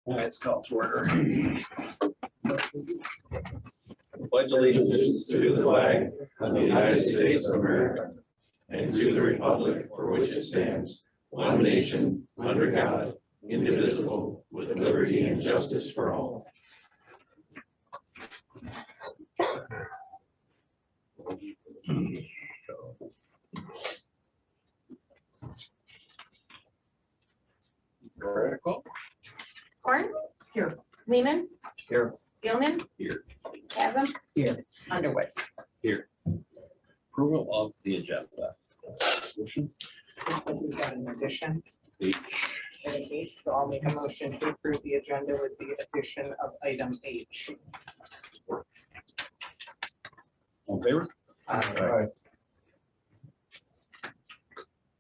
Let's call to order. Pledge allegiance to the flag of the United States of America and to the republic for which it stands, one nation, under God, indivisible, with liberty and justice for all. Call. Horn? Here. Lehman? Here. Gilman? Here. Chasm? Here. Underwood? Here. Approval of the agenda. Motion. Looks like we've got an addition H. in a case, so I'll make a motion to approve the agenda with the addition of item H. All in favor? Aye.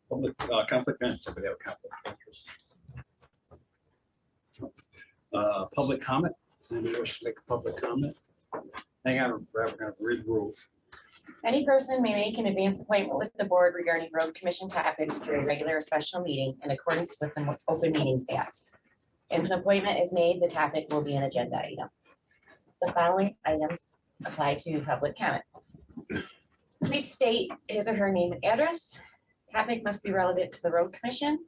Public conflict of interest. Somebody have a conflict of interest? Public comment. Does anybody wish to make a public comment? Hang on, we're going to read the rules. Any person may make an advance appointment with the board regarding road commission topics for a regular or special meeting in accordance with the Open Meetings Act. If an appointment is made, the topic will be an agenda item. The following items apply to public comment. Please state his or her name and address. Topic must be relevant to the road commission.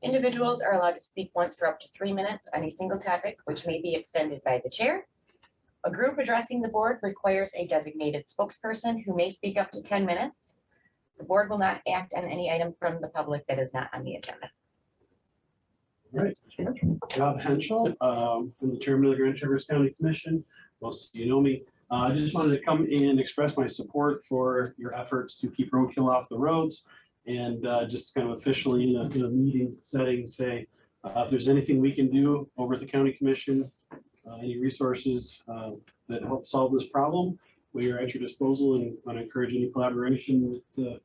Individuals are allowed to speak once for up to 3 minutes on a single topic, which may be extended by the chair. A group addressing the board requires a designated spokesperson who may speak up to 10 minutes. The board will not act on any item from the public that is not on the agenda. Right. Rob Henschel, from the chairman of the Grand Traverse County Commission. Most of you know me. I just wanted to come in and express my support for your efforts to keep roadkill off the roads, and just kind of officially in a meeting setting say if there's anything we can do over at the county commission, any resources that help solve this problem, we are at your disposal, and want to encourage any collaboration that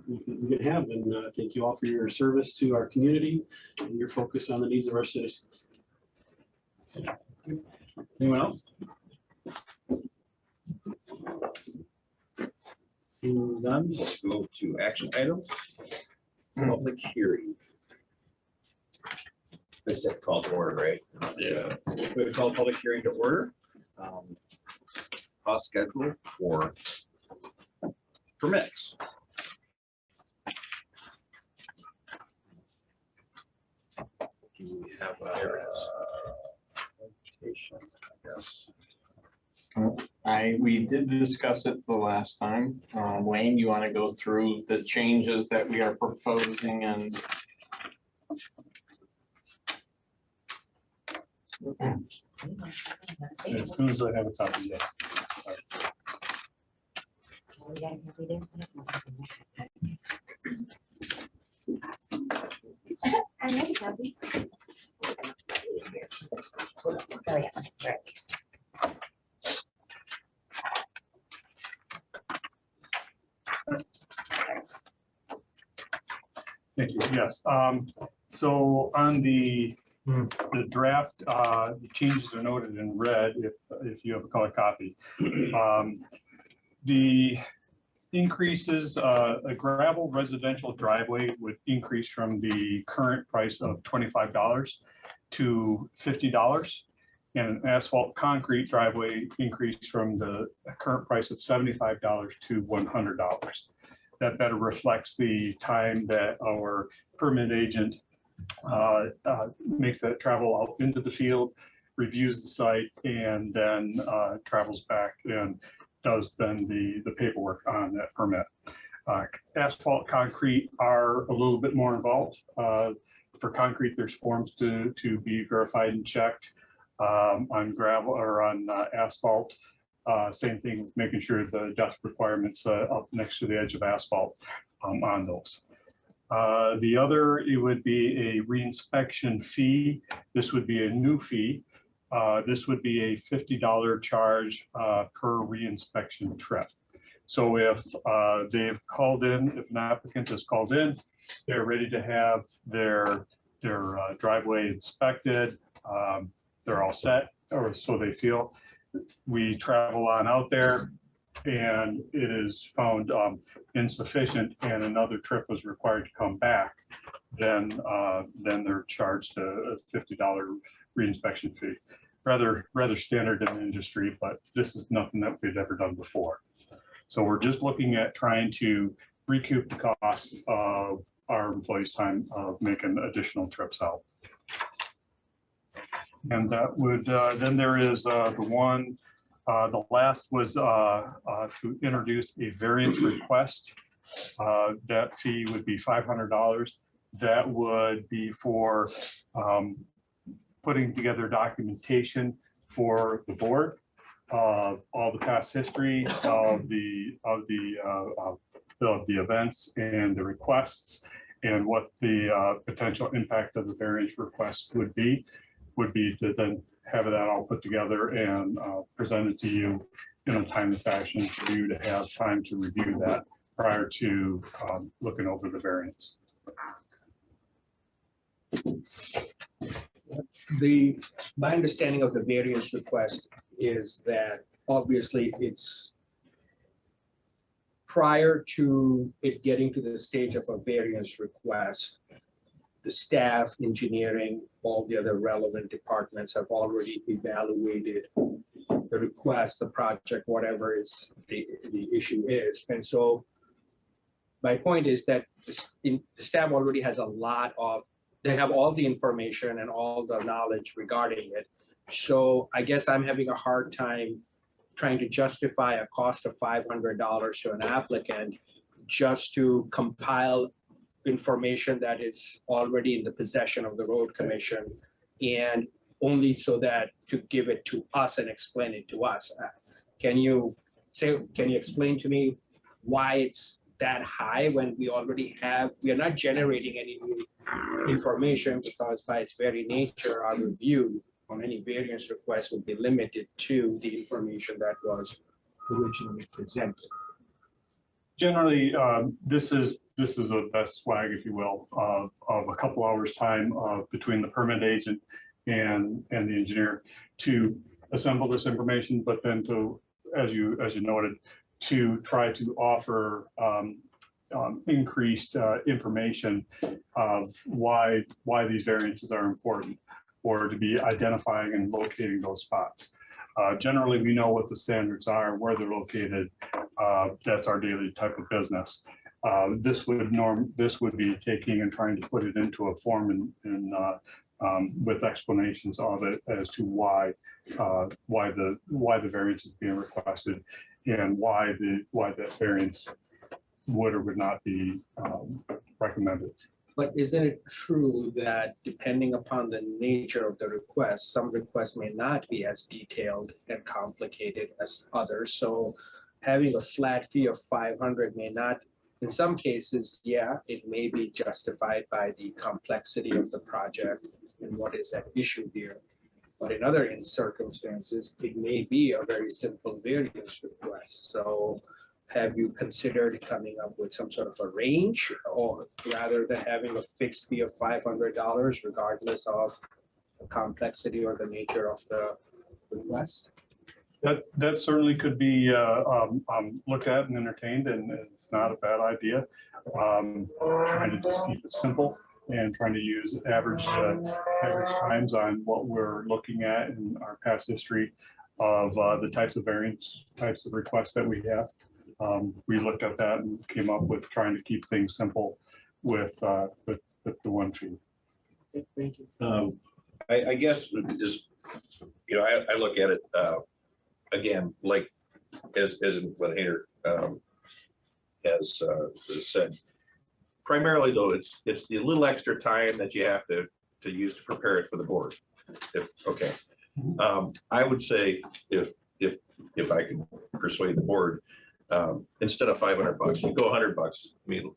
we can have. And thank you all for your service to our community and your focus on the needs of our citizens. Anyone else? None. Let's go to action items. Public hearing. They said call to order, right? Yeah. We call public hearing to order. Cost schedule for permits. Do we have areas? I guess. We did discuss it the last time. Wayne, you want to go through the changes that we are proposing and As soon as I have a copy, yes. I made a copy. Oh, yeah, right. Thank you. Yes. So on the draft, the changes are noted in red if you have a color copy. The increases, a gravel residential driveway would increase from the current price of $25 to $50. And an asphalt concrete driveway increased from the current price of $75 to $100. That better reflects the time that our permit agent makes that travel out into the field, reviews the site, and then travels back and does then the paperwork on that permit. Asphalt concrete are a little bit more involved. For concrete, there's forms to be verified and checked. On gravel or on asphalt, same thing with making sure the depth requirements up next to the edge of asphalt on those. The other, it would be a reinspection fee. This would be a new fee. This would be a $50 charge per reinspection trip. So if they've called in, if an applicant has called in, they're ready to have their driveway inspected. They're all set, or so they feel. We travel on out there, and it is found insufficient, and another trip was required to come back. then they're charged a $50 reinspection fee. Rather standard in the industry, but this is nothing that we've ever done before. So we're just looking at trying to recoup the cost of our employees' time of making additional trips out. And that would, then there is the last was to introduce a variance request. That fee would be $500. That would be for putting together documentation for the board of all the past history of the events and the requests, and what the potential impact of the variance request would be to then have that all put together and presented to you in a timely fashion for you to have time to review that prior to looking over the variance. My understanding of the variance request is that obviously it's prior to it getting to the stage of a variance request, the staff, engineering, all the other relevant departments have already evaluated the request, the project, whatever is the issue is. And so my point is that the staff already has a lot of, they have all the information and all the knowledge regarding it. So I guess I'm having a hard time trying to justify a cost of $500 to an applicant just to compile information that is already in the possession of the road commission, and only so that to give it to us and explain it to us. Can you explain to me why it's that high when we already have, we are not generating any new information, because by its very nature, our review on any variance request would be limited to the information that was originally presented. Generally, this is a best swag, if you will, of a couple hours time between the permit agent and the engineer to assemble this information, but then to, as you noted, to try to offer increased information of why these variances are important, or to be identifying and locating those spots. Generally, we know what the standards are, where they're located. That's our daily type of business. This would be taking and trying to put it into a form with explanations of it as to why the variance is being requested, and why that variance would or would not be recommended. But isn't it true that depending upon the nature of the request, some requests may not be as detailed and complicated as others? So having a flat fee of 500 may not, in some cases, yeah, it may be justified by the complexity of the project and what is at issue here. But in other circumstances, it may be a very simple variance request. So have you considered coming up with some sort of a range, or rather than having a fixed fee of $500 regardless of the complexity or the nature of the request? That certainly could be looked at and entertained, and it's not a bad idea. Trying to just keep it simple and trying to use average times on what we're looking at in our past history of the types of variance, types of requests that we have. We looked at that and came up with trying to keep things simple with the one fee. Thank you. I guess is, I look at it again, like as what Hayner has said. Primarily, though, it's the little extra time that you have to use to prepare it for the board. Okay, I would say if I can persuade the board, instead of $500, you go $100. I mean,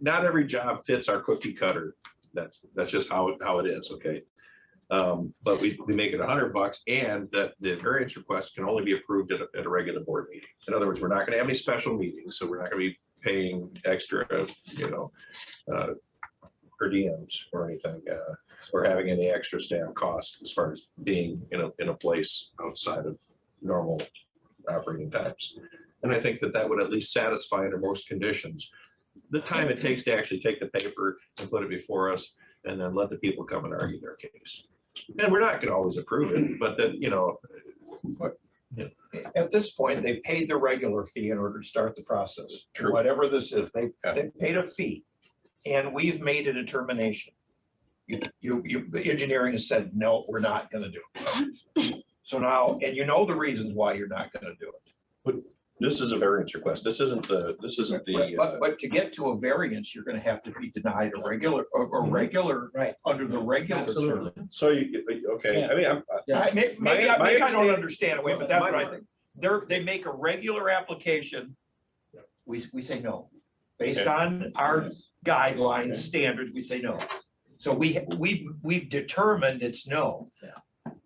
not every job fits our cookie cutter. That's just how it is. Okay, but we make it $100, and that the variance request can only be approved at a regular board meeting. In other words, we're not going to have any special meetings, so we're not going to be paying extra, per diems or anything, or having any extra staff costs as far as being in a place outside of normal operating times. And I think that would at least satisfy under most conditions the time it takes to actually take the paper and put it before us and then let the people come and argue their case. And we're not gonna always approve it, but then, you know, At this point, they paid the regular fee in order to start the process. True. Whatever this is, they Yeah. paid a fee. And we've made a determination. Engineering has said, no, we're not gonna do it. So now, and you know the reasons why you're not gonna do it. this is a variance request. This isn't the, But to get to a variance, you're gonna have to be denied a regular, Right. under the regular term. Absolutely. so you, okay, I mean, Maybe My I don't understanding- understand, wait, but that's what I think. They make a regular application, we say no. Based Okay. on our guidelines, standards, we say no. So we've determined it's no.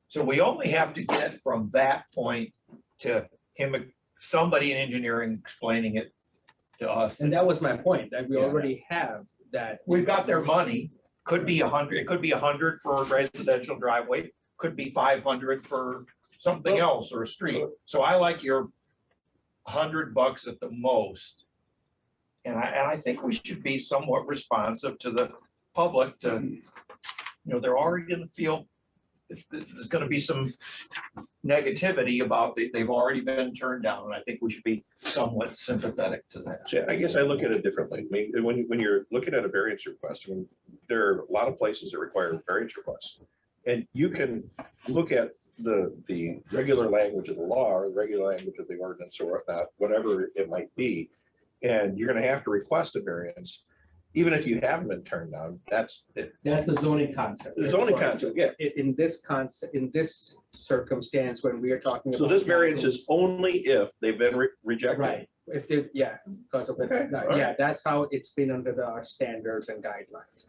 So we only have to get from that point to somebody in engineering explaining it to us. And that was my point, that we Yeah. already have that. We've got their money, could be 100, it could be 100 for a residential driveway, could be 500 for something else or a street. So I like your $100 at the most. And I think we should be somewhat responsive to the public to, they're already gonna feel, there's gonna be some negativity about, they've already been turned down, and I think we should be somewhat sympathetic to that. see, I guess I look at it differently. I mean, when you're looking at a variance request, I mean, there are a lot of places that require variance requests. And you can look at the regular language of the law or the regular language of the ordinance or whatnot, whatever it might be. And you're gonna have to request a variance, even if you haven't been turned down. That's it. That's the zoning concept. The zoning concept, yeah. In this concept, in this circumstance, when we are talking about. So this variance is only if they've been rejected. Right, if they, yeah, because of it, Okay, all right. yeah, that's how it's been under our standards and guidelines.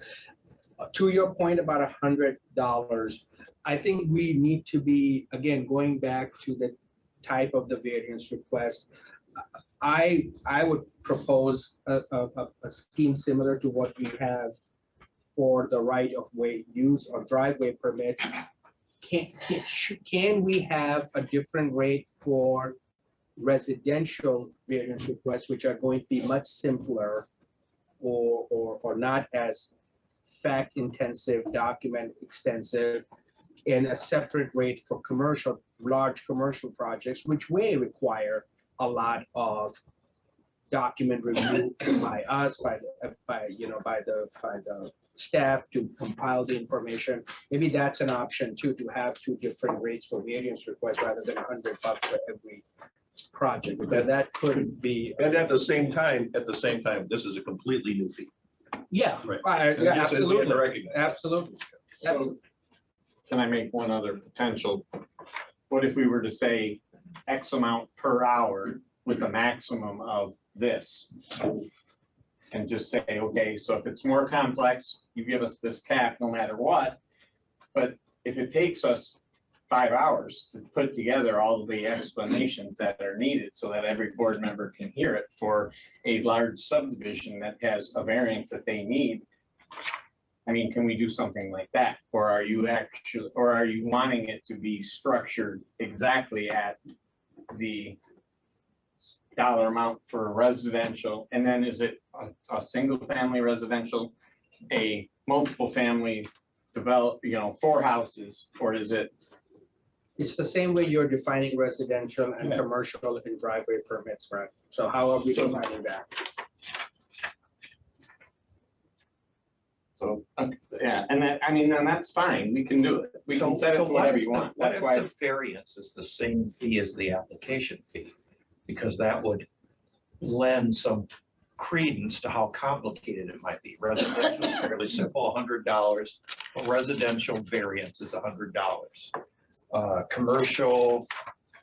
To your point about $100, I think we need to be, again, going back to the type of the variance request. I would propose a scheme similar to what we have for the right of way use or driveway permits. Can we have a different rate for residential variance requests, which are going to be much simpler or not as fact intensive, document extensive, and a separate rate for large commercial projects, which may require a lot of document review by us, by the staff to compile the information. Maybe that's an option too, to have two different rates for variance requests rather than $100 for every project, because that could be. And at the same time, this is a completely new fee. Yeah, Right. yeah, Just so we have to absolutely, recognize that. absolutely. So can I make one other potential? What if we were to say X amount per hour with a maximum of this? And just say, okay, so if it's more complex, you give us this cap no matter what. But if it takes us 5 hours to put together all of the explanations that are needed so that every board member can hear it for a large subdivision that has a variance that they need. I mean, can we do something like that? Or are you wanting it to be structured exactly at the dollar amount for residential? And then is it a single family residential, a multiple family develop, 4 houses, or is it? It's the same way you're defining residential and commercial in driveway permits, right? So how are we defining that? So, yeah, and that, I mean, and that's fine, we can do it, we can set it So to what whatever if you the- want, what that's if why. the variance is the same fee as the application fee? Because that would lend some credence to how complicated it might be. Residential is fairly simple, $100. A residential variance is $100. Commercial,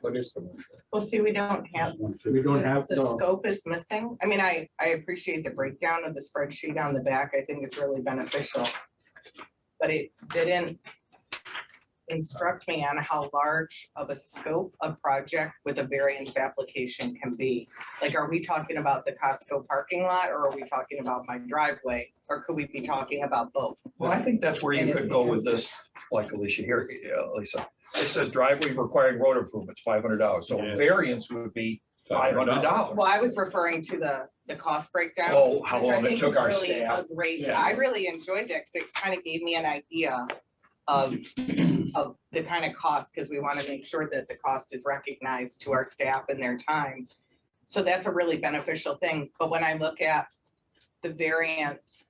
What is commercial? Well, see, we don't have, We don't have, the no, scope is missing. I mean, I appreciate the breakdown of the spreadsheet on the back. I think it's really beneficial. But it didn't instruct me on how large of a scope a project with a variance application can be. Like, are we talking about the Costco parking lot, or are we talking about my driveway? Or could we be talking about both? well, I think that's where you could go with this, like Alicia here, Lisa. It says driveway requiring road improvements, $500. So Yeah. a variance would be $500. Well, I was referring to the cost breakdown. Oh, how which I long it think took is our really a staff. Great, Yeah. I really enjoyed that because it kind of gave me an idea of the kind of cost, because we want to make sure that the cost is recognized to our staff and their time. So that's a really beneficial thing. But when I look at the variance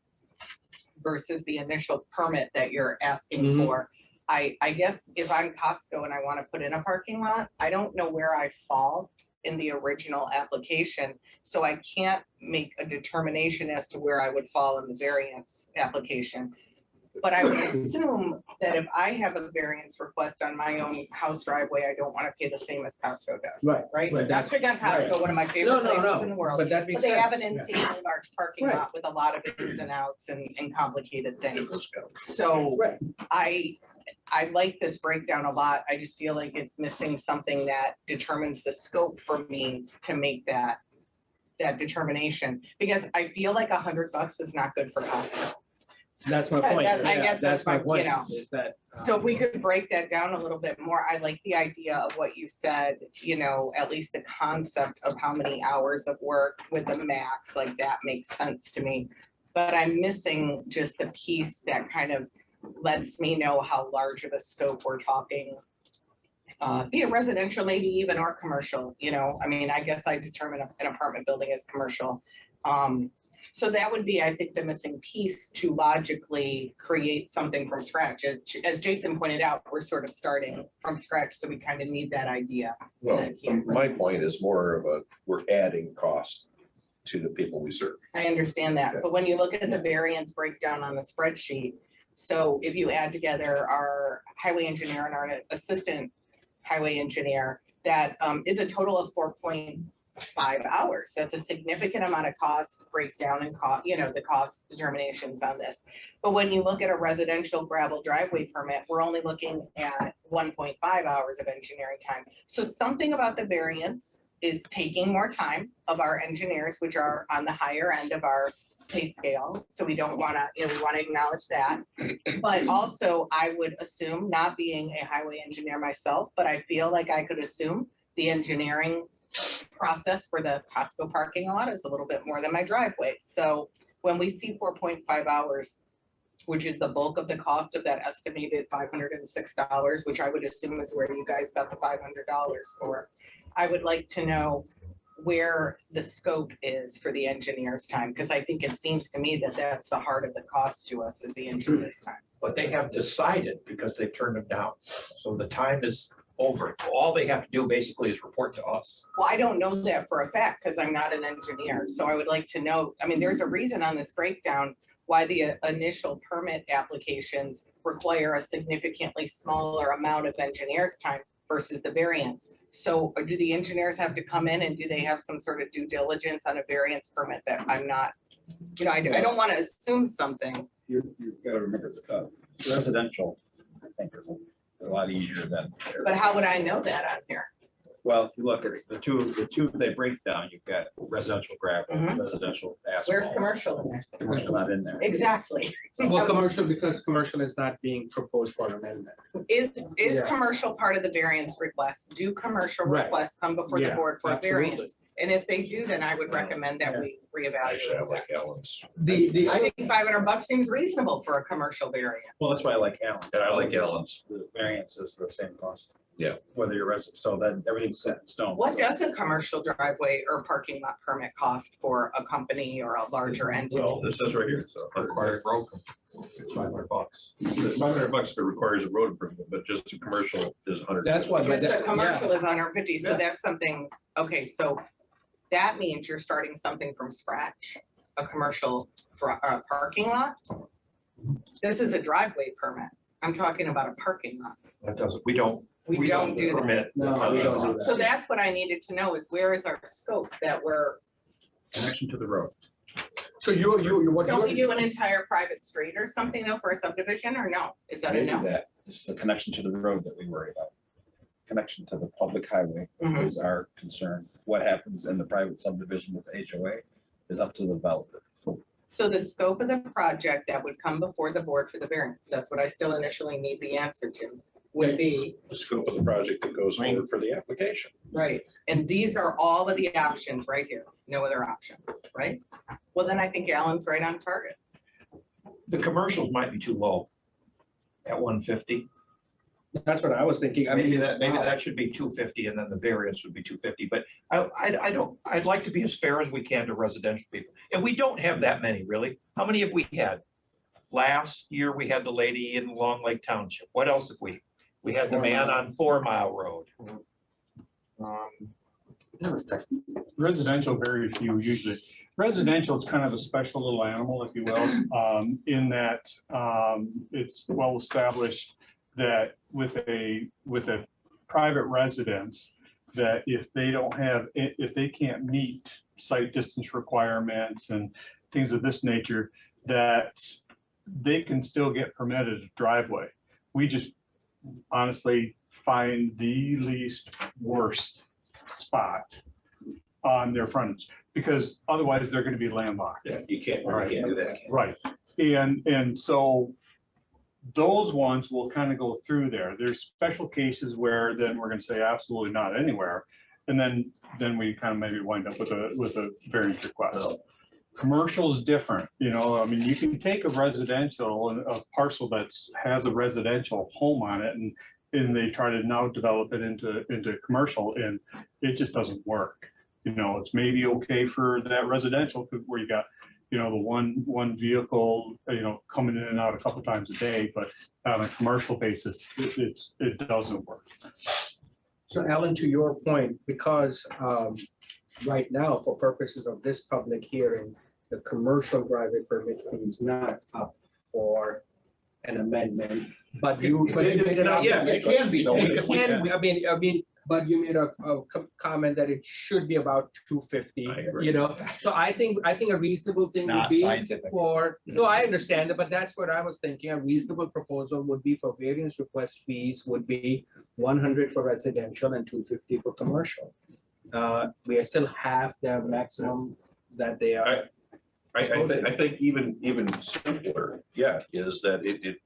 versus the initial permit that you're asking Mhm. for, I guess if I'm Costco and I want to put in a parking lot, I don't know where I fall in the original application. So I can't make a determination as to where I would fall in the variance application. But I would assume that if I have a variance request on my own house driveway, I don't want to pay the same as Costco does. Right, Right? right, Not pick on Costco, right. one of my No, favorite no, places in the no, world. but that But makes they sense. have an yeah. insanely large parking Right. lot with a lot of ins and outs and complicated things. So Right. I like this breakdown a lot. I just feel like it's missing something that determines the scope for me to make that determination. Because I feel like $100 is not good for Costco. That's my Yeah, point. I Yeah, guess that's my- point, you know. is that. So if we could break that down a little bit more, I like the idea of what you said, at least the concept of how many hours of work with the max, like that makes sense to me. But I'm missing just the piece that kind of lets me know how large of a scope we're talking. Be it residential, maybe even or commercial, I mean, I guess I determine an apartment building as commercial. So that would be, I think, the missing piece to logically create something from scratch. As Jason pointed out, we're sort of starting from scratch, so we kind of need that idea. Well, my point is more of we're adding cost to the people we serve. I understand that, but when you look at the variance breakdown on the spreadsheet, so if you add together our highway engineer and our assistant highway engineer, that is a total of 4.5 hours. That's a significant amount of cost breakdown and the cost determinations on this. But when you look at a residential gravel driveway permit, we're only looking at 1.5 hours of engineering time. So something about the variance is taking more time of our engineers, which are on the higher end of our pay scale. So we don't want to, we want to acknowledge that. But also I would assume, not being a highway engineer myself, but I feel like I could assume the engineering process for the Costco parking lot is a little bit more than my driveway. So when we see 4.5 hours, which is the bulk of the cost of that estimated $506, which I would assume is where you guys got the $500 for, I would like to know where the scope is for the engineer's time, because I think it seems to me that that's the heart of the cost to us is the engineer's time. But they have decided because they've turned them down. So the time is over. All they have to do basically is report to us. Well, I don't know that for a fact because I'm not an engineer. So I would like to know, I mean, there's a reason on this breakdown why the initial permit applications require a significantly smaller amount of engineer's time versus the variance. So do the engineers have to come in and do they have some sort of due diligence on a variance permit that I'm not, I don't want to assume something. You've got to remember the residential, I think, is a lot easier than. But how would I know that on here? Well, if you look at the two they break down, you've got residential gravel, Mhm. residential Where's asphalt. commercial in there? Commercial not in there. Exactly. Well, commercial, because commercial is not being proposed for amendment. Is Yeah. commercial part of the variance request? Do commercial Right. requests come before the Yeah, board for a absolutely. variance? And if they do, then I would recommend that we Actually, I reevaluate like that. Ellen's. I think $500 seems reasonable for a commercial variance. Well, that's why I like Allen. And I like Ellen's. The variance is the same cost. Yeah. Whether you're resident, so then everything's set in stone. What does a commercial driveway or parking lot permit cost for a company or a larger entity? Well, this says right here, so Required road. It's $500. it's $500 if it requires a road improvement, but just a commercial is $100. That's why. Just a commercial is under 50, so Yeah. that's something, okay, so that means you're starting something from scratch, a commercial parking lot? This is a driveway permit. I'm talking about a parking lot. That doesn't, we don't do that. permit. No, we don't do that. So that's what I needed to know is where is our scope that we're, Connection to the road. So what don't we do an entire private street or something though for a subdivision or no? Is that a Maybe no? that, this is a connection to the road that we worry about. Connection to the public highway Mhm. is our concern. What happens in the private subdivision with the HOA is up to the developer. So the scope of the project that would come before the board for the variance, that's what I still initially need the answer to. would be, The scope of the project that goes forward for the application. right, and these are all of the options right here, no other option, right? Well, then I think Alan's right on target. The commercials might be too low at 150. That's what I was thinking. I Maybe mean, that should be 250 and then the variance would be 250, but I'd like to be as fair as we can to residential people. And we don't have that many, really. How many have we had? Last year, we had the lady in Long Lake Township. What else have we? We had the man on 4 Mile Road. Residential, very few usually. Residential is kind of a special little animal, if you will, in that it's well established that with a private residence, that if they can't meet site distance requirements and things of this nature, that they can still get permitted a driveway. We just honestly find the least worst spot on their frontage, because otherwise they're gonna be landlocked. Yeah, you can't do that. Right, and so those ones will kind of go through there. There's special cases where then we're gonna say absolutely not anywhere. And then we kind of maybe wind up with a variance request. Commercial's different, you know, I mean, you can take a residential, a parcel has a residential home on it and they try to now develop it into commercial, and it just doesn't work. You know, it's maybe okay for that residential where you got, you know, the one vehicle, you know, coming in and out a couple times a day, but on a commercial basis, it doesn't work. so Alan, to your point, because right now, for purposes of this public hearing, the commercial driveway permit fee is not up for an amendment, but you. but you made an Yeah, it can be though. It can, I mean, but you made a comment that it should be about 250, I agree. you know? So I think a reasonable thing would Not be scientific. no, I understand it, but that's what I was thinking. A reasonable proposal would be for variance request fees would be 100 for residential and 250 for commercial. We are still half the maximum that they are. I think even simpler, yeah, is that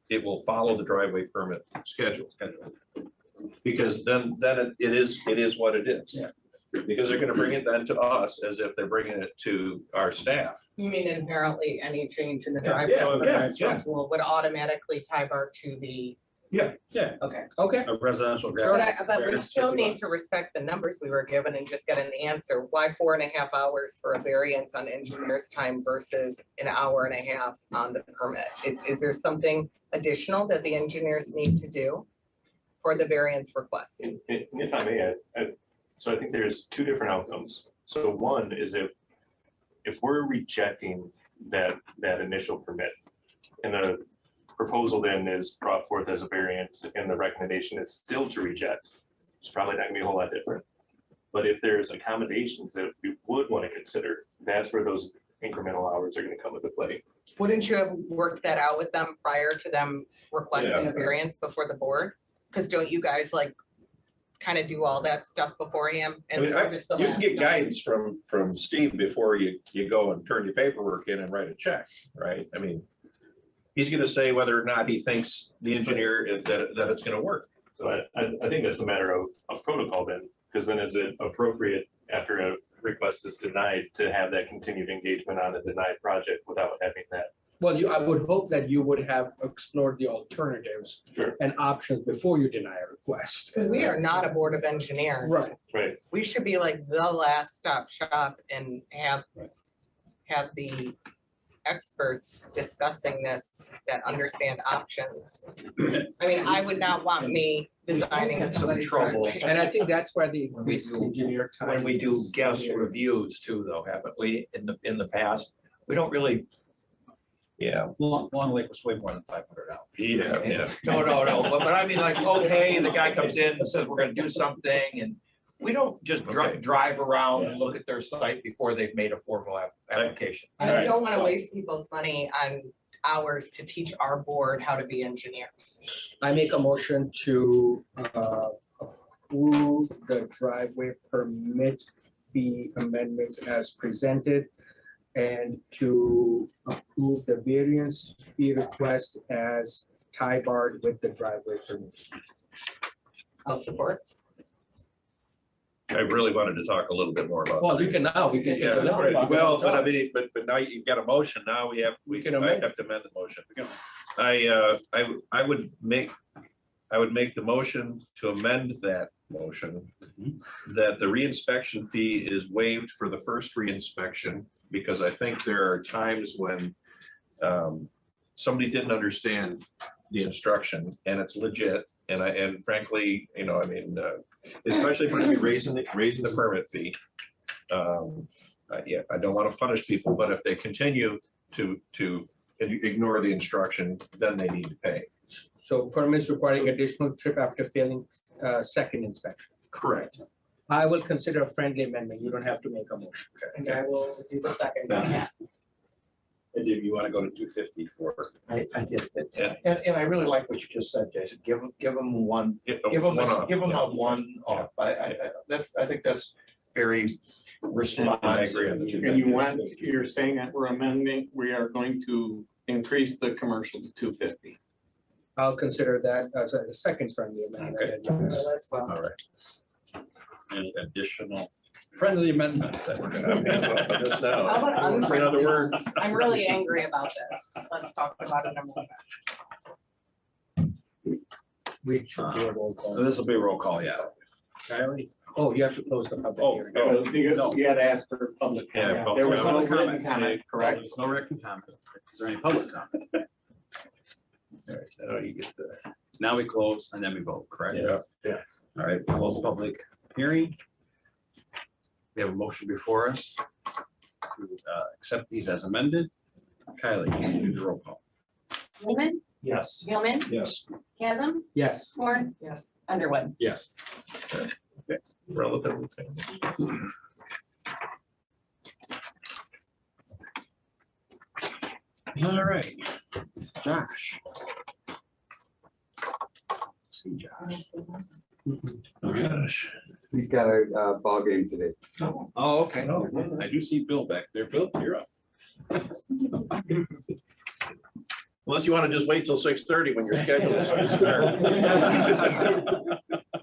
it will follow the driveway permit schedule. Because then it is what it is. Yeah. Because they're gonna bring it then to us as if they're bringing it to our staff. You mean inherently any change in the Yeah, driveway yeah, schedule would automatically tie bar to the, Yeah. okay. Okay, A residential. But we still need to respect the numbers we were given and just get an answer. Why 4.5 hours for a variance on engineer's time versus an hour and a half on the permit? Is there something additional that the engineers need to do for the variance request? And if I may, so I think there's two different outcomes. So one is if we're rejecting that initial permit and the proposal then is brought forth as a variance and the recommendation is still to reject, it's probably not gonna be a whole lot different. But if there's accommodations that we would want to consider, that's where those incremental hours are gonna come into play. Wouldn't you have worked that out with them prior to them requesting a variance before the board? Because don't you guys like kind of do all that stuff beforehand? I mean, And just the you can last get night? guidance from Steve before you go and turn your paperwork in and write a check, right? I mean, he's gonna say whether or not he thinks the engineer is that it's gonna work. So I think that's a matter of protocol then, because then is it appropriate after a request is denied to have that continued engagement on a denied project without having that? well, I would hope that you would have explored the alternatives Sure. and options before you deny a request. We are not a board of engineers. Right. Right. We should be like the last stop shop and have the experts discussing this that understand options. I mean, I would not want me designing Get some somebody's trouble. driveway. And I think that's where the increased engineer time. When we do is guest here. reviews too, though, haven't we, in the past? We don't really. Yeah. Long Lake was way more than 500 out. Yeah. No, but I mean, like, okay, the guy comes in and says, we're gonna do something, and we don't just Okay. drive around and look at their site before they've made a formal application. I don't want to waste people's money on hours to teach our board how to be engineers. I make a motion to approve the driveway permit fee amendments as presented and to approve the variance fee request as tie barred with the driveway permit. I'll support. I really wanted to talk a little bit more about. Well, we can Yeah, deliberate. well, but I mean, but now you've got a motion, now we can I amend. have to amend the motion. I would make the motion to amend that motion, that the reinspection fee is waived for the first reinspection, because I think there are times when somebody didn't understand the instruction and it's legit, and frankly, you know, I mean, especially if we're gonna be raising the permit fee. Yeah, I don't want to punish people, but if they continue to ignore the instruction, then they need to pay. So permits requiring additional trip after failing second inspection. Correct. I will consider a friendly amendment. You don't have to make a motion. And I will do the second on that. And if you want to go to 250 for. I did, Yeah. and I really like what you just said, Jason, give them one, give them a one off, I think that's very responsive. I agree on the And you're saying that we are going to increase the commercial to 250. I'll consider that as a second friendly amendment. As well. All right. Any additional friendly amendments that we're gonna have just now? How about In other unfriendly? words, I'm really angry about this. Let's talk about it in a moment. We should do a roll call. This will be a roll call, yeah. Kylie? Oh, you have to close the public Oh, hearing. no. You had to ask for public Yeah, comment. There was no public written comment. comment, correct? There's no written comment. Is there any public comment? all right, now you get the. Now we close and then we vote, correct? Yeah. All right, close public hearing. We have a motion before us to accept these as amended. Kylie, can you do the roll call? Lehman, Yes. Gilman, Yes. Chasm, Yes. Horn, Yes. Underwood. Yes. Relative. All right, Josh. Let's see, Josh. Oh, gosh. He's got a ball game today. Oh, okay. I do see Bill back there. Bill, you're up. Unless you want to just wait till 6:30 when your schedule is to start.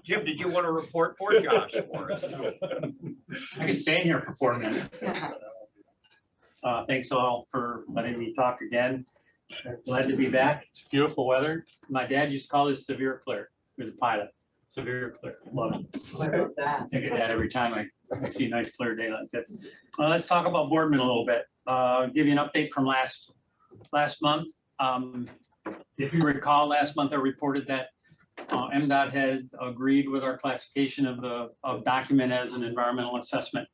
Jim, did you want to report for Josh for us? I could stay in here for 4 minutes. Thanks all for letting me talk again. Glad to be back. It's beautiful weather. My dad used to call it severe clear. He was a pilot. Severe clear. Love it. What about that? I think of that every time I see a nice clear day like this. Let's talk about Boardman a little bit. Give you an update from last month. If you recall, last month I reported that MDOT had agreed with our classification of document as an environmental assessment.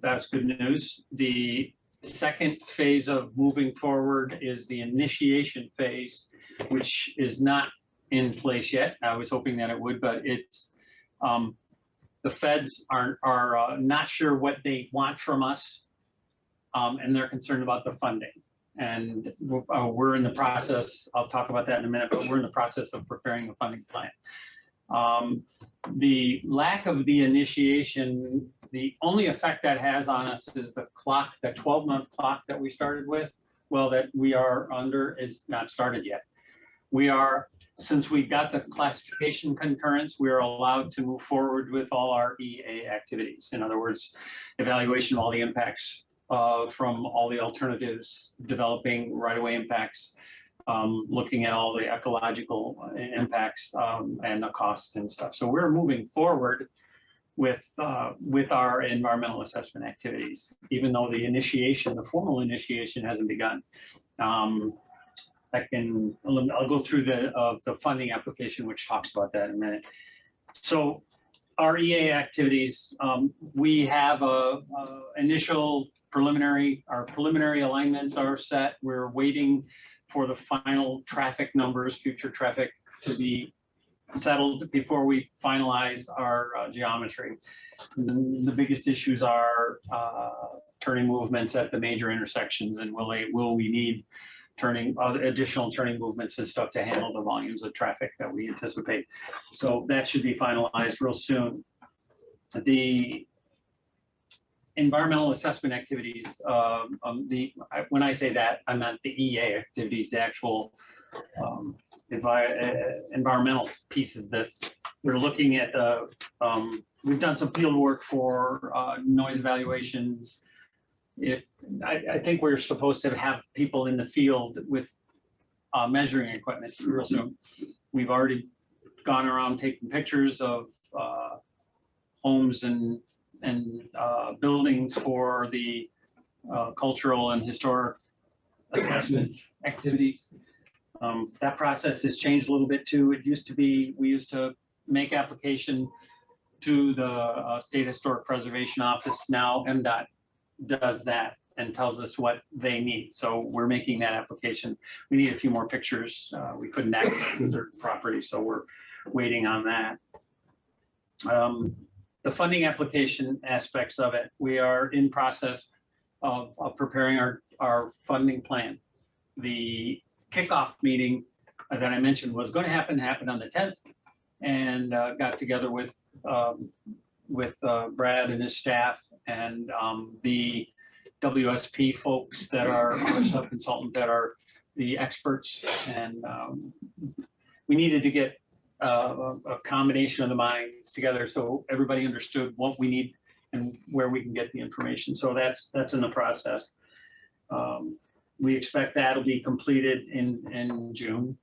That's good news. The second phase of moving forward is the initiation phase, which is not in place yet. I was hoping that it would, but it's the feds are not sure what they want from us, and they're concerned about the funding. And we're in the process, I'll talk about that in a minute, but we're in the process of preparing the funding plan. The lack of the initiation, the only effect that has on us is the clock, the 12-month clock that we started with, well, that we are under is not started yet. We are, since we got the classification concurrence, we are allowed to move forward with all our EA activities. In other words, evaluation of all the impacts from all the alternatives, developing right-of-way impacts, looking at all the ecological impacts and the costs and stuff. So we're moving forward with our environmental assessment activities, even though the initiation, the formal initiation hasn't begun. I'll go through the funding application, which talks about that in a minute. So our EA activities, we have initial preliminary alignments are set. We're waiting for the final traffic numbers, future traffic to be settled before we finalize our geometry. The biggest issues are turning movements at the major intersections, and will we need additional turning movements and stuff to handle the volumes of traffic that we anticipate. So that should be finalized real soon. The environmental assessment activities, when I say that, I meant the EA activities, the actual environmental pieces that we're looking at we've done some field work for noise evaluations. I think we're supposed to have people in the field with measuring equipment real soon. We've already gone around taking pictures of homes and buildings for the cultural and historic assessment activities. That process has changed a little bit too. It used to be, we used to make application to the State Historic Preservation Office. Now MDOT does that and tells us what they need. So we're making that application. We need a few more pictures. We couldn't access certain property, so we're waiting on that. The funding application aspects of it, we are in process of preparing our funding plan. The kickoff meeting that I mentioned was going to happen on the 10th, and got together with Brad and his staff and the WSP folks that are our sub-consultant that are the experts, and we needed to get a combination of the minds together so everybody understood what we need and where we can get the information. So that's in the process. We expect that'll be completed in June.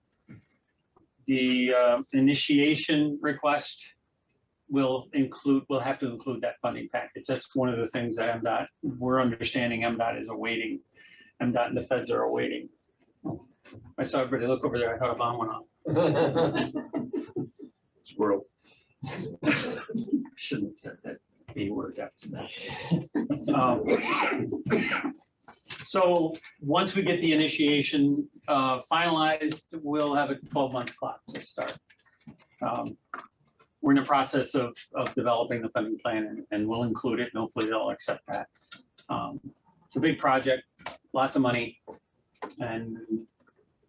The initiation request will have to include that funding package. That's one of the things that we're understanding MDOT is awaiting. MDOT and the feds are awaiting. I saw everybody look over there. I thought a bomb went off. Squirrel. Shouldn't have said that B word. That's nice. So once we get the initiation finalized, we'll have a 12-month clock to start. We're in the process of developing the funding plan, and we'll include it, and hopefully they'll accept that. It's a big project, lots of money, and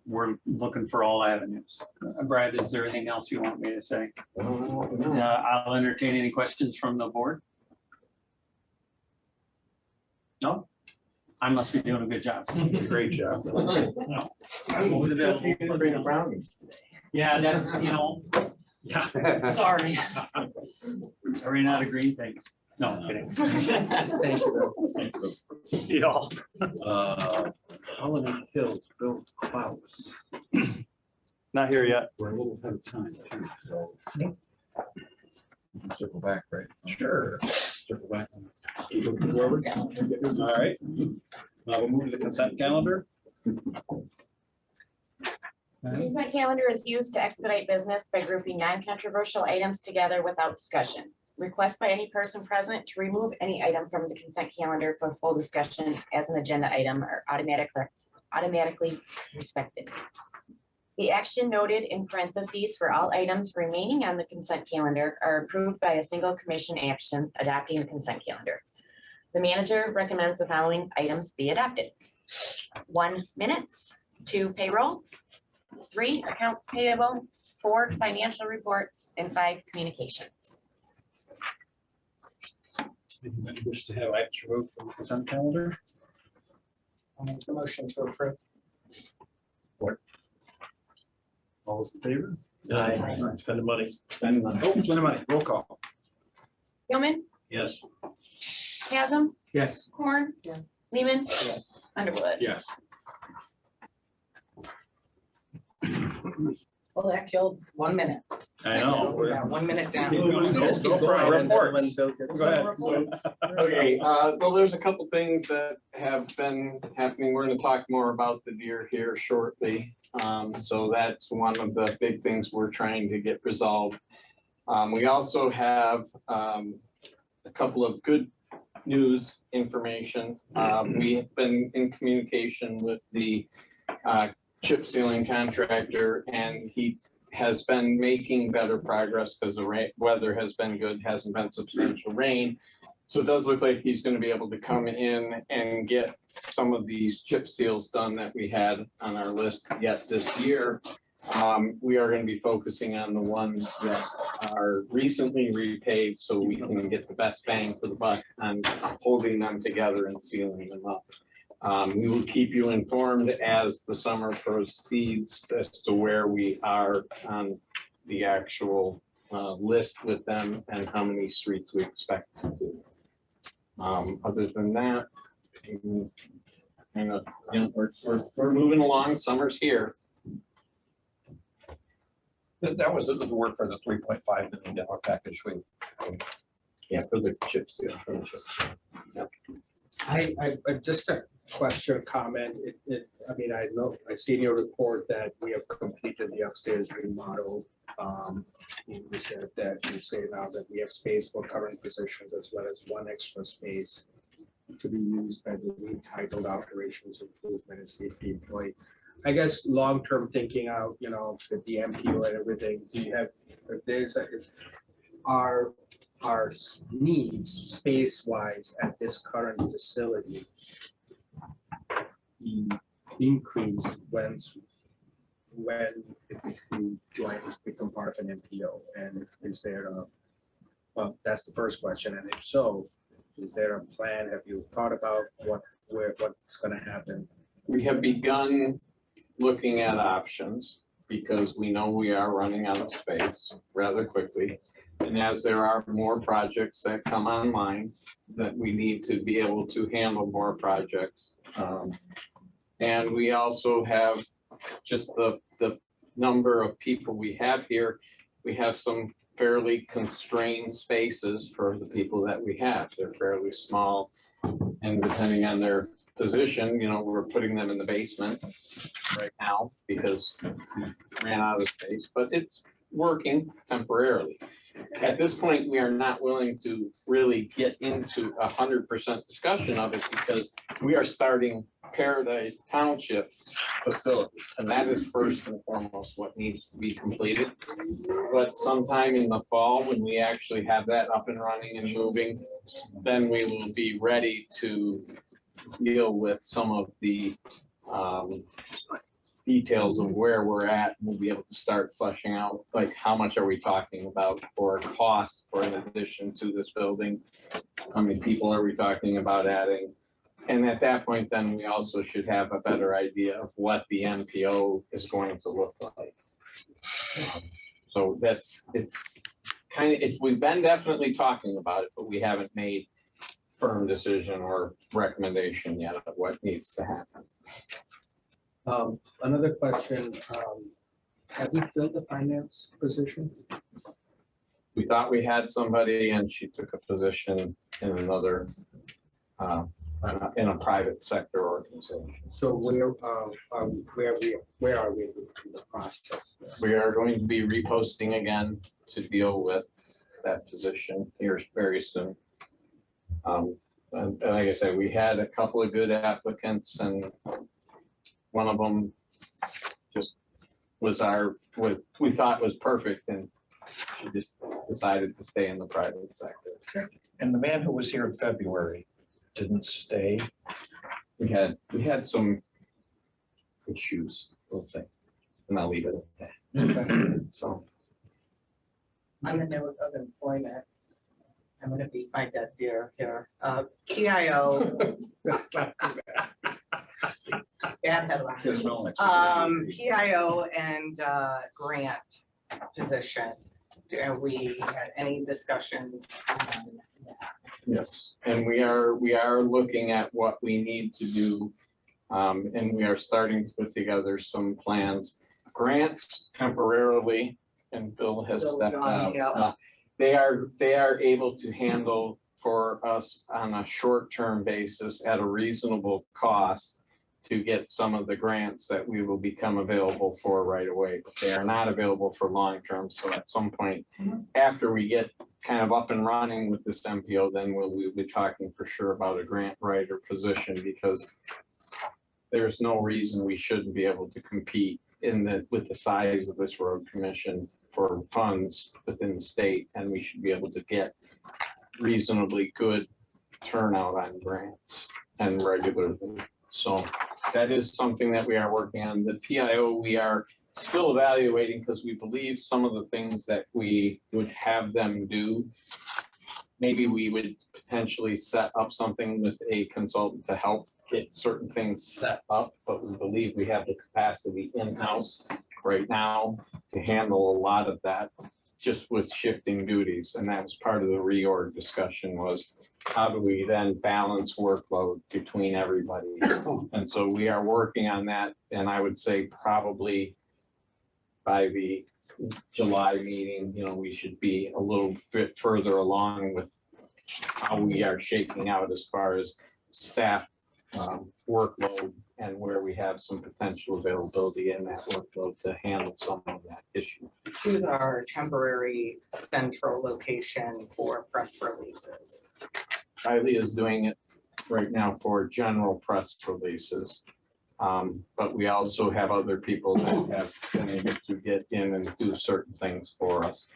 we're looking for all avenues. Brad, is there anything else you want me to say? I'll entertain any questions from the board. No? I must be doing a good job. Great job. Yeah, that's, yeah, sorry. I ran out of green things. No, I'm kidding. Thank you. See y'all. Holiday Hills, Bill Klaus. Not here yet. We're a little ahead of time too, so. Circle back, right? Sure. Circle back. Forward. All right. Now we'll move to the consent calendar. The consent calendar is used to expedite business by grouping non-controversial items together without discussion. Request by any person present to remove any item from the consent calendar for full discussion as an agenda item are automatically respected. The action noted in parentheses for all items remaining on the consent calendar are approved by a single commission action adopting the consent calendar. The manager recommends the following items be adopted. 1, minutes. 2, payroll. 3, accounts payable. 4, financial reports. And 5, communications. Anybody wish to have items removed from the consent calendar? I'll make the motion to approve. All those in favor? Aye. Spend the money. Spending money. Oh, spending money. Roll call. Gilman, Yes. Chasm, Yes. Horn. Yes. Lehman, Yes. Underwood. Yes. Well, that killed 1 minute. I know. We got 1 minute down. Reports. Go ahead. Okay, well, there's a couple things that have been happening. We're gonna talk more about the deer here shortly. So that's one of the big things we're trying to get resolved. We also have a couple of good news information. We've been in communication with the chip sealing contractor, and he has been making better progress because the weather has been good, hasn't been substantial rain. So it does look like he's going to be able to come in and get some of these chip seals done that we had on our list yet this year. We are going to be focusing on the ones that are recently repaved so we can get the best bang for the buck on holding them together and sealing them up. We will keep you informed as the summer proceeds as to where we are on the actual list with them and how many streets we expect to do. Other than that, kind of, you know, we're moving along, summer's here. That was the work for the $3.5 million package. Yeah, for the chips, yeah, for the chips. I just a question, comment. I mean, I know, I see in your report that we have completed the upstairs remodel. You said that, you say now that we have space for current positions as well as one extra space to be used by the entitled operations improvement and safety employee. I guess, long-term thinking out, you know, with the MPO and everything, do you have, if there's a, if our needs space-wise at this current facility increased when it become part of an MPO, and is there a, well, that's the first question, and if so, is there a plan? Have you thought about what's gonna happen? We have begun looking at options because we know we are running out of space rather quickly. And as there are more projects that come online, that we need to be able to handle more projects. And we also have just the number of people we have here. We have some fairly constrained spaces for the people that we have. They're fairly small, and depending on their position, you know, we're putting them in the basement right now because we ran out of space, but it's working temporarily. At this point, we are not willing to really get into 100% discussion of it because we are starting Paradise Township's facility, and that is first and foremost what needs to be completed. But sometime in the fall, when we actually have that up and running and moving, then we will be ready to deal with some of the details of where we're at. We'll be able to start fleshing out, like, how much are we talking about for cost for an addition to this building? How many people are we talking about adding? And at that point, then we also should have a better idea of what the MPO is going to look like. So it's kind of, we've been definitely talking about it, but we haven't made firm decision or recommendation yet of what needs to happen. Another question, have we filled the finance position? We thought we had somebody and she took a position in another, in a private sector organization. So where are we in the process? We are going to be reposting again to deal with that position here very soon. And like I said, we had a couple of good applicants, and one of them just was what we thought was perfect, and she just decided to stay in the private sector. And the man who was here in February didn't stay. We had some issues, we'll say, and I'll leave it at that. So. On the note of employment, I'm gonna beat my dead deer here. PIO. Bad headline. PIO and grant position. Do we had any discussion on that? Yes, and we are looking at what we need to do. And we are starting to put together some plans. Grants temporarily, and Bill has Bill's stepped gone, out. yep. They are able to handle for us on a short-term basis at a reasonable cost to get some of the grants that we will become available for right away. But they are not available for long-term, so at some point after we get kind of up and running with this MPO, then we'll be talking for sure about a grant writer position, because there's no reason we shouldn't be able to compete with the size of this road commission for funds within the state, and we should be able to get reasonably good turnout on grants and regularly. So that is something that we are working on. The PIO, we are still evaluating because we believe some of the things that we would have them do, maybe we would potentially set up something with a consultant to help get certain things set up, but we believe we have the capacity in-house right now to handle a lot of that. just with shifting duties, and that was part of the reorg discussion was how do we then balance workload between everybody? And so we are working on that, and I would say probably by the July meeting, you know, we should be a little bit further along with how we are shaking out as far as staff workload and where we have some potential availability in that workload to handle some of that issue. Who's our temporary central location for press releases? Kylie is doing it right now for general press releases. But we also have other people that have been able to get in and do certain things for us.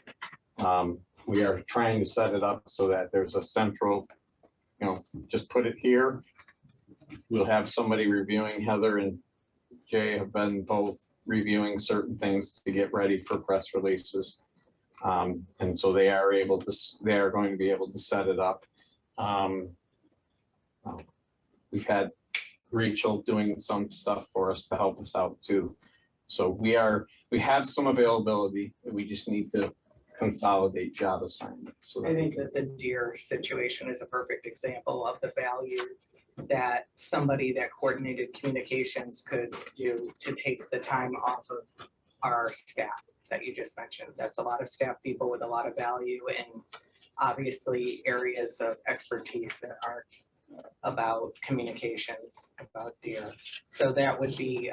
We are trying to set it up so that there's a central, you know, just put it here. We'll have somebody reviewing. Heather and Jay have been both reviewing certain things to get ready for press releases. And so they are going to be able to set it up. We've had Rachel doing some stuff for us to help us out too. So we have some availability. We just need to consolidate job assignments. So I think that the Deer situation is a perfect example of the value that somebody that coordinated communications could do to take the time off of our staff that you just mentioned. That's a lot of staff people with a lot of value and obviously areas of expertise that aren't about communications, about Deer. So that would be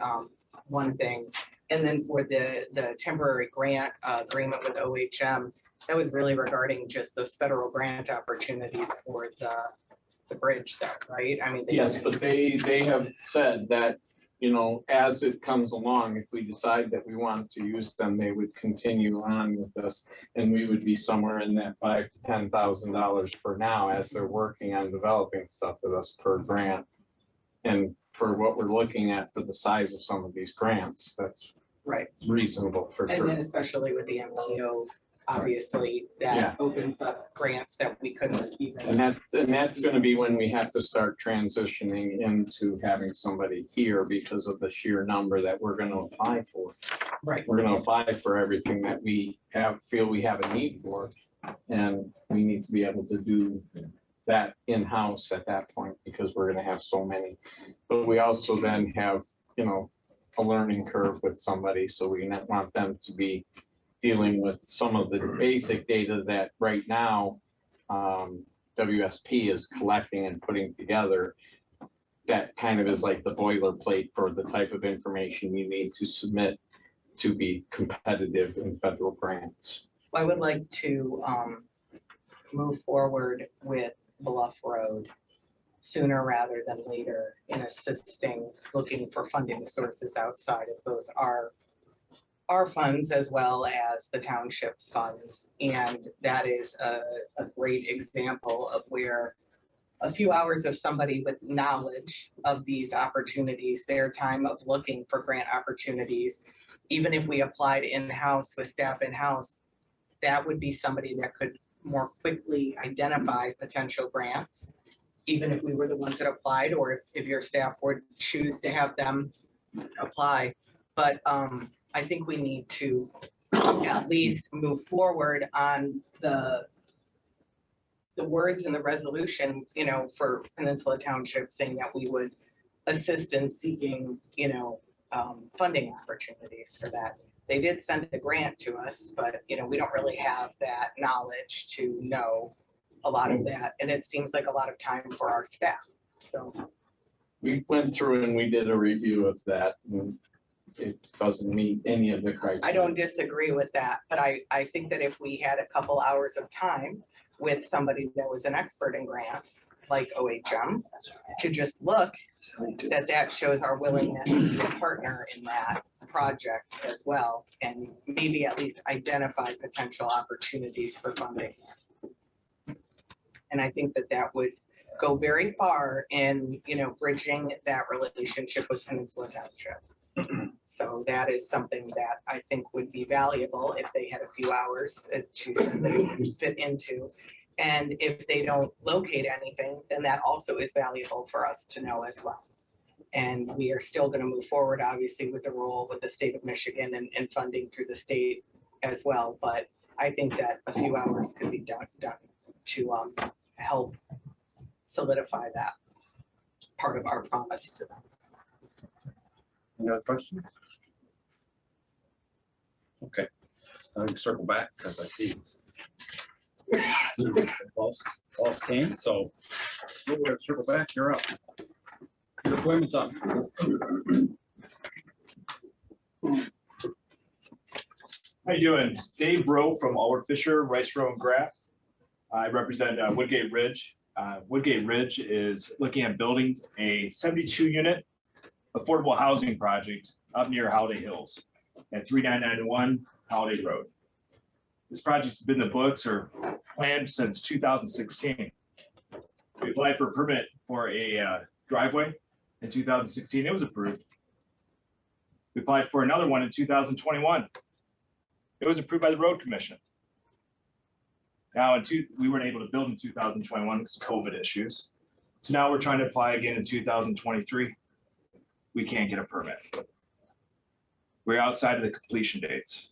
one thing. And then for the temporary grant agreement with OHM, that was really regarding just those federal grant opportunities for the bridge there, right? I mean, yes, but they have said that, you know, as it comes along, if we decide that we want to use them, they would continue on with us. And we would be somewhere in that $5,000 to $10,000 for now as they're working on developing stuff with us per grant. And for what we're looking at for the size of some of these grants, that's right, reasonable for and sure. then especially with the MPO, obviously that Yeah. opens up grants that we couldn't even. And that's gonna be when we have to start transitioning into having somebody here because of the sheer number that we're gonna apply for. Right. We're gonna apply for everything that we feel we have a need for. And we need to be able to do that in-house at that point because we're gonna have so many. But we also then have, you know, a learning curve with somebody, so we not want them to be dealing with some of the basic data that right now WSP is collecting and putting together. That kind of is like the boilerplate for the type of information you need to submit to be competitive in federal grants. I would like to move forward with Bluff Road sooner rather than later in assisting, looking for funding sources outside of both our funds as well as the township's funds. And that is a great example of where a few hours of somebody with knowledge of these opportunities, their time of looking for grant opportunities, even if we applied in-house with staff in-house, that would be somebody that could more quickly identify potential grants, even if we were the ones that applied, or if your staff would choose to have them apply. But I think we need to at least move forward on the words in the resolution, you know, for Peninsula Township saying that we would assist in seeking, you know, funding opportunities for that. They did send a grant to us, but, you know, we don't really have that knowledge to know a lot of that. And it seems like a lot of time for our staff, so. We went through and we did a review of that. And it doesn't meet any of the criteria. I don't disagree with that, but I think that if we had a couple hours of time with somebody that was an expert in grants, like OHM, to just look, that shows our willingness to be a partner in that project as well, and maybe at least identify potential opportunities for funding. And I think that that would go very far in, you know, bridging that relationship with Peninsula Township. So that is something that I think would be valuable if they had a few hours to they could fit into. And if they don't locate anything, then that also is valuable for us to know as well. And we are still going to move forward, obviously, with the role with the state of Michigan and funding through the state as well. But I think that a few hours could be done to help solidify that part of our promise to them. Any other questions? Okay, I can circle back because I see false came, so we're gonna circle back, you're up. Your appointment's up. How you doing? Dave Rowe from Albert Fisher, Rice Row and Graff. I represent Woodgate Ridge. Woodgate Ridge is looking at building a 72-unit affordable housing project up near Holiday Hills at 3991 Holiday Road. This project's been in the books or planned since 2016. We applied for a permit for a driveway in 2016. It was approved. We applied for another one in 2021. It was approved by the road commission. Now, we weren't able to build in 2021 because of COVID issues. So now we're trying to apply again in 2023. We can't get a permit. We're outside of the completion dates.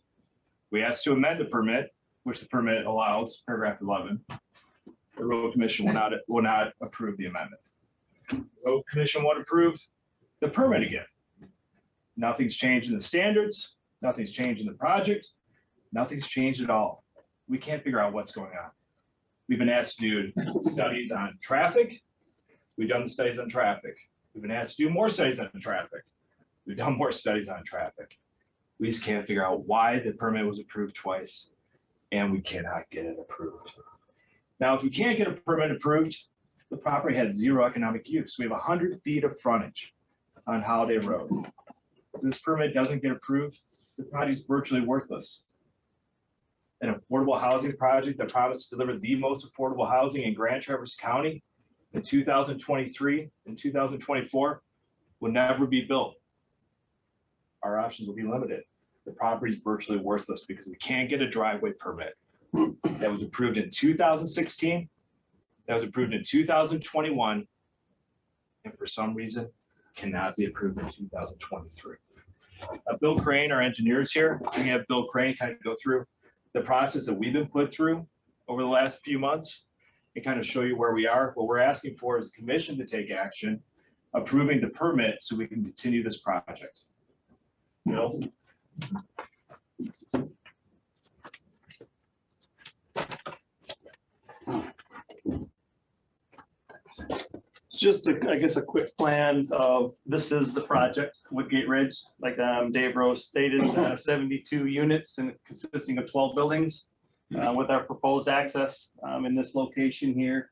We asked to amend the permit, which the permit allows, paragraph 11. The road commission will not approve the amendment. The road commission won't approve the permit again. Nothing's changed in the standards. Nothing's changed in the project. Nothing's changed at all. We can't figure out what's going on. We've been asked to do studies on traffic. We've done the studies on traffic. We've been asked to do more studies on traffic. We've done more studies on traffic. We just can't figure out why the permit was approved twice, and we cannot get it approved. Now, if we can't get a permit approved, the property has zero economic use. We have 100 feet of frontage on Holiday Road. If this permit doesn't get approved, the project is virtually worthless. An affordable housing project that promised to deliver the most affordable housing in Grand Traverse County in 2023 and 2024 will never be built. Our options will be limited. The property is virtually worthless because we can't get a driveway permit that was approved in 2016, that was approved in 2021, and for some reason cannot be approved in 2023. Bill Crane, our engineers here, we have Bill Crane kind of go through the process that we've been put through over the last few months and kind of show you where we are. What we're asking for is the commission to take action, approving the permit so we can continue this project. Bill? Just I guess a quick plan of, this is the project, Woodgate Ridge, like Dave Rose stated, 72 units and consisting of 12 buildings with our proposed access in this location here.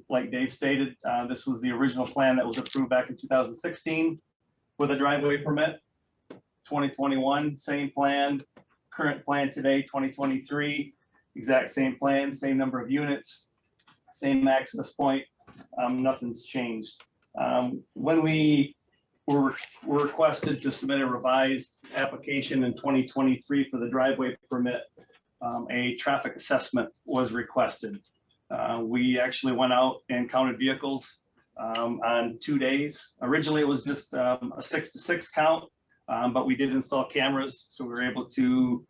Like Dave stated, this was the original plan that was approved back in 2016 with a driveway permit. 2021, same plan, current plan today, 2023, exact same plan, same number of units, same access point. Nothing's changed. When we were requested to submit a revised application in 2023 for the driveway permit, a traffic assessment was requested. We actually went out and counted vehicles on 2 days. Originally, it was just a 6-to-6 count, but we did install cameras, so we were able to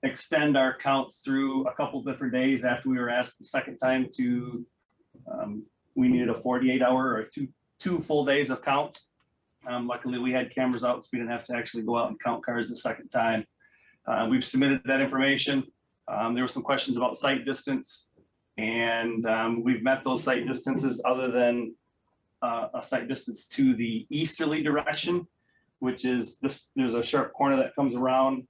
extend our counts through a couple different days after we were asked the second time to we needed a 48-hour or two full days of counts. Luckily, we had cameras out, so we didn't have to actually go out and count cars the second time. We've submitted that information. There were some questions about site distance, and we've met those site distances other than a site distance to the easterly direction, which is this. There's a sharp corner that comes around.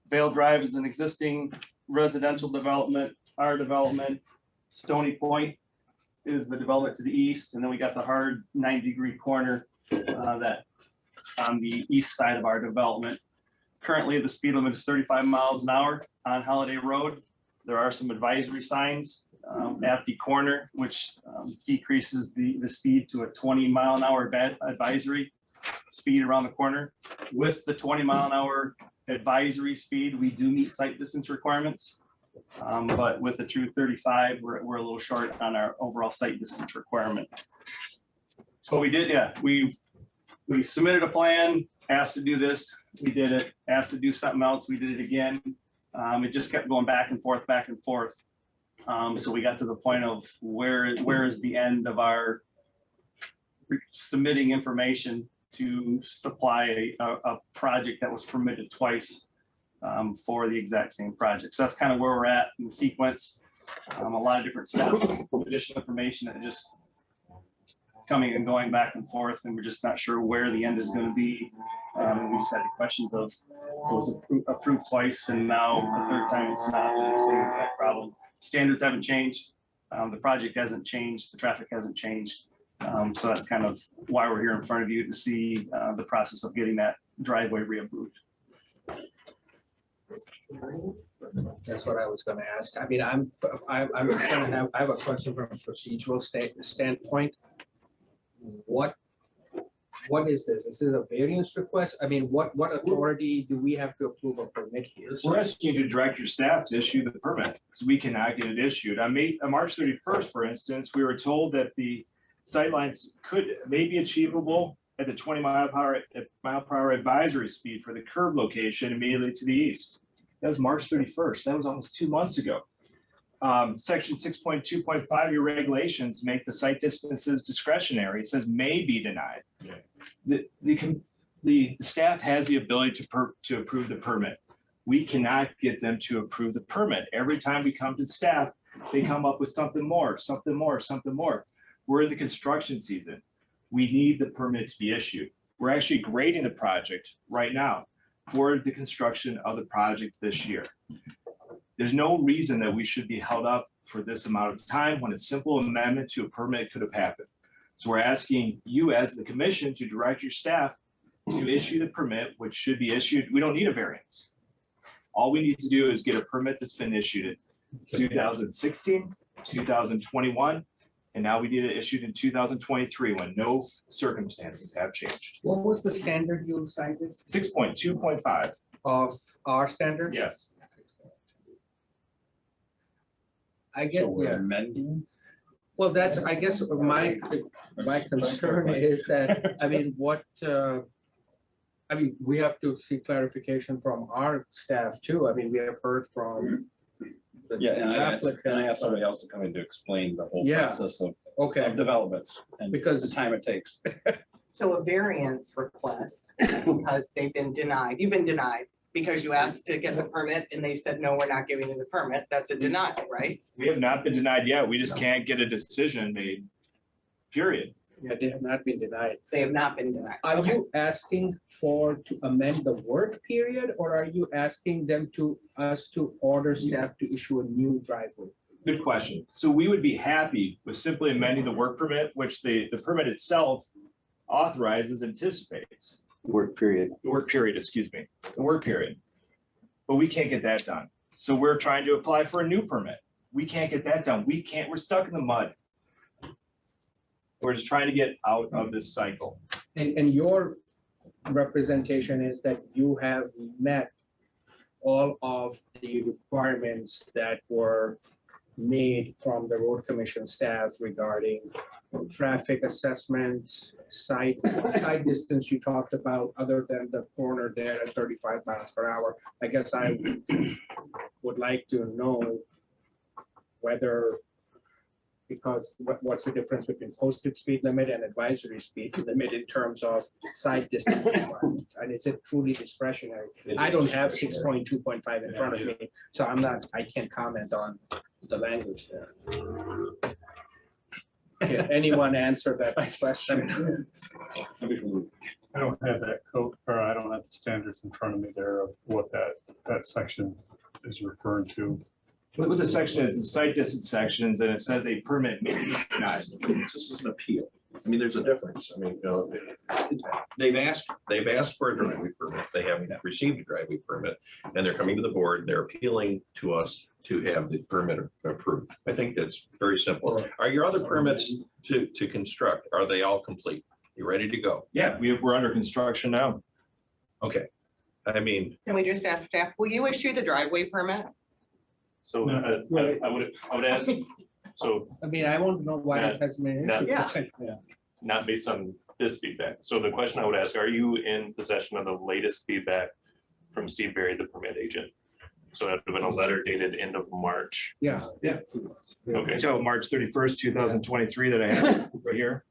Vale Drive is an existing residential development, our development. Stony Point is the development to the east, and then we got the hard 90-degree corner that on the east side of our development. Currently, the speed limit is 35 miles an hour on Holiday Road. There are some advisory signs at the corner, which decreases the speed to a 20-mile-an-hour advisory speed around the corner. With the 20-mile-an-hour advisory speed, we do meet site distance requirements. But with the true 35, we're a little short on our overall site distance requirement. So we did, yeah, we submitted a plan, asked to do this, we did it, asked to do something else, we did it again. It just kept going back and forth, back and forth. So we got to the point of where is the end of our submitting information to supply a project that was permitted twice for the exact same project. So that's kind of where we're at in the sequence. A lot of different steps, additional information that just coming and going back and forth, and we're just not sure where the end is going to be. We just had the questions of it was approved twice, and now the third time it's not the same exact problem. Standards haven't changed. The project hasn't changed. The traffic hasn't changed. So that's kind of why we're here in front of you to see the process of getting that driveway reapproved. That's what I was gonna ask. I mean, I have a question from a procedural standpoint. What is this? Is it a variance request? I mean, what authority do we have to approve a permit here? We're asking you to direct your staff to issue the permit, because we cannot get it issued. On March 31st, for instance, we were told that the sightlines may be achievable at the 20 mile per hour advisory speed for the curb location immediately to the east. That was March 31st. That was almost 2 months ago. Section 6.2.5 of your regulations make the site distances discretionary. It says may be denied. The staff has the ability to approve the permit. We cannot get them to approve the permit. Every time we come to staff, they come up with something more, something more, something more. We're in the construction season. We need the permit to be issued. We're actually grading the project right now for the construction of the project this year. There's no reason that we should be held up for this amount of time when a simple amendment to a permit could have happened. So we're asking you as the commission to direct your staff to issue the permit, which should be issued. We don't need a variance. All we need to do is get a permit that's been issued in 2016, 2021, and now we need it issued in 2023 when no circumstances have changed. What was the standard you cited 6.2.5 of our standard? Yes. I get, So we're yeah. amending. Well, that's, I guess, my concern is that, I mean, we have to seek clarification from our staff too. I mean, we have heard from the Yeah, and I asked applicant. somebody else to come in to explain the whole Yeah. process of Okay, developments and Because- the time it takes. So a variance request, because they've been denied, you've been denied because you asked to get the permit and they said, no, we're not giving you the permit. That's a denial, right? We have not been denied yet. We just can't get a decision made, period. yeah, they have not been denied. They have not been denied. Are Okay. you asking to amend the work period, or are you asking us to order staff to issue a new driveway? Good question. So we would be happy with simply amending the work permit, which the permit itself authorizes, anticipates. Work period. The work period, excuse me, the work period. But we can't get that done. So we're trying to apply for a new permit. We can't get that done. We're stuck in the mud. We're just trying to get out of this cycle. And your representation is that you have met all of the requirements that were made from the road commission staff regarding traffic assessments, site distance you talked about, other than the corner there at 35 miles per hour. I guess I would like to know whether, because what's the difference between posted speed limit and advisory speed limit in terms of site distance requirements? And is it truly discretionary? I don't have 6.2.5 in front of me, so I can't comment on the language there. Can anyone answer that question? I don't have that code, or I don't have the standards in front of me there of what that section is referring to. What the section is, the site distance sections, and it says a permit may be denied. This is an appeal. I mean, there's a difference. I mean, they've asked for a driveway permit. They haven't received a driveway permit. And they're coming to the board, they're appealing to us to have the permit approved. I think that's very simple. Are your other permits to construct, are they all complete? You ready to go? Yeah, we're under construction now. Okay. I mean, Can we just ask staff, will you issue the driveway permit? So I would ask, so I mean, I want to know why it has been issued. Yeah. not based on this feedback. So the question I would ask, are you in possession of the latest feedback from Steve Berry, the permit agent? So that would have been a letter dated end of March. Yeah. Okay, Until March 31st, 2023 that I have right here.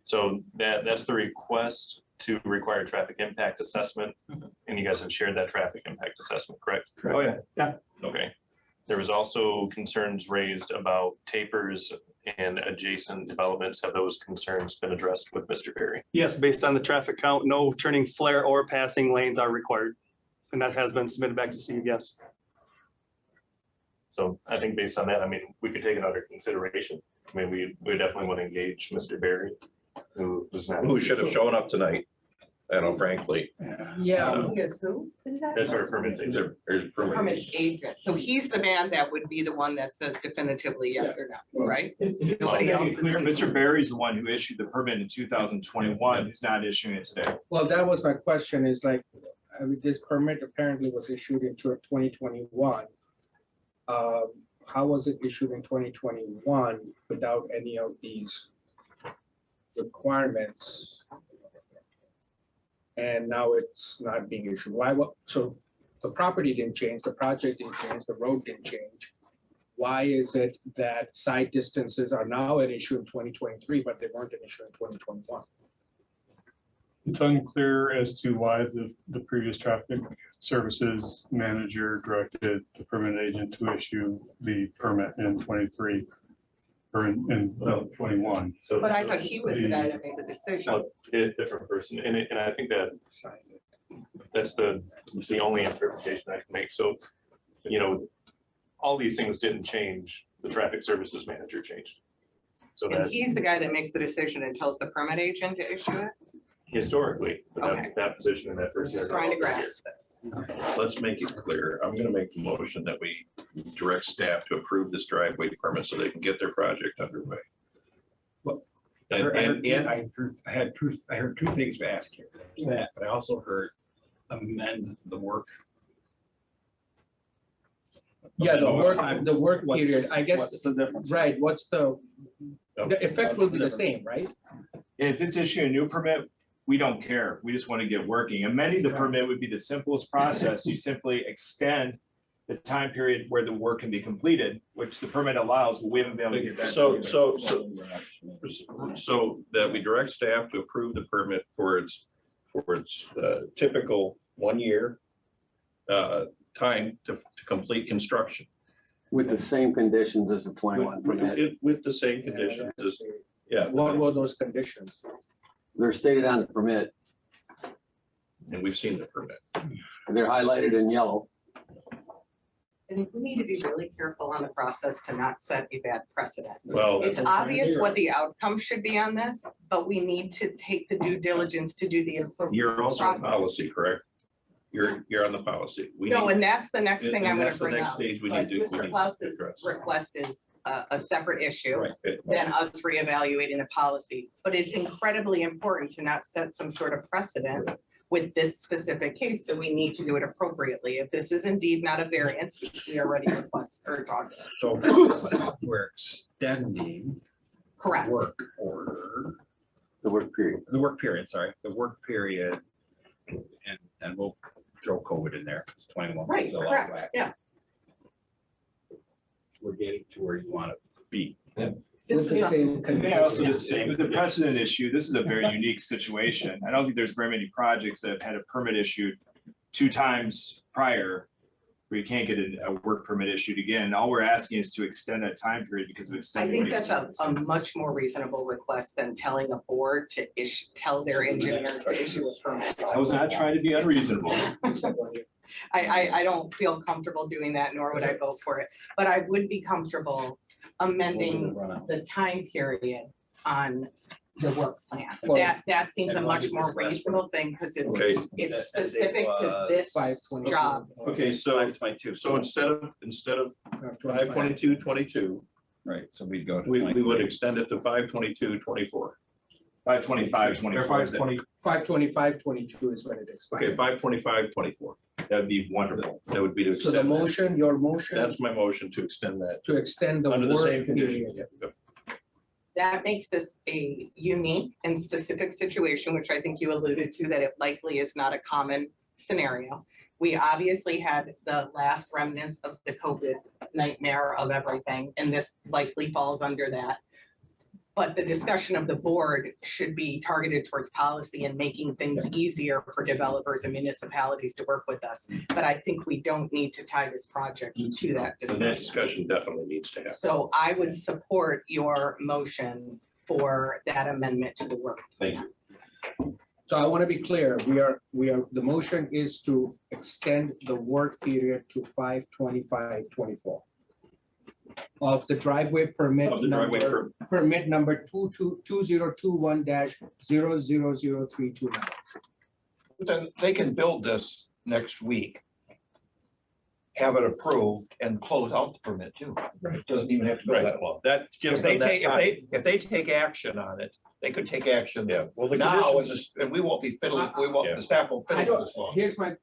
so that's the request to require traffic impact assessment. And you guys have shared that traffic impact assessment, correct? Oh, yeah. Okay. There was also concerns raised about tapers and adjacent developments. Have those concerns been addressed with Mr. Berry? Yes, based on the traffic count, no turning flare or passing lanes are required. And that has been submitted back to Steve, yes. So I think based on that, I mean, we could take it under consideration. I mean, we definitely want to engage Mr. Berry, who's not. Who should have shown up tonight, I know, frankly. Yeah, he is who? That's our permit agent. There's Permit permits. agent. So he's the man that would be the one that says definitively yes or no, right? So Nobody to else be is clear, gonna- Mr. Barry's the one who issued the permit in 2021, who's not issuing it today. Well, that was my question is like, this permit apparently was issued in 2021. How was it issued in 2021 without any of these requirements? And now it's not being issued. Why, so the property didn't change, the project didn't change, the road didn't change. Why is it that side distances are now an issue in 2023, but they weren't an issue in 2021? It's unclear as to why the previous traffic services manager directed the permit agent to issue the permit in 23 or in 21. So But I thought he was the guy that made the decision. Well, it is a different person, and I think that's the only interpretation I can make. So, you know, all these things didn't change. The traffic services manager changed. So And that he's the guy that makes the decision and tells the permit agent to issue it? historically, Okay. that position in that first. Just trying to grasp this. Let's make it clear. I'm gonna make the motion that we direct staff to approve this driveway permit so they can get their project underway. And I heard two things to ask here. That, but I also heard amend the work. Yeah, the work period, I guess, What's the difference? right, what's the effect will be the same, right? If it's issuing a new permit, we don't care. We just want to get working. Amending the permit would be the simplest process. You simply extend the time period where the work can be completed, which the permit allows, but we haven't been able to get that. So that we direct staff to approve the permit for its typical 1 year time to complete construction. With the same conditions as the 21 permit. With the same conditions as, yeah. What were those conditions? They're stated on the permit. And we've seen the permit. They're highlighted in yellow. And we need to be really careful on the process to not set a bad precedent. Well, It's obvious what the outcome should be on this, but we need to take the due diligence to do the appropriate. you're also on process. policy, correct? You're on the policy. We No, need- and that's the next thing and I'm gonna that's the bring next up. stage we But need to Mr. Klaus's address. request is a separate issue Right. than us reevaluating the policy. But it's incredibly important to not set some sort of precedent with this specific case, so we need to do it appropriately. If this is indeed not a variance, which we already request or talked about. So we're extending Correct. work order, The work period. the work period, sorry, the work period. And we'll throw COVID in there. It's 21. Right, so out of correct, whack. yeah. We're getting to where you want to be. With the same Yeah, I also conditions. just, with the precedent issue, this is a very unique situation. I don't think there's very many projects that have had a permit issued 2 times prior where you can't get a work permit issued again. All we're asking is to extend that time period because of I extenuating. think that's a much more reasonable request than telling a board to tell their engineers to issue a permit. I was not trying to be unreasonable. I don't feel comfortable doing that, nor would I vote for it, but I would be comfortable amending the time period on the work plan. That seems a much more reasonable thing, because Okay. it's specific to this 522. job. Okay, so instead of 5/22/22, Right, so we'd go to. we would extend it to 5/22/24. 5/25/24. 5/25/22 is when it Okay, expires. 5/25/24. That'd be wonderful. That would be to So the extend that. motion, your motion That's my motion to extend that to extend the under the same work conditions. period. Yep. That makes this a unique and specific situation, which I think you alluded to, that it likely is not a common scenario. We obviously had the last remnants of the COVID nightmare of everything, and this likely falls under that. But the discussion of the board should be targeted towards policy and making things easier for developers and municipalities to work with us. But I think we don't need to tie this project to that And that discussion. discussion definitely needs to happen. So I would support your motion for that amendment to the work. Thank you. So I want to be clear, the motion is to extend the work period to 5/25/24 of the driveway permit Of the driveway number, permit number 2021-000329. Then they can build this next week. Have it approved and close out the permit too. It doesn't even have to go Right. that long. That If gives they them that take, time. if they take action on it, they could take action Yeah, well, the now, and conditions, just- and we won't be fiddling, Yeah. the staff won't I fiddle don't, this long. here's my,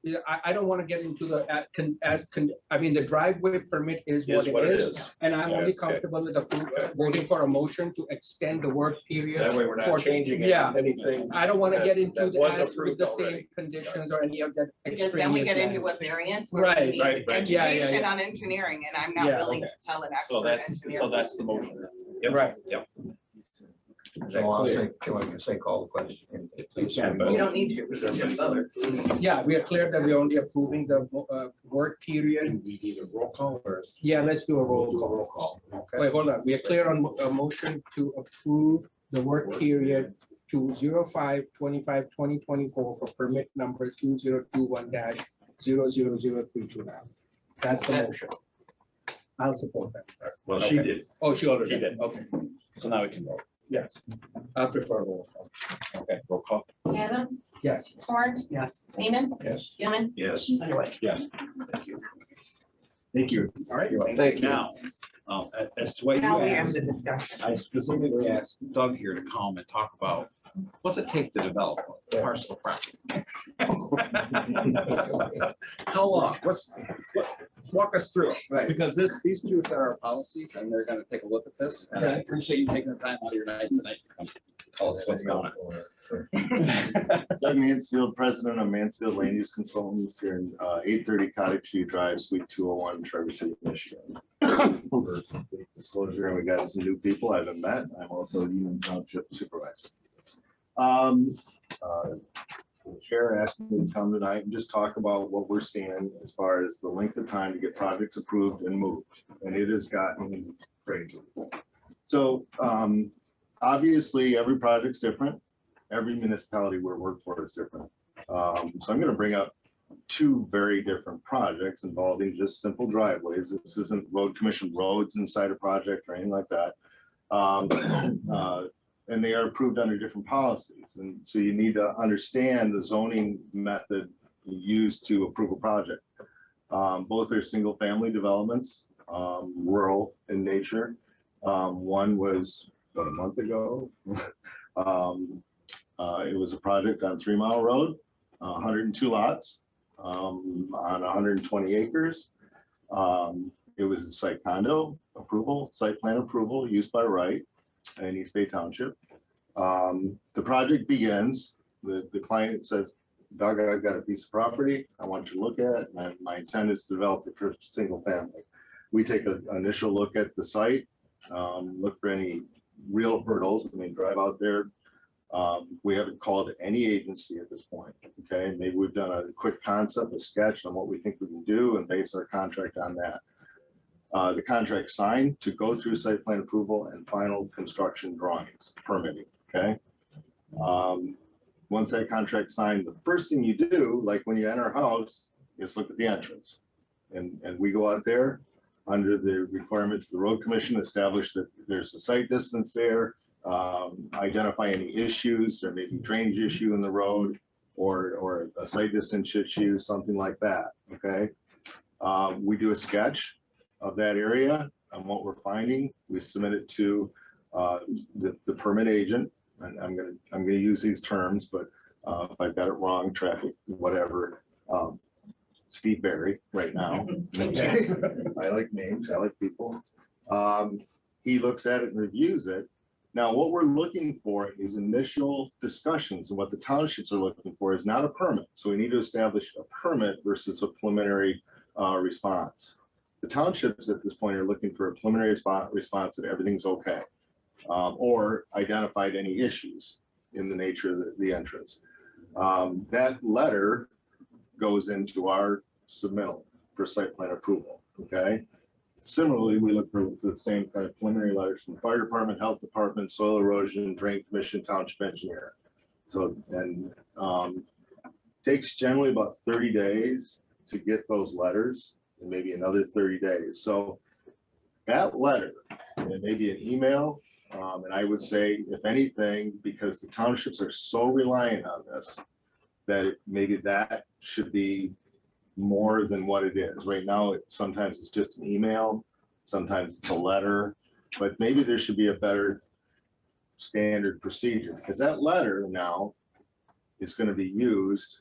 I don't want to get into the, I mean, the driveway permit is what it is. And I'm Yeah, only okay. comfortable with voting for a motion to extend the work period. that way we're for- not changing Yeah. anything. I don't want to that- get into that the was as with approved the same already. conditions or any of that Because then we extraneous get into language. a variance where we Right, need right. Yeah, yeah, education yeah. on engineering, and I'm not Yeah, willing to tell an So expert that's, engineer. so that's the motion. Yep. Right. Yep. So I'll say, call the question. Please. Yeah. You don't need to, we can just vote. Yeah, we are clear that we're only approving the work period. Do we need a roll call or? Yeah, let's do a roll call. Roll call. Okay. Wait, hold on. We are clear on a motion to approve the work period to 05/25/2024 for permit number 2021-000329. That's the motion. I'll support that. Well, she Okay. did. Oh, she already She did. did. Okay, So now we can vote. yes. I prefer roll call. Okay, roll call. Chasm, Yes. Horn, Yes. Lehman, Yes. Gilman, Yes. Underwood. Yes. Thank you. Thank you. All right. Thank you. Now, as to what you Now we have asked, the discussion. I specifically asked Doug here to come and talk about what's it take to develop a parcel of property? How long? Walk us through it. Right. Because these two are our policies and they're gonna take a look at this. And I appreciate you taking the time out of your night tonight to come tell us what's going on. Doug Mansfield, president of Mansfield Land Use Consultants here in 830 Cottage View Drive, Suite 201, Traverse City, Michigan. For disclosure, and we got some new people I haven't met. I'm also Union Township Supervisor. The chair asked me to come tonight and just talk about what we're seeing as far as the length of time to get projects approved and moved, and it has gotten crazy. So obviously, every project's different. Every municipality we work for is different. So I'm going to bring up two very different projects involving just simple driveways. This isn't road commission roads inside a project or anything like that. And they are approved under different policies. And so you need to understand the zoning method used to approve a project. Both are single family developments, rural in nature. One was about a month ago. It was a project on 3 Mile Road, 102 lots on 120 acres. It was a site condo approval, site plan approval used by right in East Bay Township. The project begins, the client says, Doug, I've got a piece of property I want you to look at. My intent is to develop the first single family. We take an initial look at the site, look for any real hurdles. I mean, drive out there. We haven't called any agency at this point. Okay, maybe we've done a quick concept, a sketch on what we think we can do and base our contract on that. The contract signed to go through site plan approval and final construction drawings, permitting, okay? Once that contract's signed, the first thing you do, like when you enter a house, is look at the entrance. And we go out there under the requirements, of the road commission established that there's a site distance there, identify any issues, there may be drainage issue in the road or a site distance issue, something like that, okay? We do a sketch of that area and what we're finding. We submit it to the permit agent, and I'm gonna use these terms, but if I got it wrong, traffic, whatever, Steve Barry right now. Okay. I like names, I like people. He looks at it and reviews it. Now, what we're looking for is initial discussions, and what the townships are looking for is not a permit. So we need to establish a permit versus a preliminary response. The townships at this point are looking for a preliminary response that everything's okay, or identified any issues in the nature of the entrance. That letter goes into our submittal for site plan approval, okay? Similarly, we look for the same kind of preliminary letters from the fire department, health department, soil erosion, drain commission, township engineer. So, and takes generally about 30 days to get those letters, and maybe another 30 days. So that letter, and maybe an email, and I would say, if anything, because the townships are so reliant on this, that maybe that should be more than what it is. Right now, sometimes it's just an email, sometimes it's a letter, but maybe there should be a better standard procedure, because that letter now is going to be used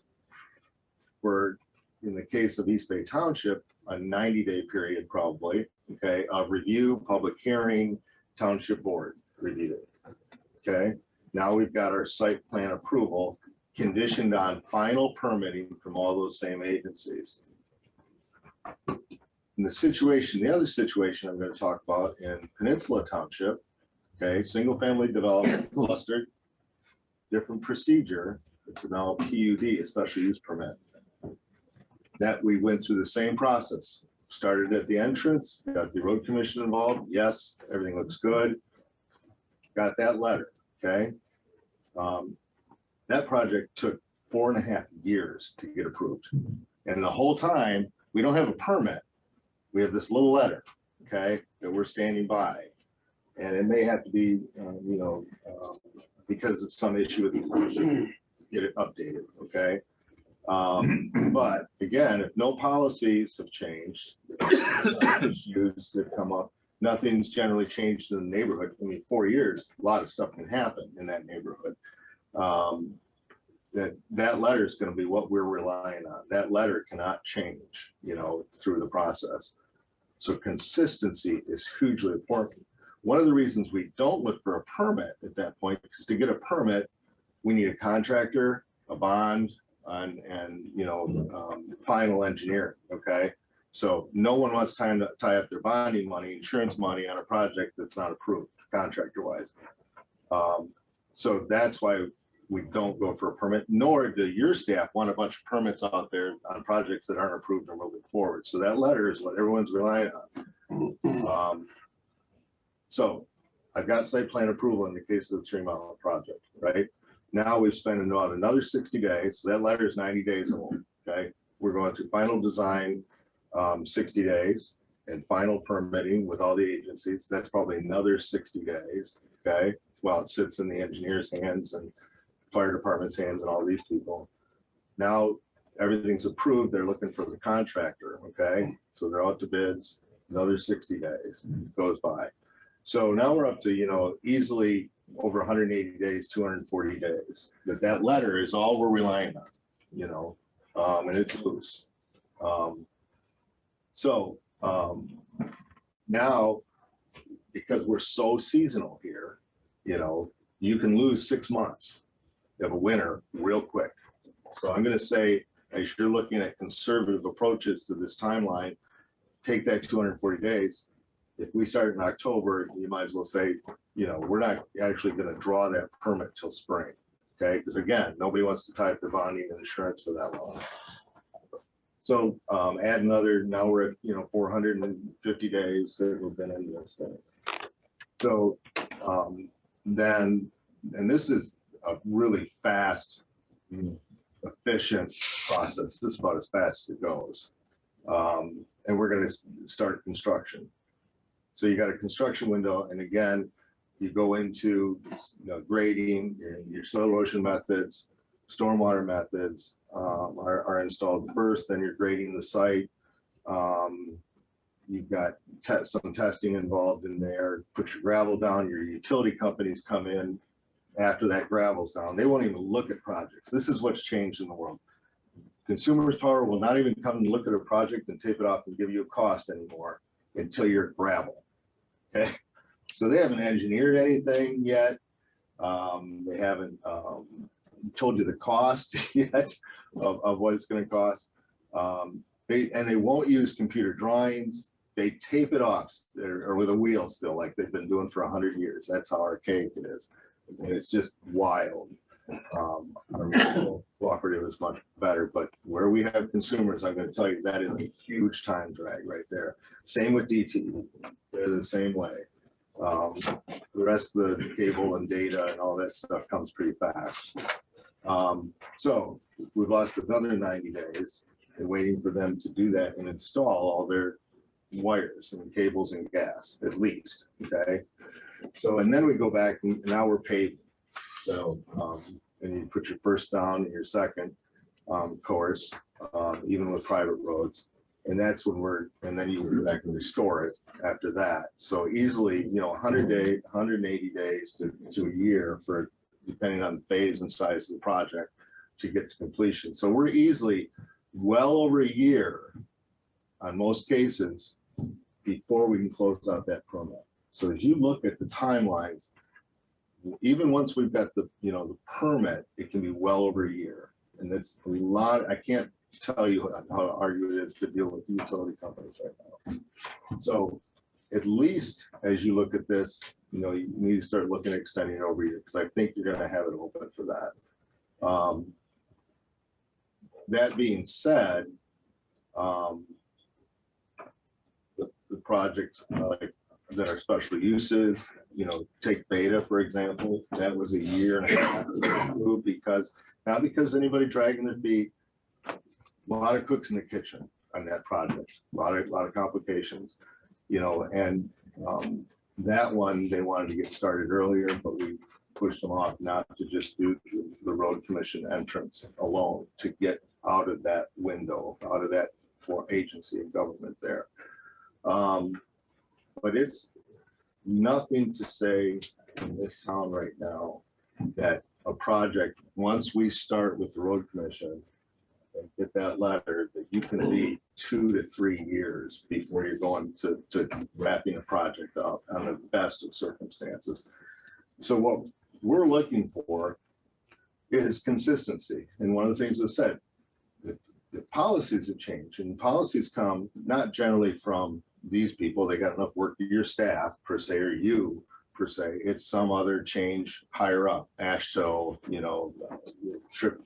for, in the case of East Bay Township, a 90-day period probably, okay, of review, public hearing, township board review. Okay, now we've got our site plan approval conditioned on final permitting from all those same agencies. In the situation, the other situation I'm going to talk about in Peninsula Township, okay, single family development cluster, different procedure. It's now a PUD, a special use permit. That we went through the same process. Started at the entrance, got the road commission involved. Yes, everything looks good. Got that letter, okay? That project took 4.5 years to get approved. And the whole time, we don't have a permit. We have this little letter, okay, that we're standing by. And it may have to be, because of some issue with the township, get it updated, okay? But again, if no policies have changed, issues that come up, nothing's generally changed in the neighborhood. I mean, 4 years, a lot of stuff can happen in that neighborhood. That letter is going to be what we're relying on. That letter cannot change, through the process. So consistency is hugely important. One of the reasons we don't look for a permit at that point, because to get a permit, we need a contractor, a bond, and final engineering, okay? So no one wants time to tie up their bonding money, insurance money on a project that's not approved contractor-wise. So that's why we don't go for a permit, nor do your staff want a bunch of permits out there on projects that aren't approved and moving forward. So that letter is what everyone's relying on. So I've got site plan approval in the case of the 3 Mile project, right? Now we've spent about another 60 days. So that letter is 90 days old, okay? We're going through final design, 60 days, and final permitting with all the agencies. That's probably another 60 days, okay? While it sits in the engineer's hands and fire department's hands and all these people. Now everything's approved. They're looking for the contractor, okay? So they're out to bids, another 60 days goes by. So now we're up to, easily over 180 days, 240 days. That letter is all we're relying on, and it's loose. Now, because we're so seasonal here, you can lose 6 months of a winter real quick. So I'm going to say, as you're looking at conservative approaches to this timeline, take that 240 days. If we start in October, you might as well say, we're not actually going to draw that permit till spring, okay? Because again, nobody wants to tie up their bonding and insurance for that long. So add another, now we're at, 450 days that we've been in this thing. So then, and this is a really fast, efficient process. This is about as fast as it goes. And we're going to start construction. So you got a construction window, and again, you go into grading, your soil erosion methods, stormwater methods are installed first, then you're grading the site. You've got some testing involved in there, put your gravel down, your utility companies come in after that gravel's down. They won't even look at projects. This is what's changed in the world. Consumers Power will not even come and look at a project and tape it off and give you a cost anymore until you're at gravel. Okay, So they haven't engineered anything yet. They haven't told you the cost yet of what it's gonna cost. They won't use computer drawings. They tape it off or with a wheel still, like they've been doing for 100 years. That's how archaic it is. And it's just wild. Our municipal cooperative is much better, but where we have consumers, I'm gonna tell you, that is a huge time drag right there. Same with DT, they're the same way. The rest of the cable and data and all that stuff comes pretty fast. So we've lost another 90 days and waiting for them to do that and install all their wires and cables and gas, at least, okay? So, and then we go back and now we're paving. So, and you put your first down and your second course, even with private roads. And that's when and then you go back and restore it after that. So easily, 180 days to a year for, depending on the phase and size of the project, to get to completion. So we're easily well over a year on most cases before we can close out that permit. So as you look at the timelines, even once we've got the permit, it can be well over a year. And that's a lot. I can't tell you how hard it is to deal with utility companies right now. So at least as you look at this, you need to start looking at extending it over a year, because I think you're going to have it open for that. That being said, the projects like that are special uses, take Beta, for example, that was a year and a half to approve because, not because anybody dragging their feet, a lot of cooks in the kitchen on that project, a lot of complications, and that one, they wanted to get started earlier, but we pushed them off not to just do the road commission entrance alone, to get out of that window, out of that agency of government there. But it's nothing to say in this town right now that a project, once we start with the road commission and get that letter, that you can be 2 to 3 years before you're going to wrapping a project up on the best of circumstances. So what we're looking for is consistency. And one of the things I said, the policies have changed, and policies come not generally from these people, they got enough work to your staff per se, or you per se, it's some other change higher up, AASHTO, trip,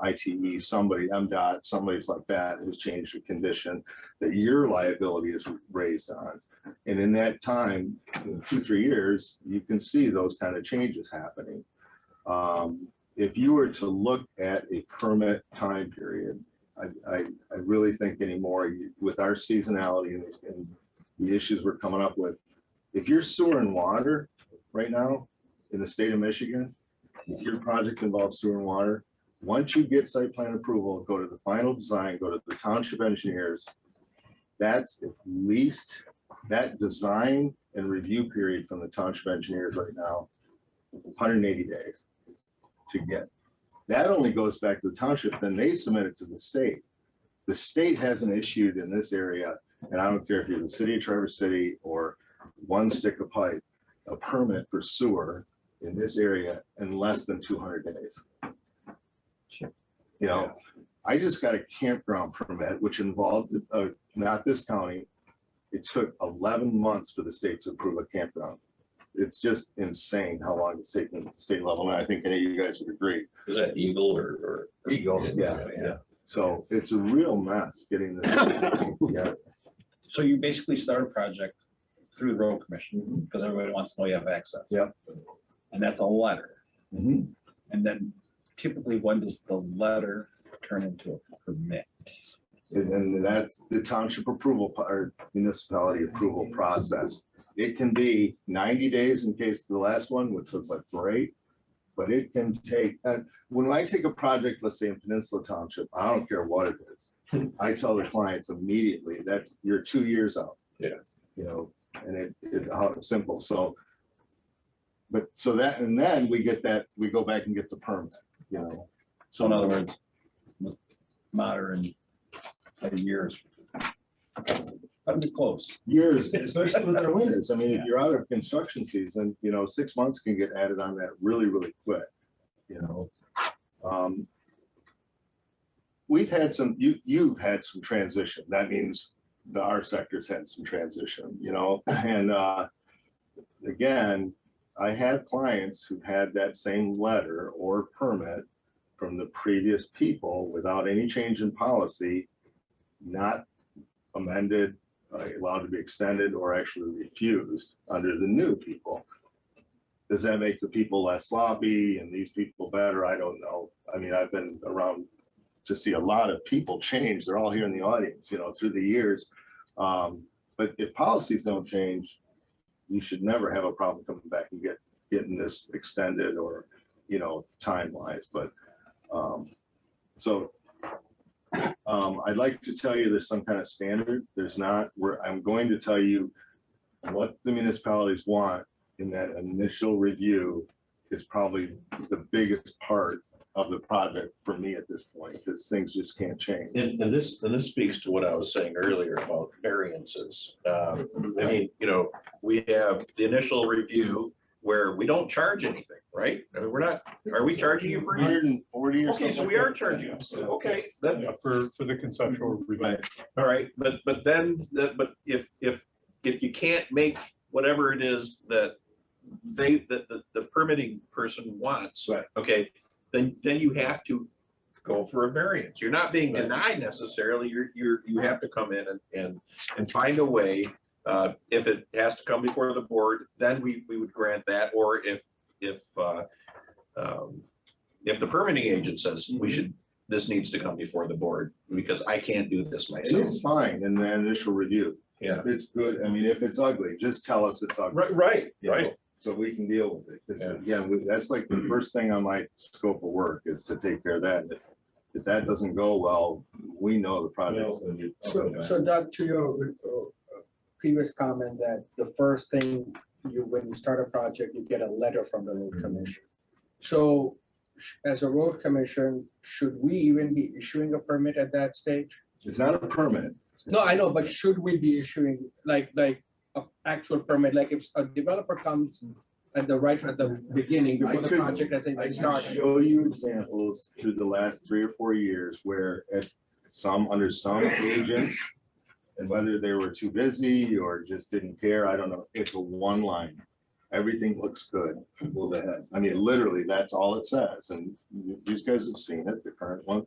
ITE, somebody, MDOT, somebody's like that has changed the condition that your liability is raised on. And in that time, 2-3 years, you can see those kind of changes happening. If you were to look at a permit time period, I really think anymore with our seasonality and the issues we're coming up with, if you're sewer and water right now in the state of Michigan, if your project involves sewer and water, once you get site plan approval, go to the final design, go to the township engineers, that's at least that design and review period from the township engineers right now, 180 days to get. That only goes back to the township, then they submit it to the state. The state hasn't issued in this area, and I don't care if you're the city of Traverse City or one stick of pipe, a permit for sewer in this area in less than 200 days. I just got a campground permit, which involved not this county. It took 11 months for the state to approve a campground. It's just insane how long the state level, and I think any of you guys would agree. Is that Eagle or? Eagle, yeah. So it's a real mess getting this. Yeah. So you basically start a project through the road commission because everybody wants to know you have access. Yep. And that's a letter. Mm-hmm. And then typically when does the letter turn into a permit? And that's the township approval or municipality approval process. It can be 90 days in case the last one, which was like great, but it can take, when I take a project, let's say in Peninsula Township, I don't care what it is. I tell the clients immediately that you're 2 years out. Yeah. And it's simple. So, and then we get that, we go back and get the permit, So in other words, modern years. That'd be close. years, especially with our winters. I mean, if you're out of construction season, 6 months can get added on that really, really quick, you know. We've had you've had some transition. That means our sector's had some transition, and again, I had clients who had that same letter or permit from the previous people without any change in policy, not amended, allowed to be extended, or actually refused under the new people. Does that make the people less sloppy and these people better? I don't know. I mean, I've been around to see a lot of people change. They're all here in the audience, through the years. But if policies don't change, you should never have a problem coming back and getting this extended or, time-wise. But I'd like to tell you there's some kind of standard. There's not. I'm going to tell you what the municipalities want in that initial review is probably the biggest part of the project for me at this point, because things just can't change. And this speaks to what I was saying earlier about variances. I mean, we have the initial review where we don't charge anything, right? I mean, are we charging you for? 140 or Okay, so we are charging you. Okay, then, Yeah, for the conceptual review. all right, but if you can't make whatever it is that the permitting person wants, Right. okay, then you have to go for a variance. You're not being denied necessarily. You have to come in and find a way. If it has to come before the board, then we would grant that. Or if the permitting agent says this needs to come before the board because I can't do this And myself. it's fine in the initial review. Yeah. If it's good, I mean, if it's ugly, just tell us it's ugly. Right. So we can deal with it. Because again, that's like the first thing on my scope of work is to take care of that. If that doesn't go well, we know the project's gonna be. So Doug, to your previous comment that the first thing when you start a project, you get a letter from the road commission. So as a road commission, should we even be issuing a permit at that stage? It's not a permit. No, I know, but should we be issuing like a actual permit? Like if a developer comes at the beginning, before the project has I even can started. show you examples through the last 3 or 4 years where under some agents, and whether they were too busy or just didn't care, I don't know, it's a one line. Everything looks good, move ahead. I mean, literally, that's all it says. And these guys have seen it, the current one.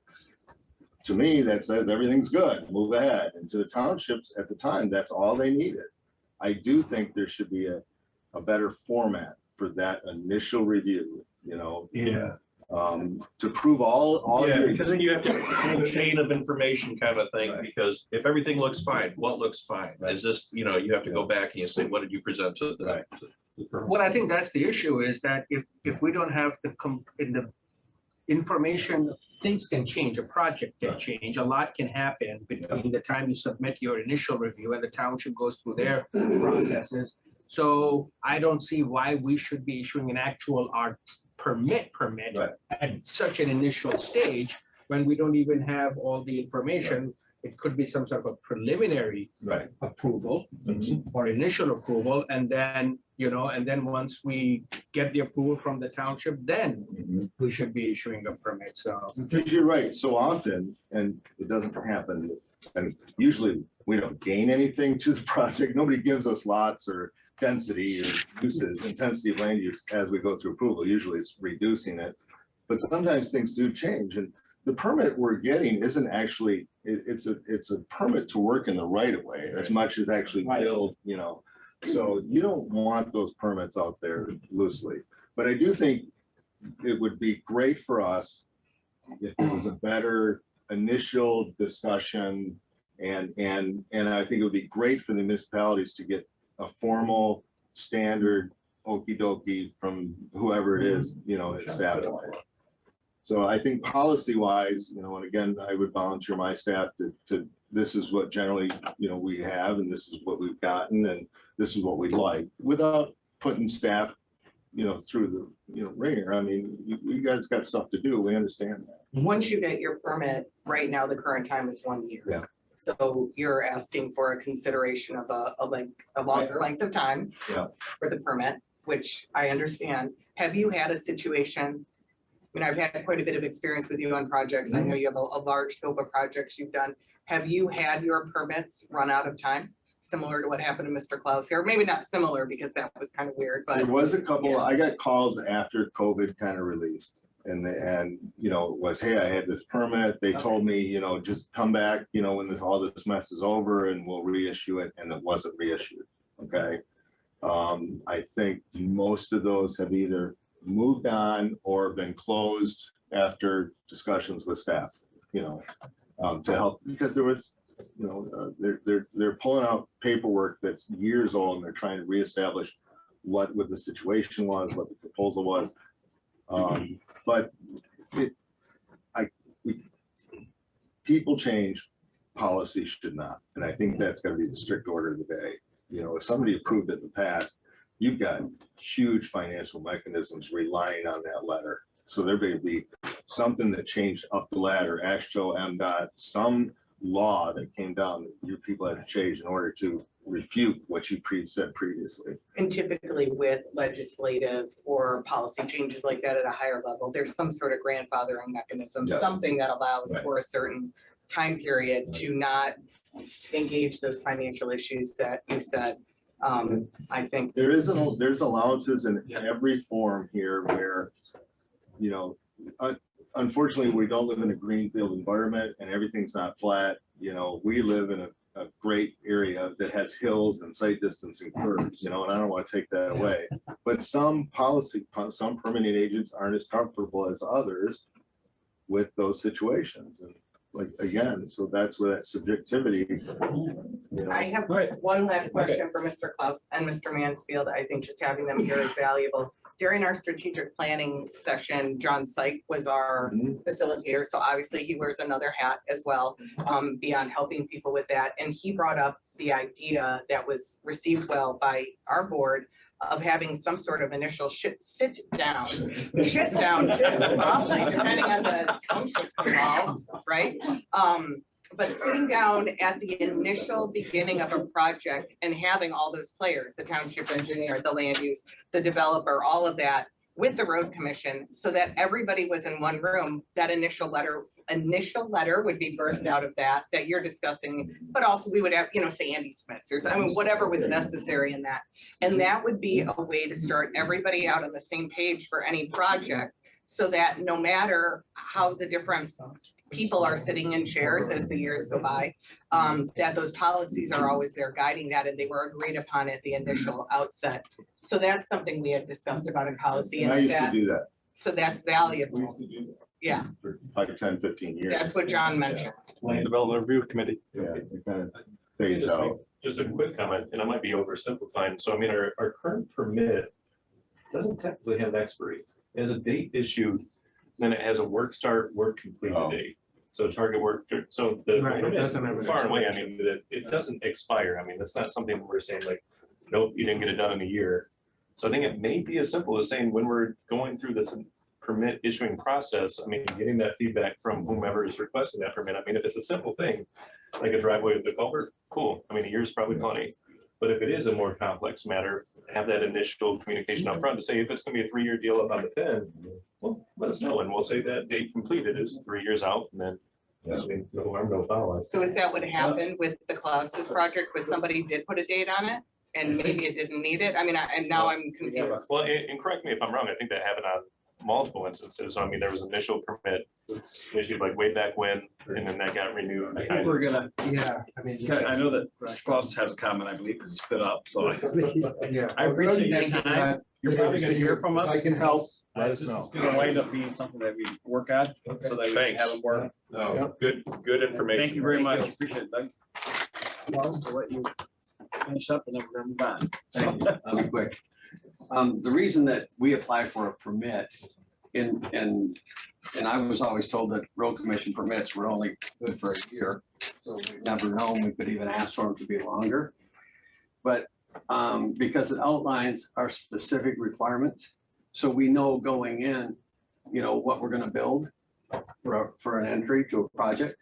To me, that says everything's good, move ahead. And to the townships at the time, that's all they needed. I do think there should be a better format for that initial review, Yeah. to prove all. Yeah, your- because then you have to have a chain of information kind of thing, Right. because if everything looks fine, what looks fine? Right. Is this, you have to go back and you say, what did you present to the? Right. Well, I think that's the issue is that if we don't have in the information, things can change, a project can change, a lot can happen between the time you submit your initial review and the township goes through their processes. So I don't see why we should be issuing an actual permit Right. at such an initial stage when we don't even have all the information. It could be some sort of a preliminary Right. approval or initial approval, and then, once we get the approval from the township, then we should be issuing a permit, so. Because you're right, so often, and it doesn't happen, and usually we don't gain anything to the project. Nobody gives us lots or density or uses, intensity of land use as we go through approval. Usually it's reducing it. But sometimes things do change, and the permit we're getting isn't actually, it's a permit to work in the right of way as much as actually build, So you don't want those permits out there loosely. But I do think it would be great for us if it was a better initial discussion, and I think it would be great for the municipalities to get a formal standard okey dokey from whoever it is, it's staff. So I think policy wise, and again, I would volunteer my staff to this is what generally, we have, and this is what we've gotten, and this is what we'd like, without putting staff, through the, ringer. I mean, you guys got stuff to do. We understand that. Once you get your permit, right now, the current time is 1 year. Yeah. So you're asking for a consideration of a long length of time. Yeah. For the permit, which I understand. Have you had a situation? I mean, I've had quite a bit of experience with you on projects. I know you have a large scope of projects you've done. Have you had your permits run out of time? Similar to what happened to Mr. Klaus here, maybe not similar because that was kind of weird, but. There was a couple, yeah. I got calls after COVID kind of released. And, you know, it was, hey, I had this permit. They told me, you know, just come back, you know, when all this mess is over and we'll reissue it. And it wasn't reissued. Okay. I think most of those have either moved on or been closed after discussions with staff, you know, to help, because there was, you know, they're pulling out paperwork that's years old and they're trying to reestablish what the situation was, what the proposal was. But people change, policy should not. And I think that's gotta be the strict order of the day. You know, if somebody approved it in the past, you've got huge financial mechanisms relying on that letter. So there may be something that changed up the ladder, AASHTO, MDOT, some law that came down that you people had to change in order to refute what you said previously. And typically with legislative or policy changes like that at a higher level, there's some sort of grandfathering mechanism, Yeah. something that allows Right. for a certain time period to not engage those financial issues that you said. I think. There's allowances in every form here where, you know, unfortunately, we don't live in a greenfield environment and everything's not flat. You know, we live in a great area that has hills and sight distancing curves, you know, and I don't want to take that away. But some permitting agents aren't as comfortable as others with those situations. And like, again, so that's where that subjectivity, you know. I have one last question for Mr. Klaus and Mr. Mansfield. I think just having them here is valuable. During our strategic planning session, John Syke was our facilitator. So obviously he wears another hat as well, beyond helping people with that. And he brought up the idea that was received well by our board of having some sort of initial sit down too, probably depending on the townships involved, right? But sitting down at the initial beginning of a project and having all those players, the township engineer, the land use, the developer, all of that with the road commission, so that everybody was in one room, that initial letter would be birthed out of that you're discussing, but also we would have, you know, say Andy Smith's or I mean, whatever was necessary in that. And that would be a way to start everybody out on the same page for any project, so that no matter how the different people are sitting in chairs as the years go by, that those policies are always there guiding that, and they were agreed upon at the initial outset. So that's something we had discussed about in policy. And I used to do that. So that's valuable. Yeah, For like 10, 15 years. that's what John mentioned. Land Development Review Committee. Yeah, it kind of fades out. Just a quick comment, and I might be oversimplifying. So I mean, our current permit doesn't technically have expiry. It has a date issued, then it has a work start, work completed date. So target work, so the Right, it doesn't have permit, an far and away, I mean, it doesn't expire. I mean, that's not something we're saying like, nope, you didn't get it done in a year. So I think it may be as simple as saying when we're going through this permit issuing process, I mean, getting that feedback from whomever is requesting that permit. I mean, if it's a simple thing, like a driveway with the culvert, cool. I mean, a year is probably plenty. But if it is a more complex matter, have that initial communication up front to say, if it's gonna be a 3-year deal up on the pin, well, let us know, and we'll say that date completed is 3 years out, and then, I mean, no harm, no foul. So is that what happened with the Klaus's project, was somebody did put a date on it and maybe it didn't need it? I mean, and now I'm confused. Well, and correct me if I'm wrong, I think that happened on multiple instances. So I mean, there was initial permit issued like way back when, and then that got renewed. I think we're gonna, Yeah, I mean. I know that Mr. Klaus has a comment, I believe, because he stood up, so Yeah. I appreciate your time. You're probably gonna hear from us. I can help, let us This know. is gonna wind up being something that we work on, so that we can have a more. No, good information. Thank you very much, appreciate it, Doug. Klaus, I'll let you finish up and then we're gonna move on. Thank you. I'll be quick. The reason that we apply for a permit and I was always told that road commission permits were only good for a year. So we've never known we could even ask for them to be longer. But because it outlines our specific requirements, so we know going in, you know, what we're gonna build for an entry to a project.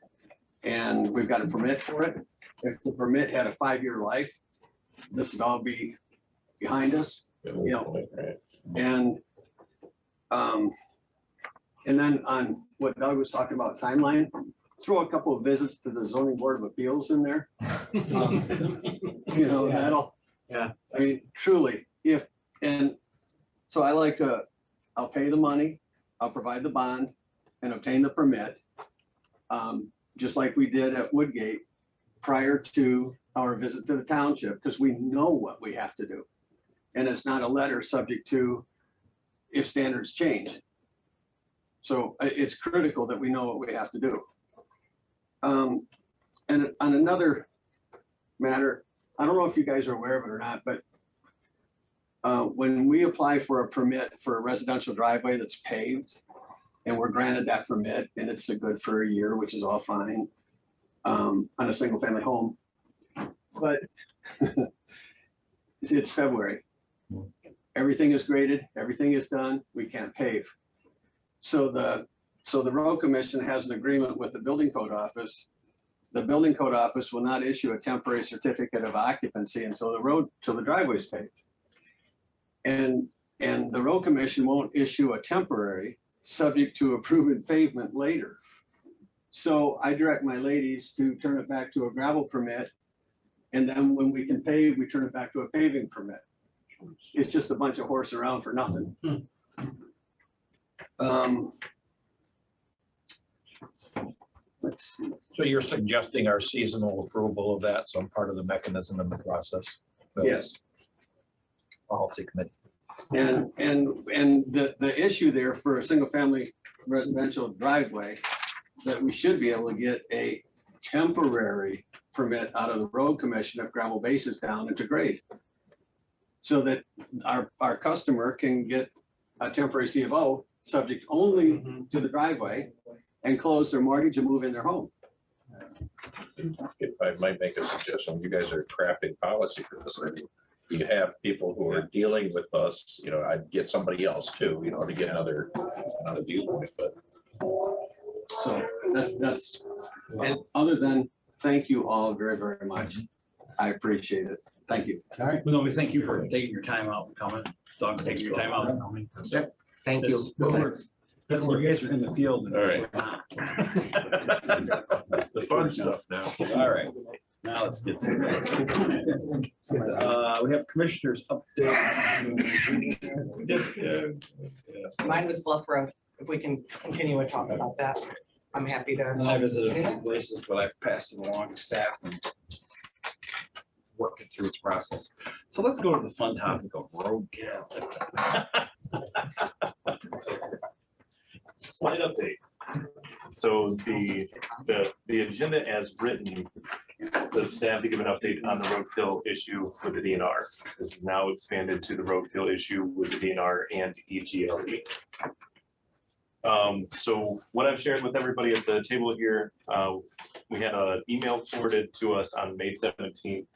and we've got a permit for it. If the permit had a 5-year life, this would all be behind us, you know, and then on what Doug was talking about timeline, throw a couple of visits to the zoning board of appeals in there. You know, that'll, Yeah. I mean, truly, and so I like to, I'll pay the money, I'll provide the bond and obtain the permit. Just like we did at Woodgate prior to our visit to the township, because we know what we have to do. And it's not a letter subject to if standards change. So it's critical that we know what we have to do. And on another matter, I don't know if you guys are aware of it or not, but when we apply for a permit for a residential driveway that's paved, and we're granted that permit, and it's a good for a year, which is all fine, on a single family home. But it's February. Everything is graded, everything is done, we can't pave. So the road commission has an agreement with the building code office. The building code office will not issue a temporary certificate of occupancy until the driveway is paved. And the road commission won't issue a temporary subject to approved pavement later. So I direct my ladies to turn it back to a gravel permit. And then when we can pave, we turn it back to a paving permit. It's just a bunch of horse around for nothing. Let's see. So you're suggesting our seasonal approval of that, some part of the mechanism in the process? Yes. Policy committee. And the issue there for a single family residential driveway, that we should be able to get a temporary permit out of the road commission if gravel base is down into grade. So that our customer can get a temporary C of O subject only to the driveway and close their mortgage and move in their home. If I might make a suggestion, you guys are crafting policy for this. I mean, you have people who are dealing with us, you know, I'd get somebody else too, you know, to get another viewpoint, but. So that's, and other than, thank you all very, very much. I appreciate it. Thank you. All right, well, we thank you for taking your time out and coming. Doug, taking your time out and coming. Yep. Thank you. That's where you guys are in the field. And All right. The fun stuff now. All right, now let's get to it. We have commissioners update. Mine was Bluff Road. If we can continue to talk about that, I'm happy to. I visited a few places, but I've passed it along to staff and working through its process. So let's go to the fun topic of roadkill. Slight update. So the agenda as written says staff to give an update on the roadkill issue with the DNR. This is now expanded to the roadkill issue with the DNR and EGLE. So what I've shared with everybody at the table here, we had an email forwarded to us on May 17th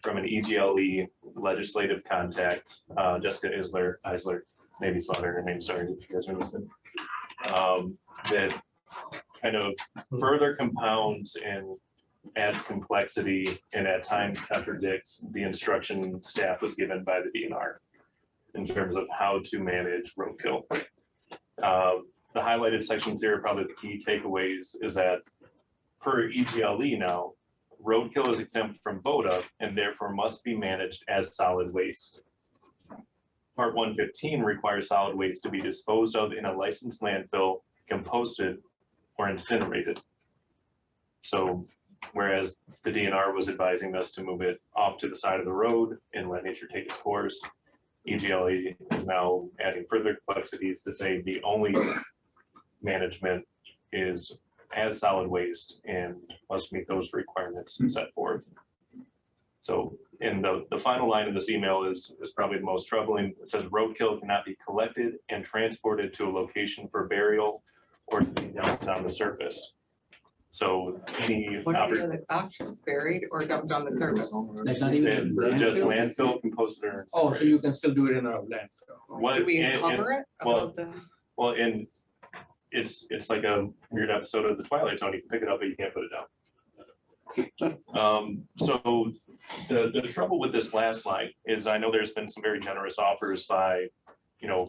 from an EGLE legislative contact, Jessica Eisler, maybe slaughter her name, sorry if you guys are listening. That kind of further compounds and adds complexity and at times contradicts the instruction staff was given by the DNR in terms of how to manage roadkill. The highlighted sections here are probably the key takeaways is that per EGLE now, roadkill is exempt from VOTA and therefore must be managed as solid waste. Part 115 requires solid waste to be disposed of in a licensed landfill, composted, or incinerated. So whereas the DNR was advising us to move it off to the side of the road and let nature take its course, EGLE is now adding further complexities to say the only management is as solid waste and must meet those requirements set forth. So in the final line of this email is probably the most troubling. It says roadkill cannot be collected and transported to a location for burial or to be dumped on the surface. So any What are the other options, buried or dumped on the surface? That's not even. just landfill, composted, or Oh, so you can still do it in a landfill. What- Do we and- cover it? well, About the- Well, and it's like a weird episode of the Twilight Zone. You can pick it up, but you can't put it down. So the trouble with this last line is I know there's been some very generous offers by,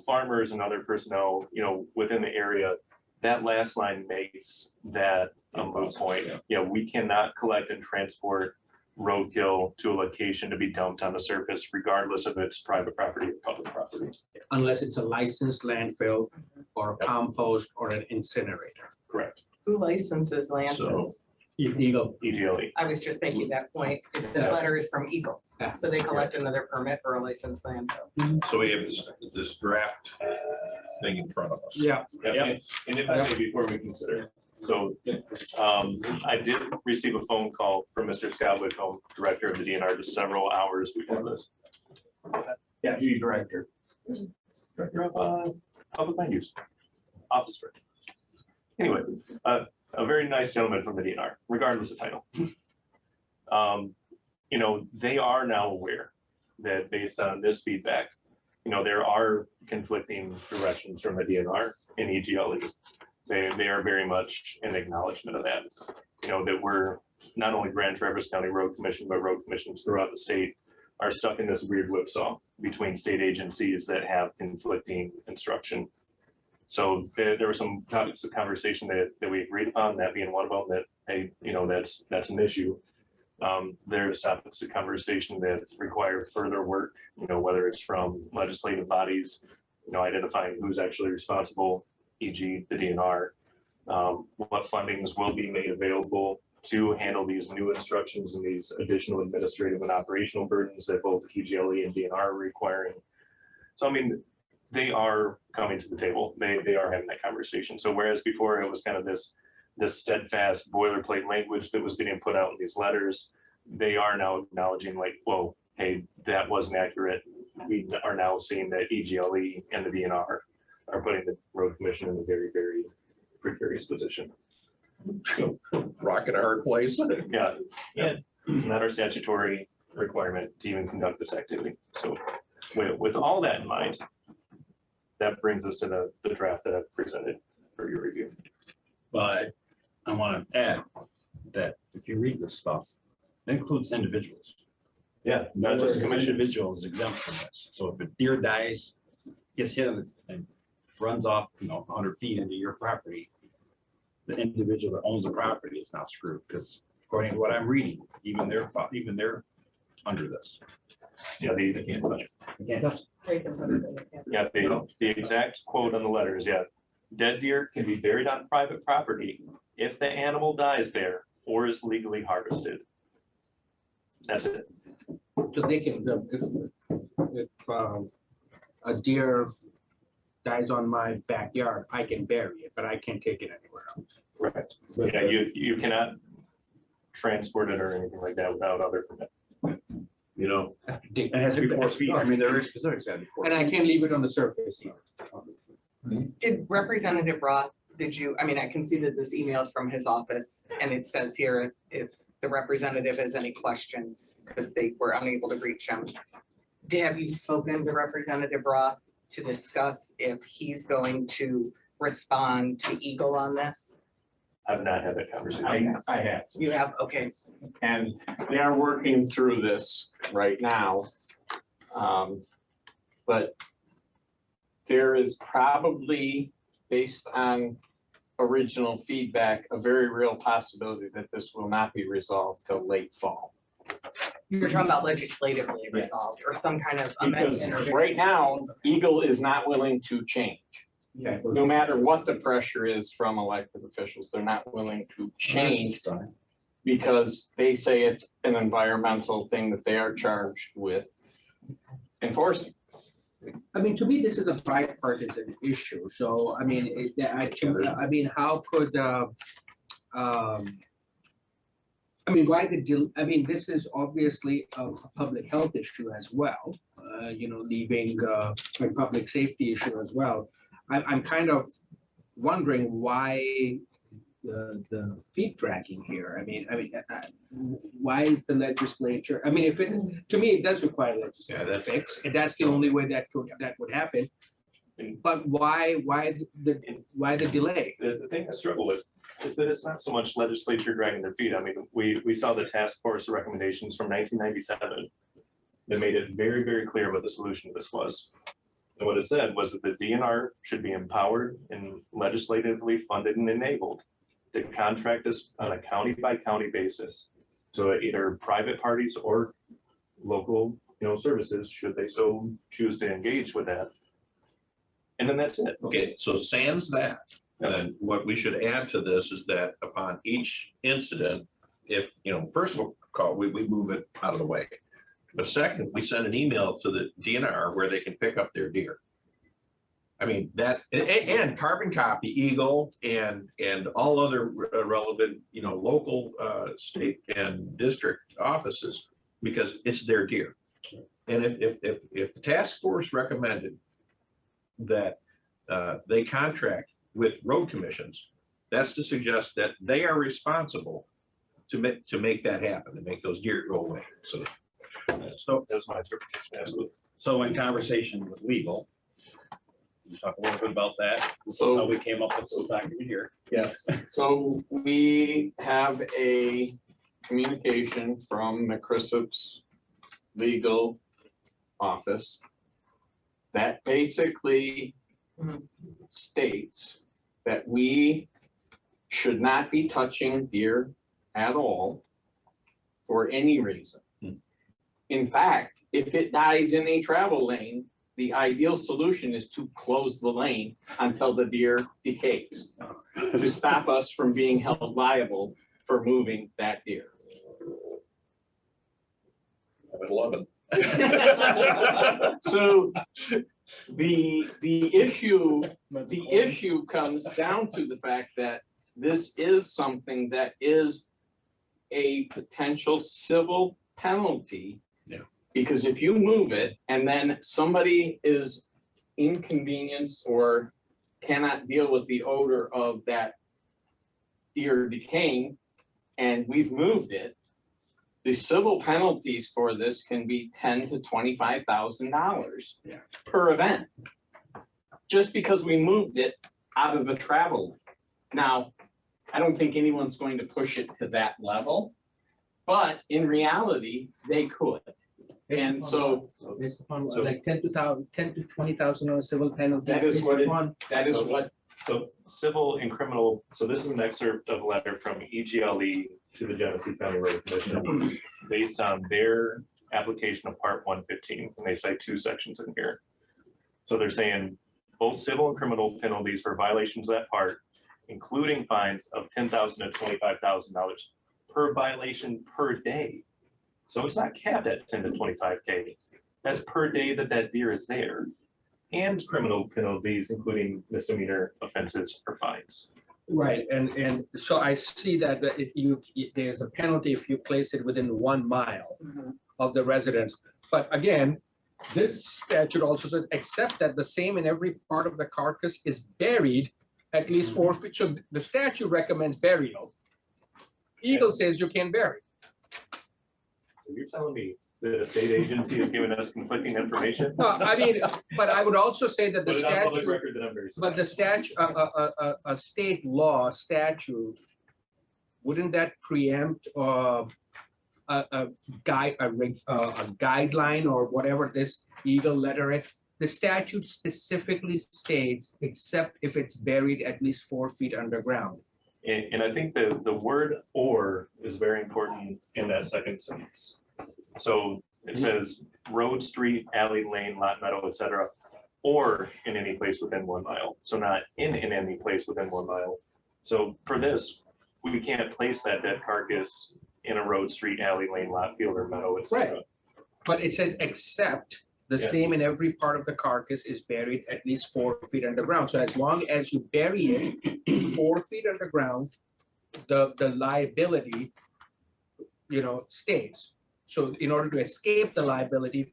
farmers and other personnel, within the area. That last line makes that a moot point. We cannot collect and transport roadkill to a location to be dumped on the surface, regardless of its private property or public property. Unless it's a licensed landfill or a compost or an incinerator. Correct. Who licenses landfills? Eagle. EGLE. I was just making that point. This letter is from Eagle, so they collect another permit for a licensed landfill. So we have this draft thing in front of us. Yeah. And if I may, before we consider, so I did receive a phone call from Mr. Scott Whitcomb, director of the DNR, just several hours before this. Deputy Director. Director of Public Land Use Officer. Anyway, a very nice gentleman from the DNR, regardless of title. They are now aware that based on this feedback, there are conflicting directions from the DNR and EGLE. They are very much in acknowledgement of that. That we're not only Grand Traverse County Road Commission, but road commissions throughout the state are stuck in this weird whipsaw between state agencies that have conflicting instruction. So there were some topics of conversation that we agreed upon, that being one of them, that, hey, that's an issue. There's topics of conversation that require further work, whether it's from legislative bodies, identifying who's actually responsible, e.g. the DNR, what fundings will be made available to handle these new instructions and these additional administrative and operational burdens that both EGLE and DNR are requiring. So, they are coming to the table. They are having that conversation. So whereas before it was kind of this steadfast boilerplate language that was getting put out in these letters, they are now acknowledging like, whoa, hey, that wasn't accurate. We are now seeing that EGLE and the DNR are putting the road commission in a very, very precarious position. So, rock in a hard place. Yeah. It's not our statutory requirement to even conduct this activity. So with all that in mind, that brings us to the draft that I've presented for your review. But I want to add that if you read this stuff, it includes individuals. Yeah, not just commission. Individual is exempt from this. So if a deer dies, gets hit and runs off, 100 feet into your property, the individual that owns the property is now screwed, because according to what I'm reading, even they're under this. Yeah, they can't touch it. They can't touch it. Yeah, the exact quote on the letter is, dead deer can be buried on private property if the animal dies there or is legally harvested. That's it. So they can, if a deer dies on my backyard, I can bury it, but I can't take it anywhere else. Correct. Yeah, you cannot transport it or anything like that without other permit. It has to be 4 feet. There are very specifics. And I can't leave it on the surface either. Did Representative Roth, I can see that this email is from his office, and it says here if the representative has any questions, because they were unable to reach him. Have you spoken to Representative Roth to discuss if he's going to respond to Eagle on this? I've not had that conversation. I have. You have, okay. And they are working through this right now. But there is probably, based on original feedback, a very real possibility that this will not be resolved till late fall. You're talking about legislatively resolved or some kind of Because amendment. right now, Eagle is not willing to change. No matter what the pressure is from elected officials, they're not willing to change because they say it's an environmental thing that they are charged with enforcing. To me, this is a bipartisan issue, so, how could, why this is obviously a public health issue as well, leaving a public safety issue as well. I'm kind of wondering why the feet dragging here. Why is the legislature? If it, to me, it does require legislative fix, and that's the only way that would happen. But why the delay? The thing I struggle with is that it's not so much legislature dragging their feet. I mean, we saw the task force recommendations from 1997 that made it very, very clear what the solution to this was. And what it said was that the DNR should be empowered and legislatively funded and enabled to contract this on a county by county basis. So either private parties or local, services, should they so choose to engage with that. And then that's it. Okay, so sans that, then what we should add to this is that upon each incident, if, first of all, we move it out of the way. But second, we send an email to the DNR where they can pick up their deer. I mean, that, and carbon copy Eagle and all other relevant, local, state and district offices, because it's their deer. And if the task force recommended that they contract with road commissions, that's to suggest that they are responsible to make that happen, to make those deer go away. So that's my interpretation, absolutely. So in conversation with legal, you talk a little bit about that. So- how we came up with this document here. Yes, so we have a communication from McChrysop's legal office that basically states that we should not be touching deer at all for any reason. In fact, if it dies in a travel lane, the ideal solution is to close the lane until the deer decays, to stop us from being held liable for moving that deer. I would love it. So the issue comes down to the fact that this is something that is a potential civil penalty. Yeah. Because if you move it and then somebody is inconvenienced or cannot deal with the odor of that deer decaying, and we've moved it, the civil penalties for this can be $10,000 to $25,000 per event, just because we moved it out of the travel lane. Now, I don't think anyone's going to push it to that level, but in reality, they could. And so, Based upon like 10 to 20,000 on a civil penalty. that is based what upon- So civil and criminal, so this is an excerpt of a letter from EGLE to the Genesee County Road Commission based on their application of Part 115, and they cite two sections in here. So they're saying both civil and criminal penalties for violations of that part, including fines of $10,000 to $25,000 per violation per day. So it's not capped at 10 to 25K. That's per day that deer is there. And criminal penalties, including misdemeanor offenses or fines. Right, and so I see that there's a penalty if you place it within 1 mile of the residence. But again, this statute also says, except that the same in every part of the carcass is buried at least 4 feet. So the statute recommends burial. Eagle says you can bury. So you're telling me that a state agency is giving us conflicting information? No, I mean, but I would also say that the Put it on public statute, record that I'm very but the statute, a state law statute, wouldn't that preempt a guideline or whatever this Eagle letter is? The statute specifically states, except if it's buried at least 4 feet underground. And I think the word "or" is very important in that second sentence. So it says road, street, alley, lane, lot, meadow, etc., or in any place within 1 mile. So not in any place within 1 mile. So for this, we can't place that dead carcass in a road, street, alley, lane, lot, field, or meadow, etc. Right. But it says except the same in every part of the carcass is buried at least 4 feet underground. So as long as you bury it 4 feet underground, the liability, stays. So in order to escape the liability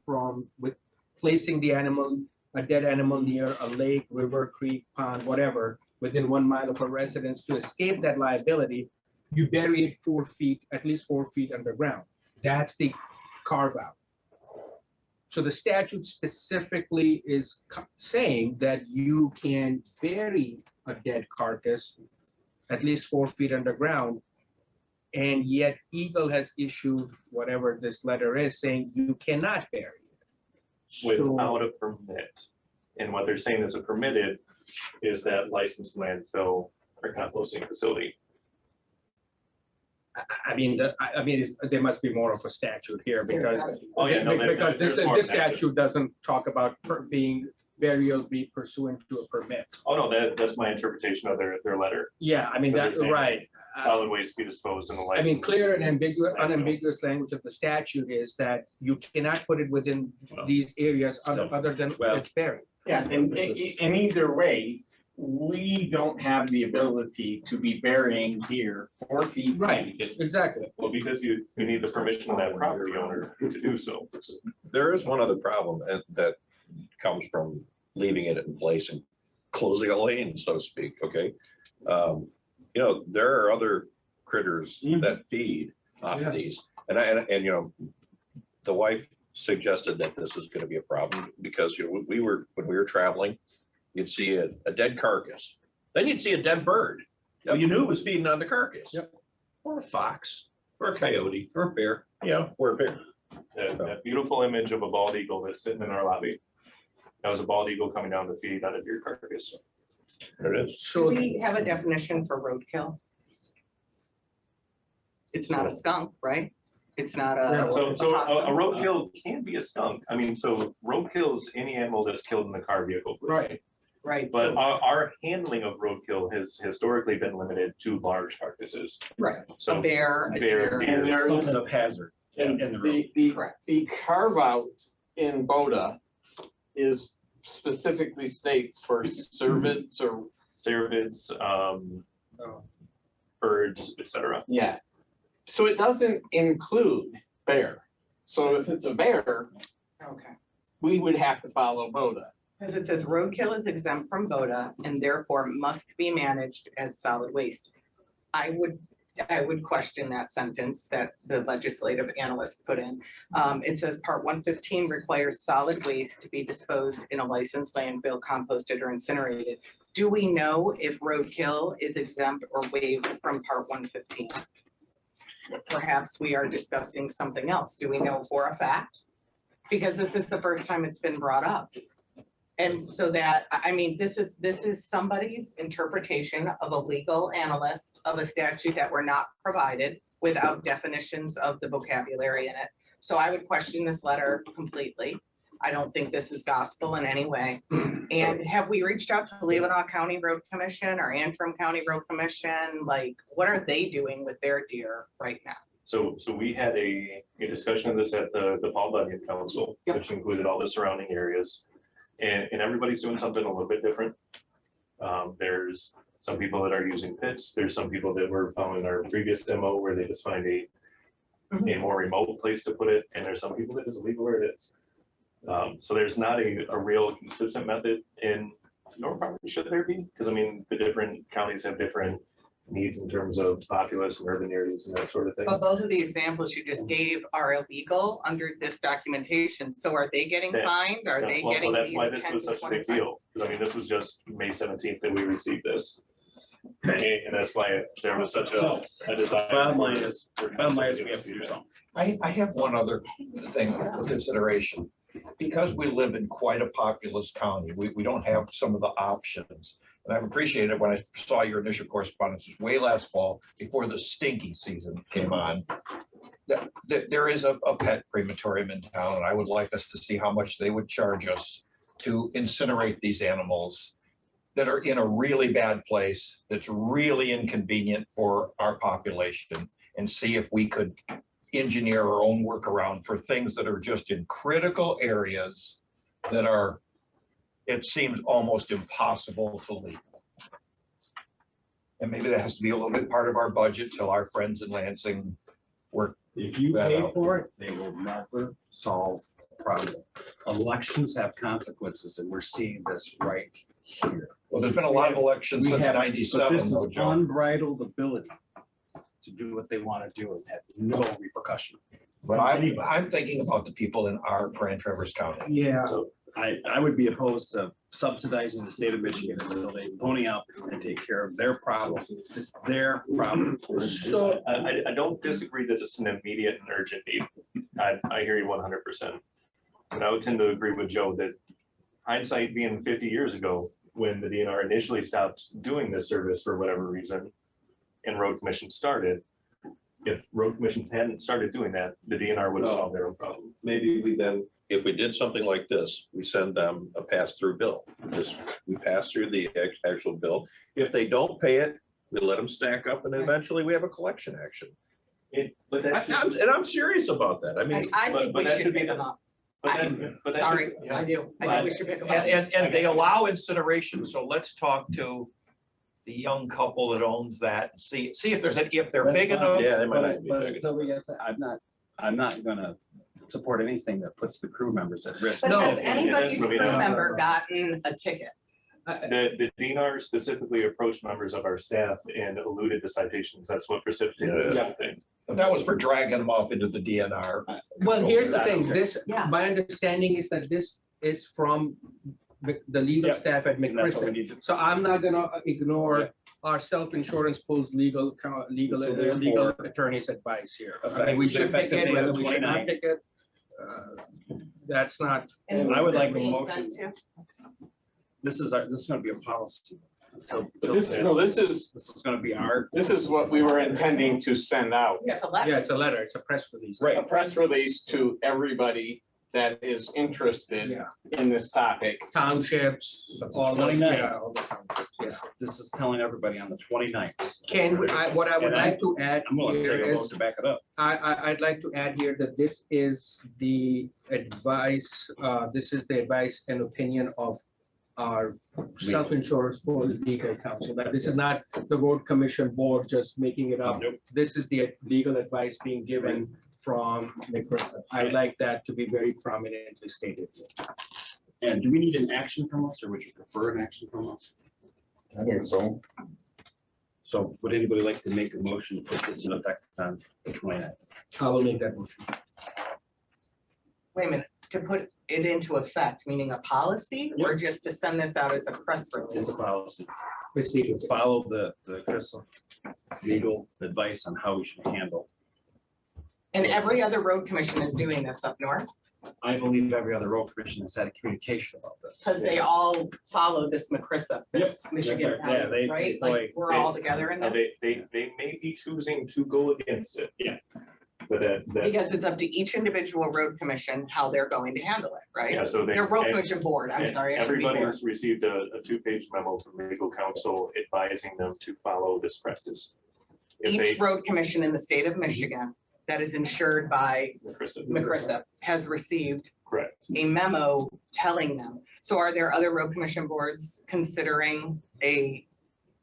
with placing the animal, a dead animal near a lake, river, creek, pond, whatever, within 1 mile of a residence, to escape that liability, you bury it 4 feet, at least 4 feet underground. That's the carve out. So the statute specifically is saying that you can bury a dead carcass at least 4 feet underground. And yet Eagle has issued whatever this letter is saying you cannot bury it. So- Without a permit. And what they're saying is a permitted is that licensed landfill or composting facility. I mean, there must be more of a statute here because, Oh, yeah, no, because this there's more than that. statute doesn't talk about being burial be pursuant to a permit. Oh, no, that's my interpretation of their letter. Yeah, I mean, Because that's they're saying right. Solid waste be disposed in the I license. mean, clear and ambiguous, unambiguous language of the statute is that you cannot put it within these areas other than it's buried. Yeah, and either way, we don't have the ability to be burying deer 4 feet. Right, exactly. Well, because you need the permission of that property owner to do so. There is one other problem that comes from leaving it in place and closing a lane, so to speak, okay? You know, there are other critters that feed off of these. And you know, the wife suggested that this is gonna be a problem because, you know, when we were traveling, you'd see a dead carcass. Then you'd see a dead bird. Well, you knew it was feeding on the carcass. Yep. Or a fox, or a coyote, or a bear, or a bear. That beautiful image of a bald eagle that's sitting in our lobby. That was a bald eagle coming down to feed on a deer carcass. There it is. Do So we have a definition for roadkill? It's not a skunk, right? It's not a. So a roadkill can be a skunk. I mean, so roadkill is any animal that's killed in the car vehicle. right. Right, But so, our handling of roadkill has historically been limited to large carcasses. right, So a bear, a bear, deer. And there is Something of hazard in the road. the carve out in Boda is specifically states for cervids or, cervids, birds, etc. yeah. So it doesn't include bear. So if it's a bear, Okay. we would have to follow Boda. Because it says roadkill is exempt from BODA and therefore must be managed as solid waste. I would question that sentence that the legislative analyst put in. It says part 115 requires solid waste to be disposed in a licensed landfill, composted or incinerated. Do we know if roadkill is exempt or waived from part 115? Perhaps we are discussing something else. Do we know for a fact? Because this is the first time it's been brought up. And so that, I mean, this is somebody's interpretation of a legal analyst of a statute that were not provided without definitions of the vocabulary in it. So I would question this letter completely. I don't think this is gospel in any way. And have we reached out to Leelanau County Road Commission or Antrim County Road Commission? Like, what are they doing with their deer right now? So we had a discussion of this at the Paul Bunyan Council, Yep. which included all the surrounding areas. And everybody's doing something a little bit different. There's some people that are using pits. There's some people that were following our previous demo where they just find a more remote place to put it. And there's some people that just leave it where it is. So there's not a real consistent method in, nor probably should there be, because I mean, the different counties have different needs in terms of populous and urban areas and that sort of thing. But both of the examples you just gave are illegal under this documentation. So are they getting fined? Are they Well, getting that's these why this 10 was to such a big 25? deal, because I mean, this was just May 17th that we received this. And that's why there was such a desire. Bottom line is we have to do something. I have one other thing for consideration. Because we live in quite a populous county, we don't have some of the options. And I've appreciated when I saw your initial correspondence, it was way last fall, before the stinky season came on. That there is a pet crematorium in town, and I would like us to see how much they would charge us to incinerate these animals that are in a really bad place, that's really inconvenient for our population, and see if we could engineer our own workaround for things that are just in critical areas that are, it seems almost impossible to leave. And maybe that has to be a little bit part of our budget till our friends in Lansing work. If you that pay out. for it, they will never solve the problem. Elections have consequences, and we're seeing this right here. Well, there's been a lot of elections We since have- but '97, this is though, John. unbridled ability to do what they want to do and have no repercussion. But I'm thinking about the people in our Grand Traverse County. Yeah. So I would be opposed to subsidizing the state of Michigan until they pony up and take care of their problem. It's their problem. So, I don't disagree that it's an immediate and urgent need. I hear you 100%. But I would tend to agree with Joe that hindsight being 50 years ago, when the DNR initially stopped doing this service for whatever reason, and road commission started, if road commissions hadn't started doing that, the DNR would have solved their own problem. Maybe we then, if we did something like this, we send them a pass-through bill. Just, we pass through the actual bill. If they don't pay it, we let them stack up and eventually we have a collection action. But that should- And I'm serious about that. I mean, I think but we that should should be pick the- them up. but that Sorry, should- I do. I think we should pick them up. And they allow incineration, so let's talk to the young couple that owns that, see if there's, if they're big enough. yeah, they might not be But big. until we get that, I'm not gonna support anything that puts the crew members at risk. But No, has and anybody's that's really crew not- member gotten a ticket? The DNR specifically approached members of our staff and alluded to citations. That's what precipitated this whole thing. That was for dragging them off into the DNR. well, here's the thing, Okay. this, Yeah. my understanding is that this is from the legal Yep. staff at And that's what we McPherson. need to. So I'm not gonna ignore our self-insurance pools legal So therefore- legal attorney's advice here. I mean, we should pick Effective it, date whether of we should not 29. pick it. That's not, And I would who's this like a being motion. sent to? This is gonna be a policy. Until This is, this is gonna be our. this is what we were intending to send out. It's a letter. yeah, it's a letter, it's a press release. A press release to everybody that is interested Yeah, in this topic. townships, all the, 29th. yeah, all the townships, yeah. This is telling everybody on the 29th. What I would And like to add I'm gonna here take a vote is, to back it up. I'd like to add here that this is the advice, this is the advice and opinion of our self-insurance board legal counsel, that this is not the road commission board just making it up. This is the legal advice being given from McPherson. I'd like that to be very prominently stated. And do we need an action from us, or would you prefer an action from us? I think so. So would anybody like to make a motion to put this in effect on the 29th? I will make that motion. Wait a minute, to put it into effect, meaning a policy or just to send this out as a press release? It's a policy. It's To legal. follow the legal advice on how we should handle. And every other road commission is doing this up north, I believe every other road commission has had a communication about this. because they all follow this McCrissa, this Michigan, That's right. Yeah, they- right? they- Like, we're all together in Now, this, they may be choosing to go against it. Yeah. But that's. because it's up to each individual road commission how they're going to handle it, right? Yeah, so they. Their road commission board, I'm and sorry. I should be board. Everybody's received a two-page memo from legal counsel advising them to follow this practice. If Each they, road commission in the state of Michigan that is insured by McChrystal. McCrissa has received Correct. a memo telling them. So are there other road commission boards considering a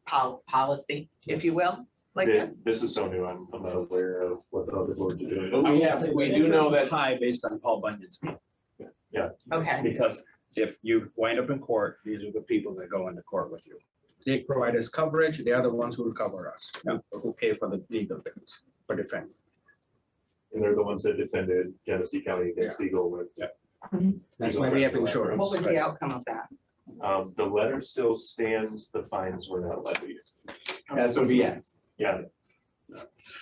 policy, if you will, like this? This is so new, I'm not aware of what the other boards are doing. But we do know that High based on Paul Bunyan's opinion. Okay, Because if you wind up in court, these are the people that go into court with you. They provide us coverage, they are the ones who will cover us, who pay for the legal bills, for defense. And they're the ones that defended Genesee County against Eagle with. That's why we have insurance. what was the outcome of that? The letter still stands, the fines were not levied. as of yet. Yeah,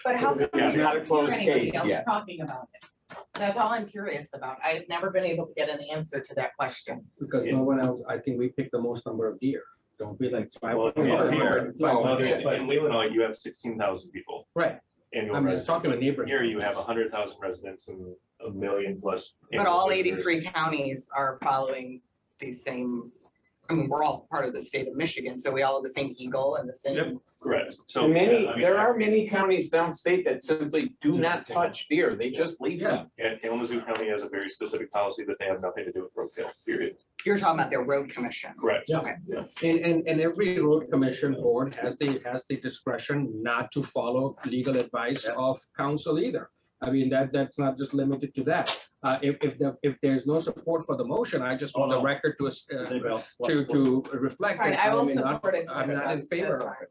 But how's it? Yeah, not a closed Anybody case else yet. Talking about it. That's all I'm curious about. I've never been able to get an answer to that question. Because no one else, I think we pick the most number of deer, don't we, like five? Well, Five well, hundred. in Leelanau, you have 16,000 people. Right, Annual I'm just talking residents. about neighborhood. Here you have 100,000 residents and 1 million plus. But annual all visitors. 83 counties are following these same, I mean, we're all part of the state of Michigan, so we all have the same eagle and the Yep. same. Correct. So. And many, yeah, I mean, there are many counties downstate that simply do not touch deer. They just leave them. And Kalamazoo County has a very specific policy that they have nothing to do with roadkill, period. You're talking about their road commission. Correct. Yeah. Yeah. And every road commission board has the discretion not to follow legal advice of council either. I mean, that's not just limited to that. If there's no support for the motion, I just want the record to, Does anybody else want to to reflect. Fine, that I will I'm not- support it. to I'm not in discuss. favor That's of it. fine.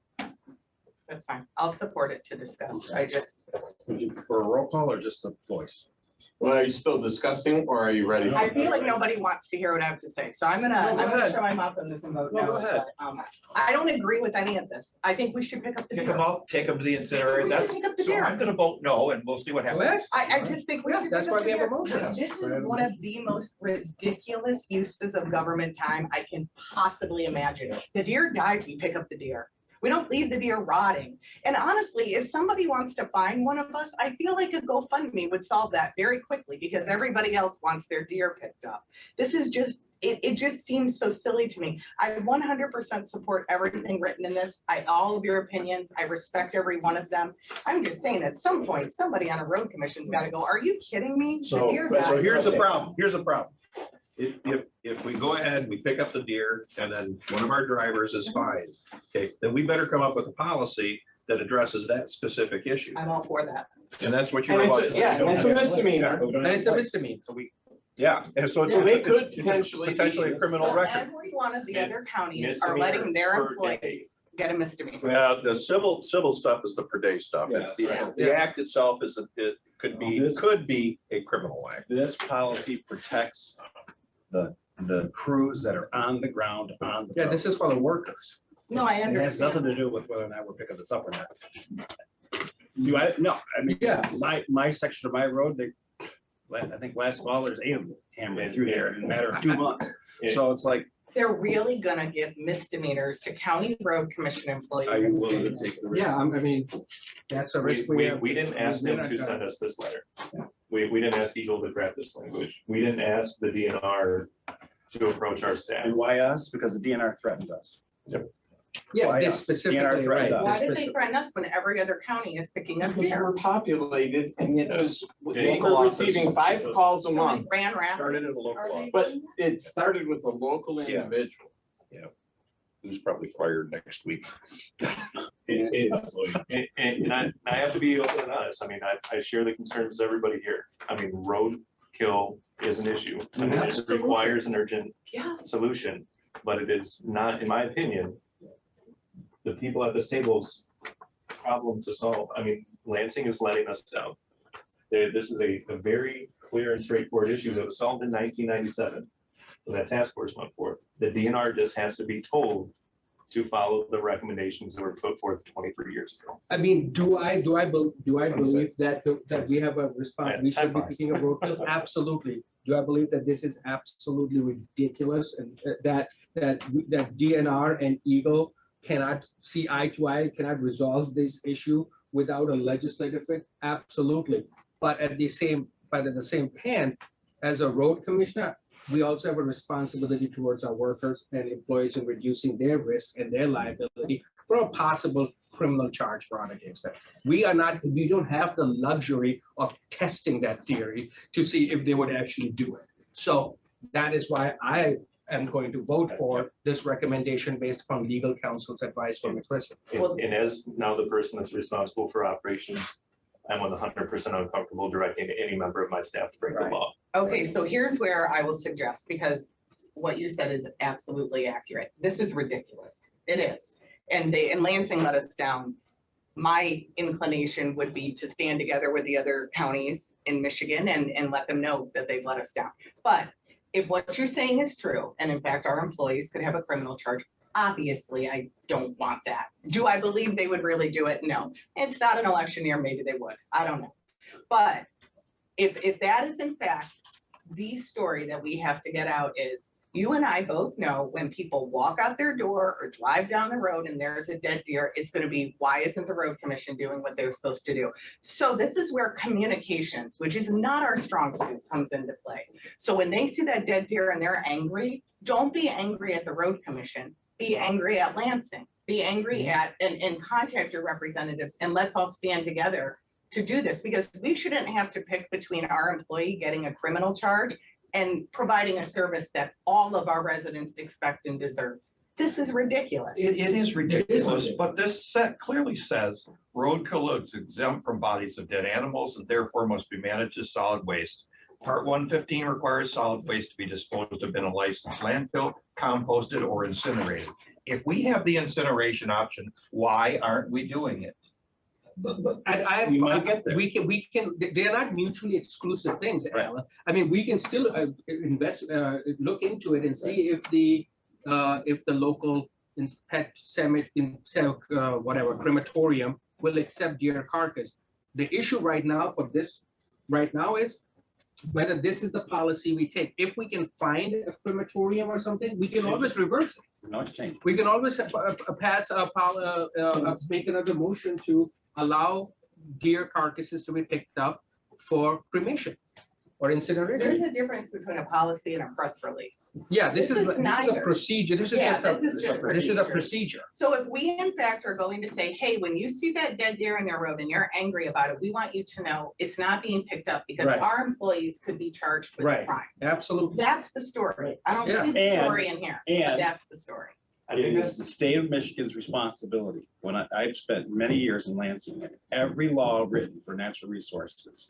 That's fine. I'll support it to discuss. I just, Would you prefer a roll call or just a voice? Well, are you still discussing or are you ready? I feel like nobody wants to hear what I have to say, so I'm gonna show my mouth on this and vote No, no. go ahead. but, I don't agree with any of this. I think we should pick up the Pick deer. them up, take them to the incinerator. We should That's, pick up the so deer. I'm gonna vote no and we'll see what happens. I just think we Yeah, should. that's pick up why we the have a deer. motion. This is one of the most ridiculous uses of government time I can possibly imagine. The deer dies, we pick up the deer. We don't leave the deer rotting. And honestly, if somebody wants to find one of us, I feel like a GoFundMe would solve that very quickly because everybody else wants their deer picked up. This is just, it just seems so silly to me. I 100% support everything written in this. All of your opinions, I respect every one of them. I'm just saying, at some point, somebody on a road commission's gotta go, are you kidding me? The So, deer so died. here's the problem, here's the problem. If we go ahead, we pick up the deer and then one of our drivers is fine, okay, then we better come up with a policy that addresses that specific issue. I'm all for that. And that's what you're And about. it's, yeah, and it's a misdemeanor. And it's a misdemeanor. So we, yeah, and so it's. So they could it's potentially. Potentially a criminal So record. every one of the And other counties are letting their misdemeanor per day. employees get a misdemeanor. Well, the civil stuff is the per day stuff. It's the act itself is, it could be a criminal act. This policy protects the crews that are on the ground on the. Yeah, this is for the workers. No, I It has nothing understand. to do with whether or not we're picking this up or not. Do I, no, I mean, Yeah. my section of my road, I think last fall, there's 8 of them hammering through there in a matter of 2 months. So it's like, They're really gonna give misdemeanors to county road commission employees. are in you the willing to city. take the risk? Yeah, I mean, that's a risk we have. We didn't ask them to send us this letter. We didn't ask Eagle to draft this language. We didn't ask the DNR to approach our staff. And why us? Because the DNR threatened us. Yeah, Why this us? specifically, DNR threatened right. us. Why did they Specific- threaten us when every other county is picking up Because deer? we're populated and it's, Yeah. we're receiving 5 calls a So month. in Grand Rapids. Started as a local are they- But it started with a local Yeah. individual. Who's probably fired next week. And I have to be open and honest. I mean, I share the concerns of everybody here. I mean, roadkill is an issue. I mean, it Absolutely. requires an urgent Yes. solution, but it is not, in my opinion, the people at this table's problem to solve. I mean, Lansing is letting us down. This is a very clear and straightforward issue that was solved in 1997 when that task force went forth. The DNR just has to be told to follow the recommendations that were put forth 23 years ago. I mean, do I believe that we have a response, we should be picking up roadkill? Absolutely. Do I believe that this is absolutely ridiculous and that DNR and Eagle cannot see eye to eye, cannot resolve this issue without a legislative fix? Absolutely. But at the same hand, as a road commissioner, we also have a responsibility towards our workers and employees in reducing their risk and their liability for a possible criminal charge brought against them. We don't have the luxury of testing that theory to see if they would actually do it. So that is why I am going to vote for this recommendation based upon legal counsel's advice from Ms. Wilson. And as now the person that's responsible for operations, I'm 100% uncomfortable directing any member of my staff to break the law. Okay, so here's where I will suggest, because what you said is absolutely accurate. This is ridiculous. It is. And Lansing let us down. My inclination would be to stand together with the other counties in Michigan and let them know that they've let us down. But if what you're saying is true, and in fact, our employees could have a criminal charge, obviously, I don't want that. Do I believe they would really do it? No. It's not an election year, maybe they would. I don't know. But if that is in fact the story that we have to get out is, you and I both know when people walk out their door or drive down the road and there's a dead deer, it's going to be, why isn't the road commission doing what they're supposed to do? So this is where communications, which is not our strong suit, comes into play. So when they see that dead deer and they're angry, don't be angry at the road commission, be angry at Lansing, be angry at, and contact your representatives, and let's all stand together to do this, because we shouldn't have to pick between our employee getting a criminal charge and providing a service that all of our residents expect and deserve. This is ridiculous. It is ridiculous, but this set clearly says roadkill is exempt from bodies of dead animals and therefore must be managed as solid waste. Part 115 requires solid waste to be disposed of in a licensed landfill, composted, or incinerated. If we have the incineration option, why aren't we doing it? But You might get there. we can, they are not mutually exclusive things, Alan. I mean, we can still invest, look into it and see if the local whatever crematorium will accept deer carcass. The issue right now is whether this is the policy we take. If we can find a crematorium or something, we can always reverse it. No, it's changed. We can always make another motion to allow deer carcasses to be picked up for cremation or There's incineration. a difference between a policy and a press release. Yeah, this is a neither. procedure. This is Yeah, just this is just this is a procedure. procedure. So if we in fact are going to say, hey, when you see that dead deer in their road and you're angry about it, we want you to know it's not being picked up because Right. our employees could be charged with a Right. crime. Absolutely. That's the story. I don't Yeah. see the And- story in here, but and- that's the story. I think It is that's, the state of Michigan's responsibility. When I've spent many years in Lansing, and every law written for natural resources,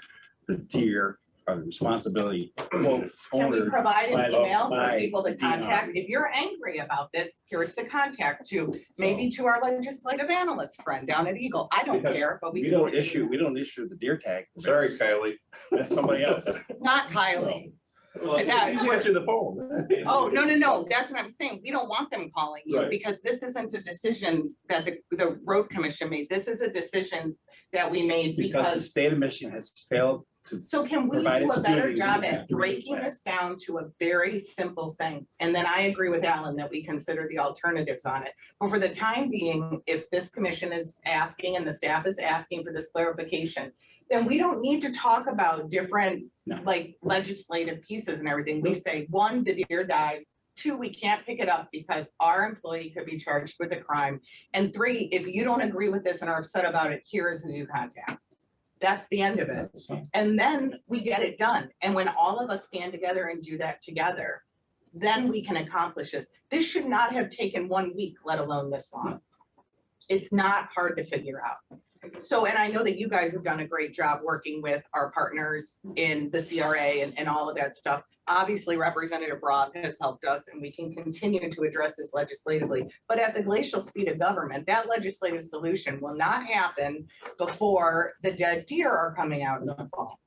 the deer are the responsibility, quote, Can we owner. provide by an law- email for by people to the DNR. contact? If you're angry about this, here's the contact to, maybe to our legislative analyst friend down at Eagle. I don't Because care, but we We can. don't issue the deer tag. Sorry, Kylie. That's somebody else. Not Kylie. Well, she's answering the phone. Oh, no, that's what I'm saying. We don't want them calling you Right. because this isn't a decision that the road commission made. This is a decision that we made Because the because. state of Michigan has failed to. So can we provide do its a better duty, we job have at to read breaking that. this down to a very simple thing? And then I agree with Alan that we consider the alternatives on it. But for the time being, if this commission is asking and the staff is asking for this clarification, then we don't need to talk about different No. like legislative pieces and everything. We say, one, the deer dies. Two, we can't pick it up because our employee could be charged with a crime. And three, if you don't agree with this and are upset about it, here is who you contact. That's the end of it. And then we get it done. And when all of us stand together and do that together, then we can accomplish this. This should not have taken 1 week, let alone this long. It's not hard to figure out. So, and I know that you guys have done a great job working with our partners in the CRA and all of that stuff. Obviously, Representative Robb has helped us and we can continue to address this legislatively. But at the glacial speed of government, that legislative solution will not happen before the dead deer are coming out in the fall.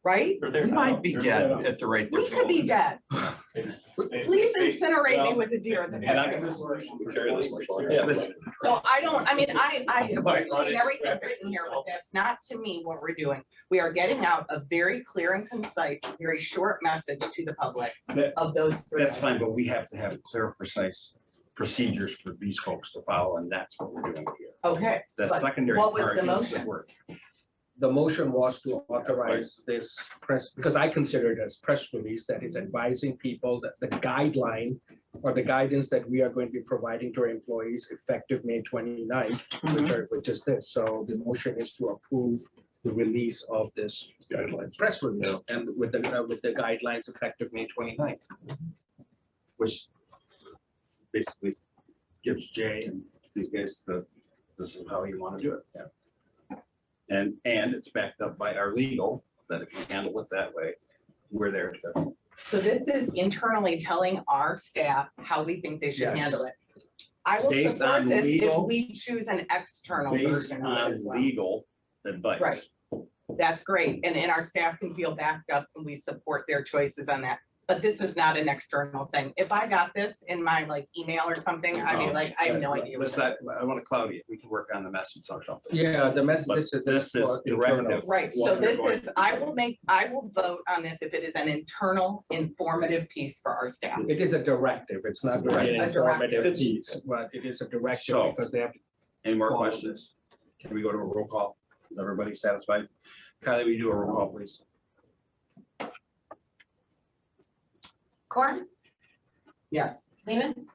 Right? they're there We now. might be They're dead there now. at the rate. We could be dead. Please incinerate me with the deer at the And I pet. can We carry this much longer. Yeah, listen. So I don't, I mean, I Right. appreciate everything written here, but that's not to me what we're doing. We are getting out a very clear and concise, very short message to the public That- of those three. That's fine, items. but we have to have clear, precise procedures for these folks to follow, and that's what we're doing here. Okay, The but secondary what was part the is the motion? work. The motion was to authorize this press, because I consider it as press release that is advising people that the guideline or the guidance that we are going to be providing to our employees effective May 29th, which is this. So the motion is to approve the release of this press release and with the guidelines effective May 29th. Which basically gives Jay and these guys this is how you want to do it. Yeah. And it's backed up by our legal, that if you handle it that way, we're there to. So this is internally telling our staff how we think they should Yes. handle it. I will Based support on this if legal- we choose an external Based version of it on as well. legal advice. Right. That's great. And our staff can feel backed up and we support their choices on that. But this is not an external thing. If I got this in my like email or something, I'd be like, I have no idea. what Let's that not, I want to cloud you. We can work on the message or something. Yeah, the message, But this is. this is internal. directive. Right, what so we're this going is, I will vote on this if it is an internal informative piece for our staff. It is a directive. It's not really an A directive. informative piece, but it is a directive So- because they have to. Any more follow questions? Can we go to a roll call? Is everybody satisfied? Kylie, will you do a roll call, please? Corn, Yes, Lehman,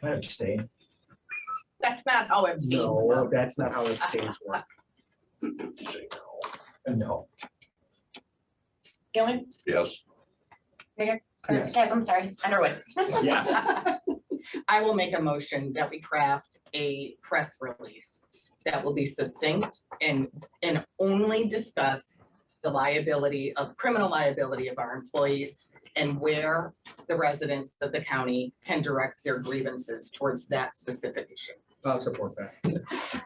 I abstain. that's not how it seems. No, that's not how exchange works. No. Gilman, Yes. or, Yes. yes, I'm sorry, Underwood. Yes. I will make a motion that we craft a press release that will be succinct and only discuss the liability of criminal liability of our employees and where the residents of the county can direct their grievances towards that specific issue. I'll support that.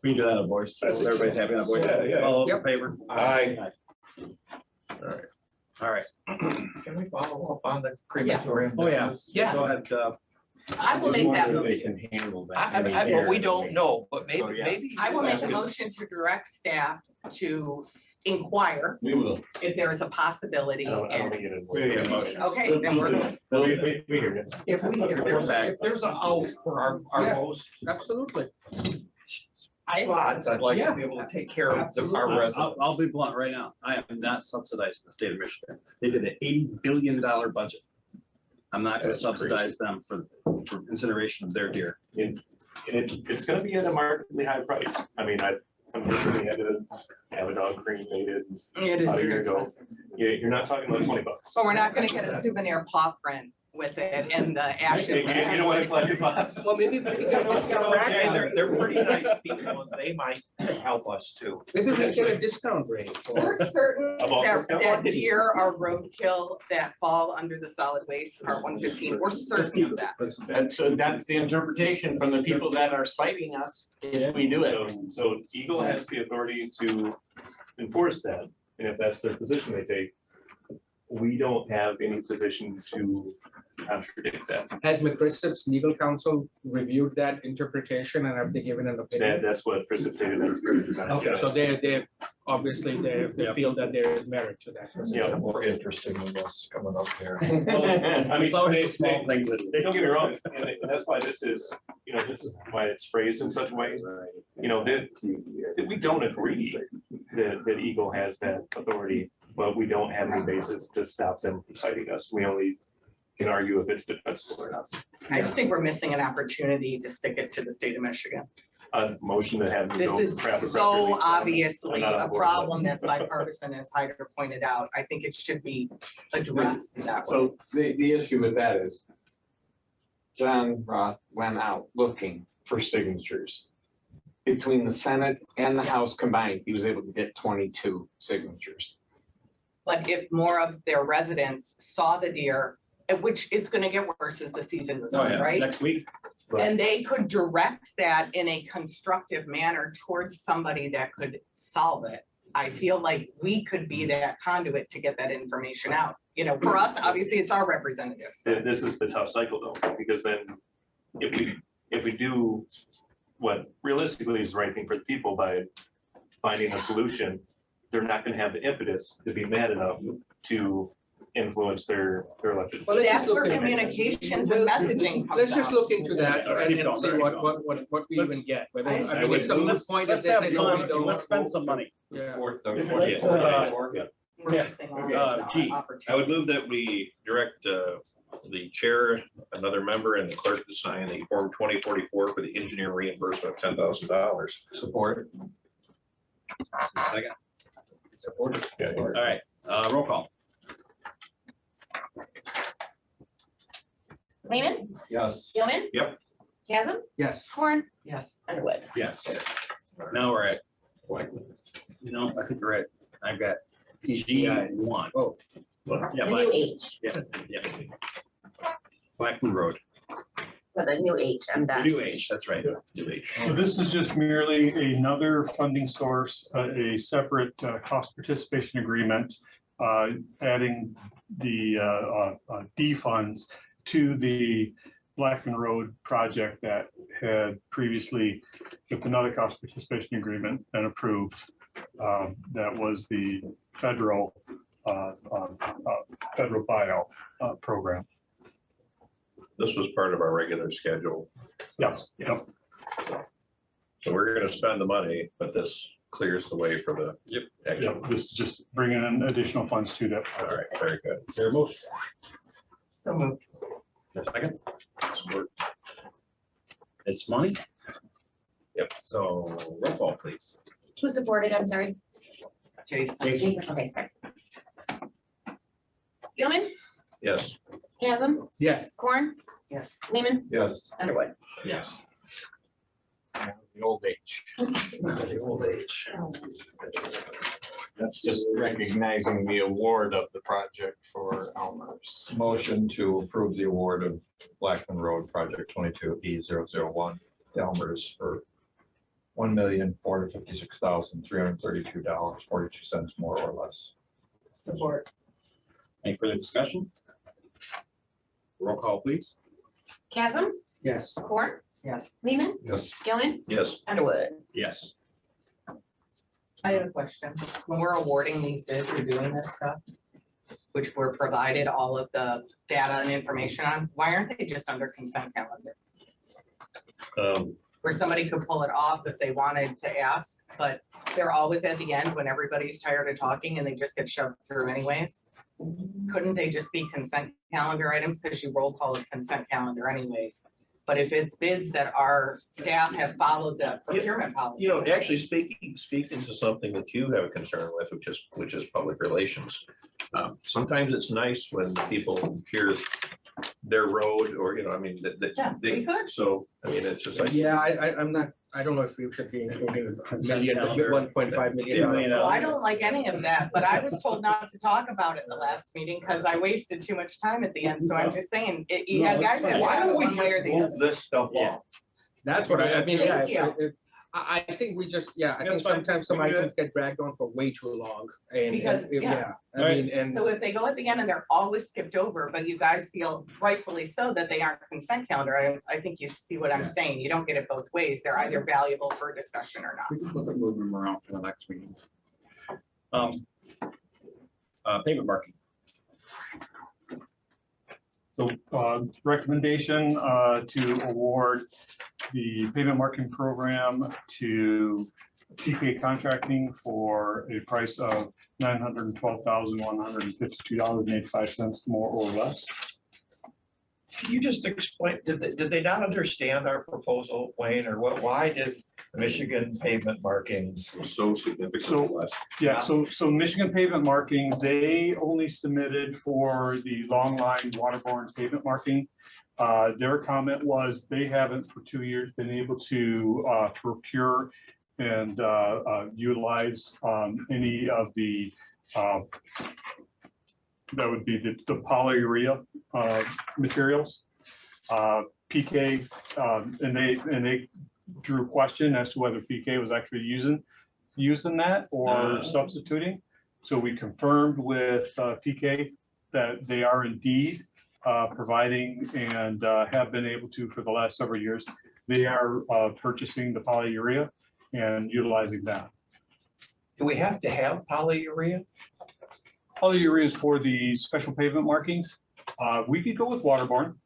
We can do that in a voice. Everybody's happy in a voice. Yeah, yeah. All those in favor? Aye. All right. Can we follow up on the crematorium? Oh, yeah. Yes. Go ahead. I will make that They motion. can handle that. But we don't know, but So, maybe, yeah. maybe. I will make a motion to direct staff to inquire We will. if there is a possibility. I don't and- think it We get a is. motion. Okay, then we're good. We hear you. If there's a out for our Yeah. most Absolutely. spots, I'd like to be able to take care of our residents. I'll be blunt right now. I am not subsidizing the state of Michigan. They did an $80 billion budget. I'm not gonna That's crazy. subsidize them for consideration of their deer. It's gonna be at a markedly high price. I mean, I'm literally had to have a dog cremated. It is about a very year ago. expensive. You're not talking about $20. But we're not gonna get a souvenir paw print with it and the ashes. You don't want to collect $5. Well, maybe we can get a discount Okay, rate. they're pretty nice people, and they might help us too. Maybe we can get a discount rate. We're certain About that deer are roadkill that fall under the solid waste part 115. We're certain of that. So that's the interpretation from the people that are citing us if we do it. So Eagle has the authority to enforce that, and if that's their position they take, we don't have any position to contradict that. Has McChrystal's legal counsel reviewed that interpretation and have they given an opinion? That's what precipitated that. Okay, so they obviously they feel that there is merit to that. Yeah. More interesting than what's coming up here. I mean, It's always they- the small things that. Don't get me wrong, and that's why this is why it's phrased in such a way, that we don't agree that Eagle has that authority, but we don't have any basis to stop them from citing us. We only can argue if it's defensible or not. I just think we're missing an opportunity to stick it to the state of Michigan. A motion to have. them This go is crap and so pressure release. obviously I'm not on a board with problem that's bipartisan, as Hyder pointed out. I think it should be addressed that way. So the issue with that is John Roth went out looking for signatures. Between the Senate and the House combined, he was able to get 22 signatures. But if more of their residents saw the deer, which it's gonna get worse as the season goes Oh, on, yeah, right? next week. And they could direct that in a constructive manner towards somebody that could solve it. I feel like we could be that conduit to get that information out. You know, for us, obviously, it's our representatives. This is the tough cycle though, because then if we do what realistically is the right thing for the people by finding a solution, they're not gonna have the impetus to be mad enough to influence their elected. Well, let's That's just where look at- communications and messaging comes Let's just out. look into that Yeah, and keep and going. see what we even get. Whether, I I understand. mean, it's a moot point if Let's they have say no, we fun. don't. Let's spend some money. Yeah. We're Yeah. missing all G. the I would opportunity. move that we direct the chair, another member, and the clerk to sign the Form 2044 for the engineer reimbursement of $10,000. Support. Second. Support. All right, roll call. Lehman, Yes. Gilman. Yep. Chasm, Yes. Horn, Yes. Underwood. Yes. Now we're at, no, I think we're at, I've got G1. Oh. Yeah, The new H, yeah. Blackman Road, for the new H, I'm done. New H, that's right. New H. So this is just merely another funding source, a separate cost participation agreement, adding the D funds to the Blackman Road project that had previously, with another cost participation agreement, been approved. That was the federal buyout program. This was part of our regular schedule. Yes, yep. So we're gonna spend the money, but this clears the way for the. Yep. Action. Yep, this is just bringing in additional funds to that. All right, very good. Is there a motion? So moved. A second? Support. It's money? Yep, so roll call, please. Who supported, I'm sorry? Jason. Jason, okay, sorry. Gilman, Yes. Chasm, Yes. Horn, Yes. Lehman, Yes. Underwood. Yes. The old age. The old age. That's just recognizing the award of the project for Elmer's. Motion to approve the award of Blackman Road Project 22E001 Elmer's for $1,456,332.42 more or less. Support. Any further discussion? Roll call, please. Chasm, Yes. Corn, Yes. Lehman, Yes. Gillen, Yes. Underwood. Yes. I have a question. When we're awarding these bids, we're doing this stuff, which we're provided all of the data and information on, why aren't they just under consent calendar? Where somebody could pull it off if they wanted to ask, but they're always at the end when everybody's tired of talking and they just get shoved through anyways. Couldn't they just be consent calendar items, because you roll call a consent calendar anyways? But if it's bids that our staff have followed the procurement policy. You know, actually speaking to something that you have a concern with, which is public relations. Sometimes it's nice when people hear their road or, you know, I mean, Yeah, we could. so, I mean, it's just like. Yeah, I'm not, I don't know if we should be including a million, $1.5 million. Well, I don't like any of that, but I was told not to talk about it the last meeting because I wasted too much time at the end. So I'm just saying, you No, guys have. Why don't we one way or just the move other. this stuff off? That's what I mean, yeah, Thank you. I think we just, yeah, I think That's fine. sometimes some We can do items get dragged on for way too long, and, Because, yeah, yeah. I mean, and. So if they go at the end and they're always skipped over, but you guys feel rightfully so that they aren't consent calendar items, I think you see what I'm saying. You don't get it both ways. They're either valuable for discussion or not. We can look at moving them around for the next meeting. Payment marking. So recommendation to award the payment marking program to PK Contracting for a price of $912,152.85 more or less. Can you just explain, did they not understand our proposal, Wayne, or what, why did Michigan pavement markings? So significant. So, yeah, so Michigan Pavement Marking, they only submitted for the long line waterborne pavement marking. Their comment was they haven't for 2 years been able to procure and utilize any of the that would be the polyurea materials. PK, and they drew question as to whether PK was actually using that or substituting. So we confirmed with PK that they are indeed providing and have been able to for the last several years. They are purchasing the polyurea and utilizing that. Do we have to have polyurea? Polyurea is for the special pavement markings. We could go with waterborne.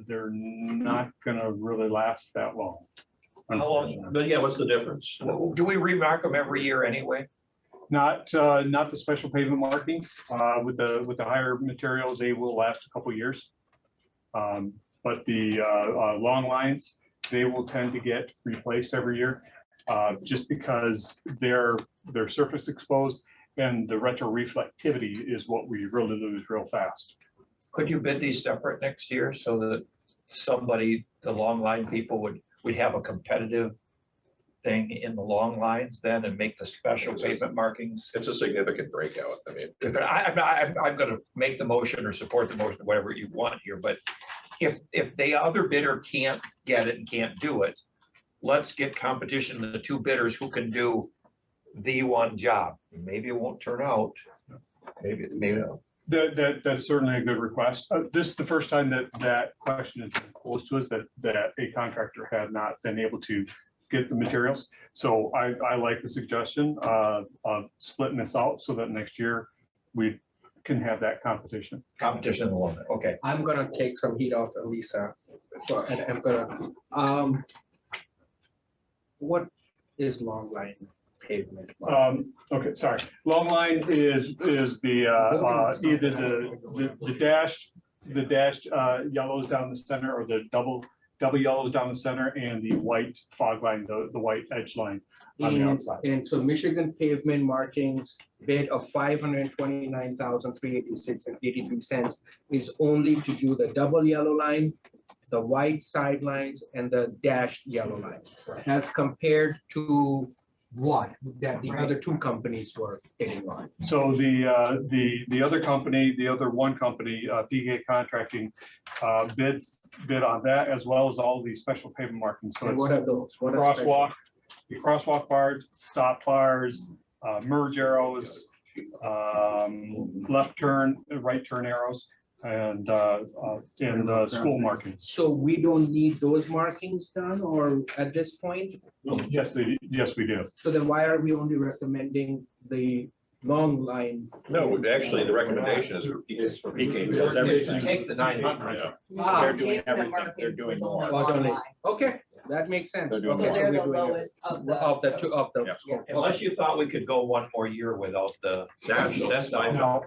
They're not gonna really last that long. How long? But yeah, what's the difference? Do we remark them every year anyway? Not the special pavement markings. With the higher materials, they will last a couple years. But the long lines, they will tend to get replaced every year, just because they're surface exposed and the retroreflectivity is what we really lose real fast. Could you bid these separate next year so that somebody, the long line people we'd have a competitive thing in the long lines then and make the special pavement markings? It's a significant breakout. I mean, If I'm gonna make the motion or support the motion, whatever you want here, but if the other bidder can't get it and can't do it, let's get competition in the two bidders who can do the one job. Maybe it won't turn out. Maybe not. That's certainly a good request. This is the first time that question has been posed to us, that a contractor had not been able to get the materials. So I like the suggestion of splitting this out so that next year we can have that competition. Competition in the long, okay. I'm gonna take some heat off Lisa. So, and I'm gonna, what is long line pavement? Okay, sorry. Long line is the either the dashed yellows down the center or the double yellows down the center and the white fog line, the white edge line on the outside. And so Michigan pavement markings bid of $529,386.83 is only to do the double yellow line, the white sidelines, and the dashed yellow line. As compared to what that the other two companies were hitting on. So the other company, the other one company, PK Contracting, bid on that as well as all the special pavement markings. So And it's what are those? What are crosswalk, the crosswalk bars, stop bars, merge arrows, left turn, right turn arrows, and the school markings. So we don't need those markings done or at this point? Yes, yes, we do. So then why are we only recommending the long line? No, actually, the recommendation is for PK does everything. Take the 900. Ah, They're doing everything. They're doing more. Okay, that makes sense. They're doing Okay, more. so They're we're the doing it. lowest of the. Of the two, of the. Yeah. Unless you thought we could go one more year without the. That's fine. Now,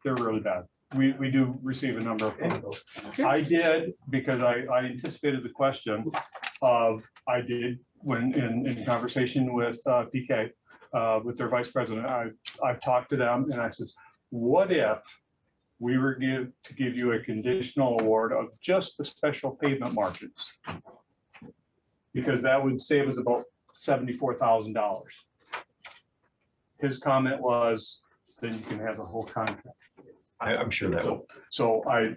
they're really bad. We do receive a number of phone calls. I did, because I anticipated the question I did when in conversation with PK, with their vice president, I've talked to them and I said, what if we were to give you a conditional award of just the special pavement markings? Because that would save us about $74,000. His comment was, then you can have the whole contract. I'm sure that will. So I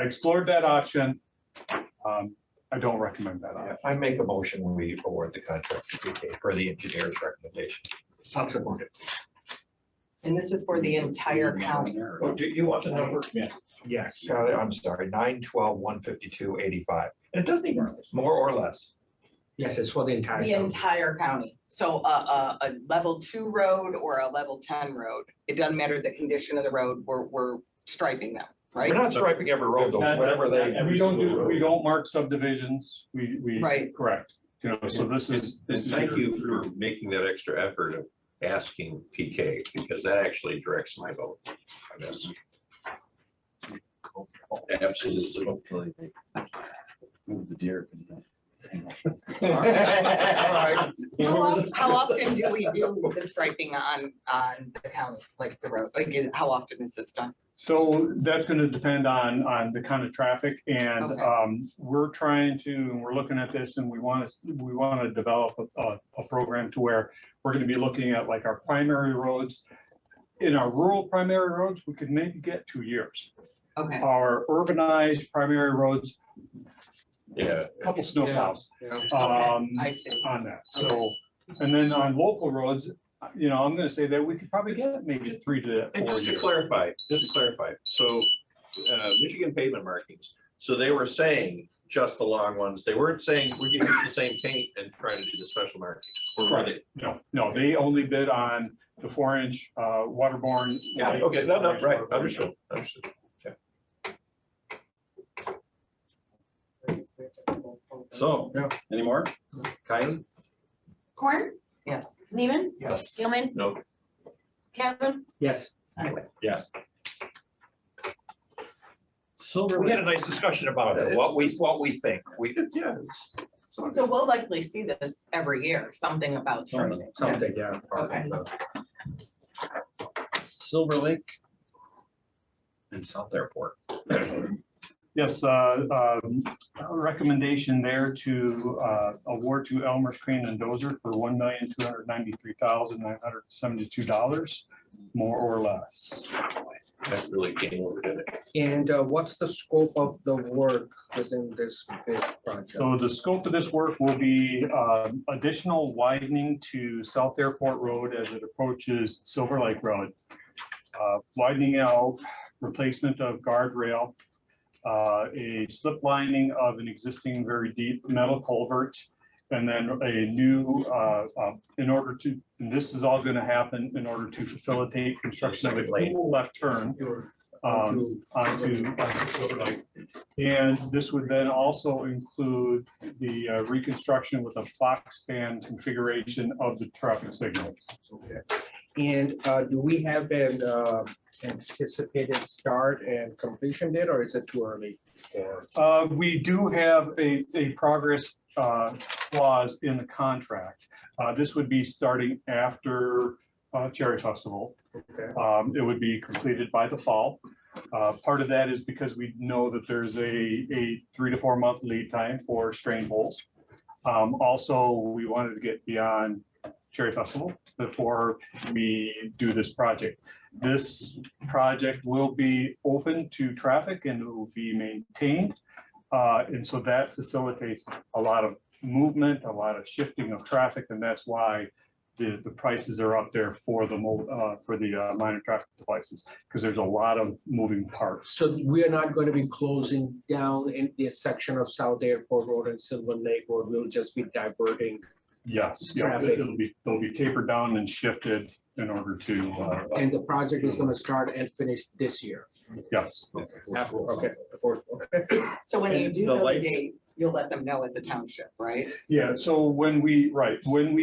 explored that option. I don't recommend that option. I make a motion when we award the contract to PK for the engineer's recommendation. I'll support it. And this is for the entire county. Oh, do you want the number? Yeah. Yes. I'm sorry, 9/12/152.85. And it doesn't even, more or less. Yes, it's for the entire. The county. entire county. So a level 2 road or a level 10 road, it doesn't matter the condition of the road, we're striping them, right? We're not striping every road though, it's whatever they. We don't mark subdivisions. We. Right. Correct. You know, so this is. Thank you for making that extra effort of asking PK, because that actually directs my vote on this. Absolutely. Hopefully they move the deer. All right. How often do we do the striping on the county, like the road? Like, how often is this done? So that's going to depend on the kind of traffic, and Okay. we're looking at this, and we want to develop a program to where we're going to be looking at like our primary roads. In our rural primary roads, we could maybe get 2 years. Okay. Our urbanized primary roads, Yeah. a couple snowplows. I see. On that. So, and then on local roads, I'm gonna say that we could probably get maybe 3 to 4 And just to years. clarify, so Michigan pavement markings, so they were saying just the long ones, they weren't saying we're gonna use the same paint and trying to do the special markings. Or were they? No, they only bid on the 4-inch waterborne. Yeah, okay, no, right, understood. Okay. So, any more? Kylie? Corn, Yes. Neiman, Yes. Gilman, No, Kevin, Yes. Yes. We had a nice discussion about it, what we think. yeah. So we'll likely see this every year, something about striping. Something, Yes. yeah. Okay. Silver Lake and South Airport. Yes, a recommendation there to award to Elmer Crane and Dozer for $1,293,972, more or less. That really came over, didn't it? And what's the scope of the work within this big project? So the scope of this work will be additional widening to South Airport Road as it approaches Silver Lake Road. Widening out, replacement of guardrail, a slip lining of an existing very deep metal culvert, and then a new, and this is all going to happen in order to facilitate construction of a full left turn onto Silver Lake. And this would then also include the reconstruction with a box span configuration of the traffic signals. Okay. And do we have an anticipated start and completion date, or is it too early? We do have a progress clause in the contract. This would be starting after Cherry Festival. Okay. It would be completed by the fall. Part of that is because we know that there's a 3 to 4 month lead time for strain holes. Also, we wanted to get beyond Cherry Festival before we do this project. This project will be open to traffic and it will be maintained. And so that facilitates a lot of movement, a lot of shifting of traffic, and that's why the prices are up there for the minor traffic devices, because there's a lot of moving parts. So we are not going to be closing down in the section of South Airport Road and Silver Lake Road. We'll just be diverting. Yes, yeah, Traffic. they'll be tapered down and shifted in order to. And the project is going to start and finish this year. Yes. Okay. Okay. So when you do The the lights- date, you'll let them know at the township, right? Yeah, so when we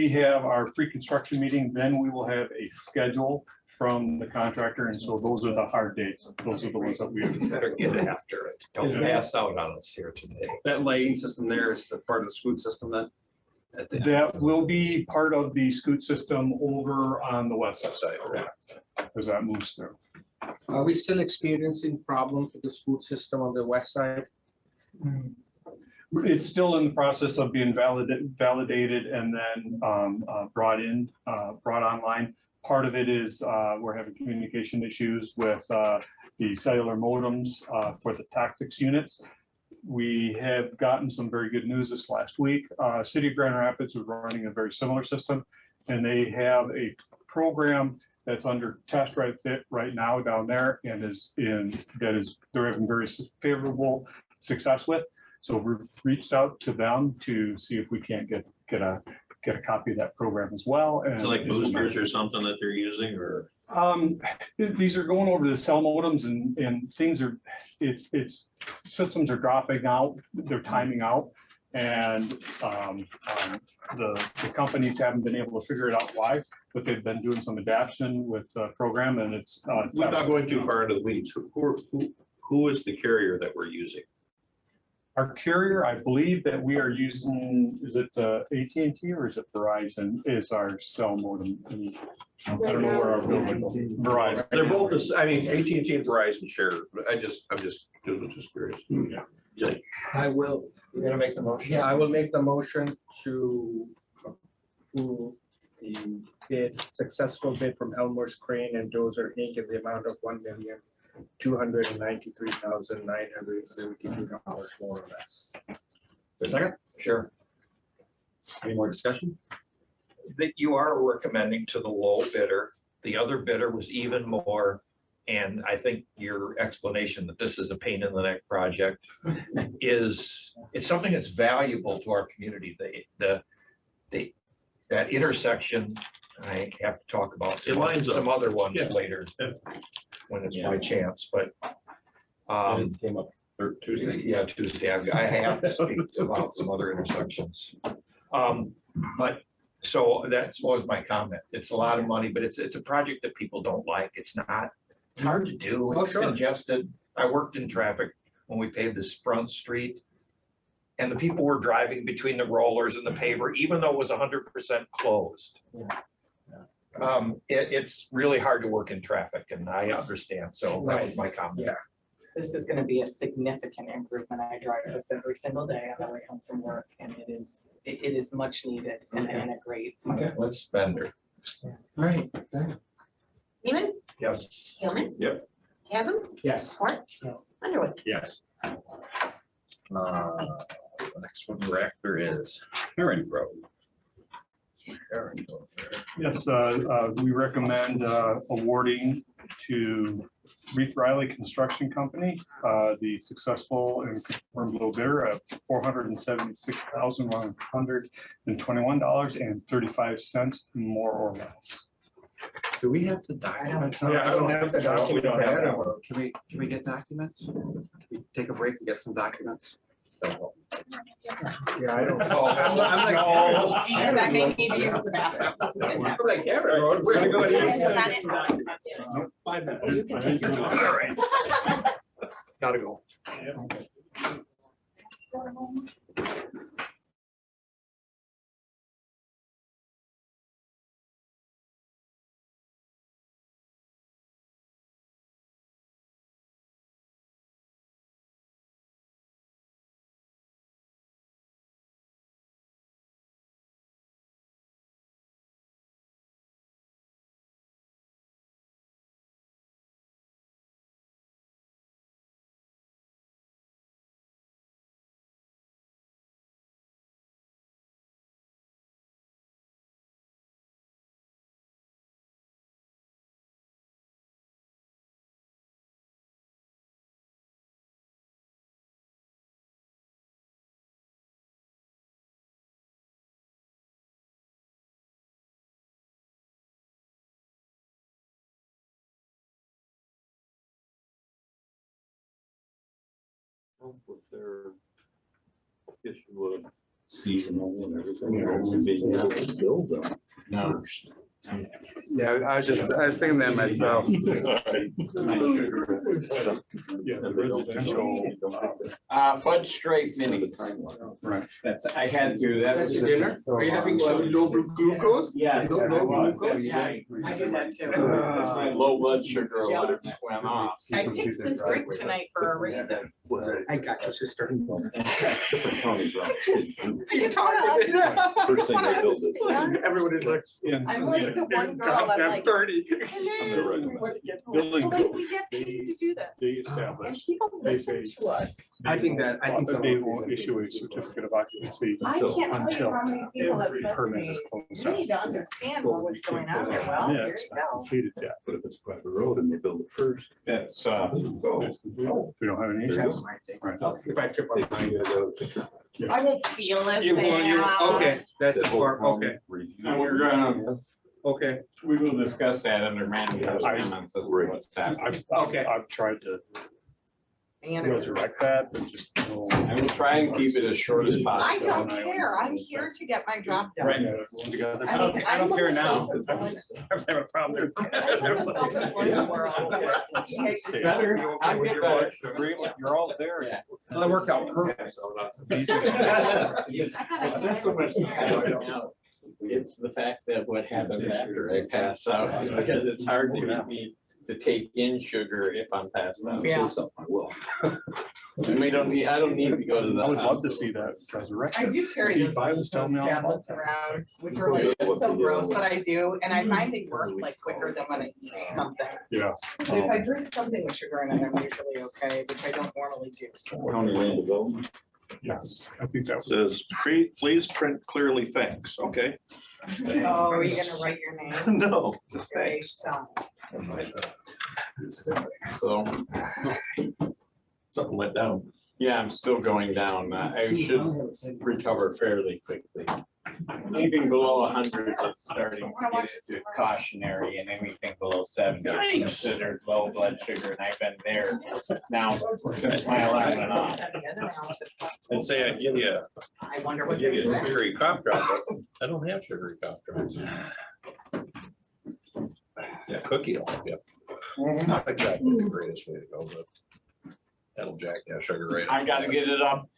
have our pre-construction meeting, then we will have a schedule from the contractor, and so those are the hard dates. Those are the ones that we. Better get after it. Don't pass out on us here today. That lighting system there is the part of the Scoot system then? That will be part of the Scoot system over on the west side, as that moves through. Are we still experiencing problems with the school system on the west side? It's still in the process of being validated and then brought online. Part of it is we're having communication issues with the cellular modems for the tactics units. We have gotten some very good news this last week. City of Grand Rapids was running a very similar system, and they have a program that's under test right now down there, and they're having very favorable success with. So we've reached out to them to see if we can't get a copy of that program as well. And So like boosters or something that they're using, or? These are going over the cell modems and things are, it's systems are dropping out, they're timing out. And the companies haven't been able to figure it out why, but they've been doing some adaptation with the program, and it's. Without going too far into the weeds, who is the carrier that we're using? Our carrier, I believe that we are using, is it AT&T or is it Verizon is our cell modem? I don't know where our building is. Verizon. They're both, I mean, AT&T and Verizon share, but I'm just curious. Yeah. I will. You're gonna make the motion? Yeah, I will make the motion to approve the successful bid from Elmer's Crane and Dozer Inc. in the amount of $1,293,972 more or less. Second? Sure. Any more discussion? That you are recommending to the low bidder. The other bidder was even more. And I think your explanation that this is a pain in the neck project it's something that's valuable to our community. That intersection, I have to talk about It lines up. some other ones Yeah. later when it's my chance, but Came up Tuesday. Yeah, Tuesday. I have to speak about some other intersections. But so that was my comment. It's a lot of money, but it's a project that people don't like. It's hard to do. Oh, It's sure. congested. I worked in traffic when we paved this front street. And the people were driving between the rollers and the paver, even though it was 100% closed. It's really hard to work in traffic, and I understand. So that was my comment. Yeah. This is gonna be a significant improvement. I drive this every single day on the way home from work, and it is much needed and a great. Okay, let's spend her. All right. Seaman, Yes. Gilman. Yep. Chasm, Yes. Swart, Underwood. Yes. The next one we're after is Heron Road. Yes, we recommend awarding to Reith Riley Construction Company, the successful and confirmed low bidder of $476,121.35 more or less. Do we have the documents? Yeah, I don't have the document. We don't have that one. Can we get documents? Can we take a break and get some documents? Yeah, I don't. Oh, I'm like, And I may need to use the bathroom. I'm like, Heron Road, we're gonna go ahead and Yeah, get some documents. 5 minutes. You can take your All right. Gotta go. with their issue of seasonal and everything. Build them. No. Yeah, I was thinking that myself. Yeah, the residential, Fudge Straight Mini. right. That's, I had to, that was. Dinner? Are you having low glucose? Yes. Low glucose? Yeah, I did that too. My low blood sugar alert went off. I picked this drink tonight for a reason. I got you, sister. Different counties, right? You talking about- First thing they build is. Everyone is like. I'm like the one girl, I'm like. 30. Building Like, code, we get paid to do this. they And establish, people they listen say- to us. I think that, I think so. they will issue a certificate of occupancy I can't tell you until how many people have every said to permit me, is closed you out. need to understand more what's going on here. Well, here It's you not go. completed yet. But if it's a private road and they build it first. That's, We don't have any issues. Right. If I trip on mine. I won't feel as You want, you, bad. okay, that's for, okay, and we're gonna, okay. we will discuss that under manager's comments as to what's happening. I've tried to And resurrect that, but just. I will try and keep it as short as I possible. don't care. I'm here to get my job done. Right. I mean, I don't I'm care a now. self-employed- I was having a problem I'm in the self-employed world. Better, I get better. You're all there. Yeah. So that worked out perfect. It's not so much the passing out, it's the fact that what happens after I pass out, because it's hard to get me to take in sugar if I'm passed out. Yeah. And we don't need, I don't need to go to the. I would love to see that resurrected. I do carry See, those I was telling me all about tablets around, which are like so gross, but I do, and I find they work like quicker than when I eat something. Yeah. But if I drink something with sugar in it, I'm usually okay, which I don't normally do. so. County land development. Yes, I think that was. Says, please print clearly, thanks, okay? Oh, are you gonna write your name? No, just Great, thanks. so. So, Something went down. yeah, I'm still going down. I should recover fairly quickly. Anything below 100 is starting to get into cautionary, and anything below 70 is considered low blood sugar, and I've been there now since my alarm went off. And say I give you, I wonder I what give they you a say. sugary cough drop. I don't have sugary cough drops. Yeah, cookie will help you. Not exactly the greatest way to go, but that'll jack that sugar right. I gotta get it up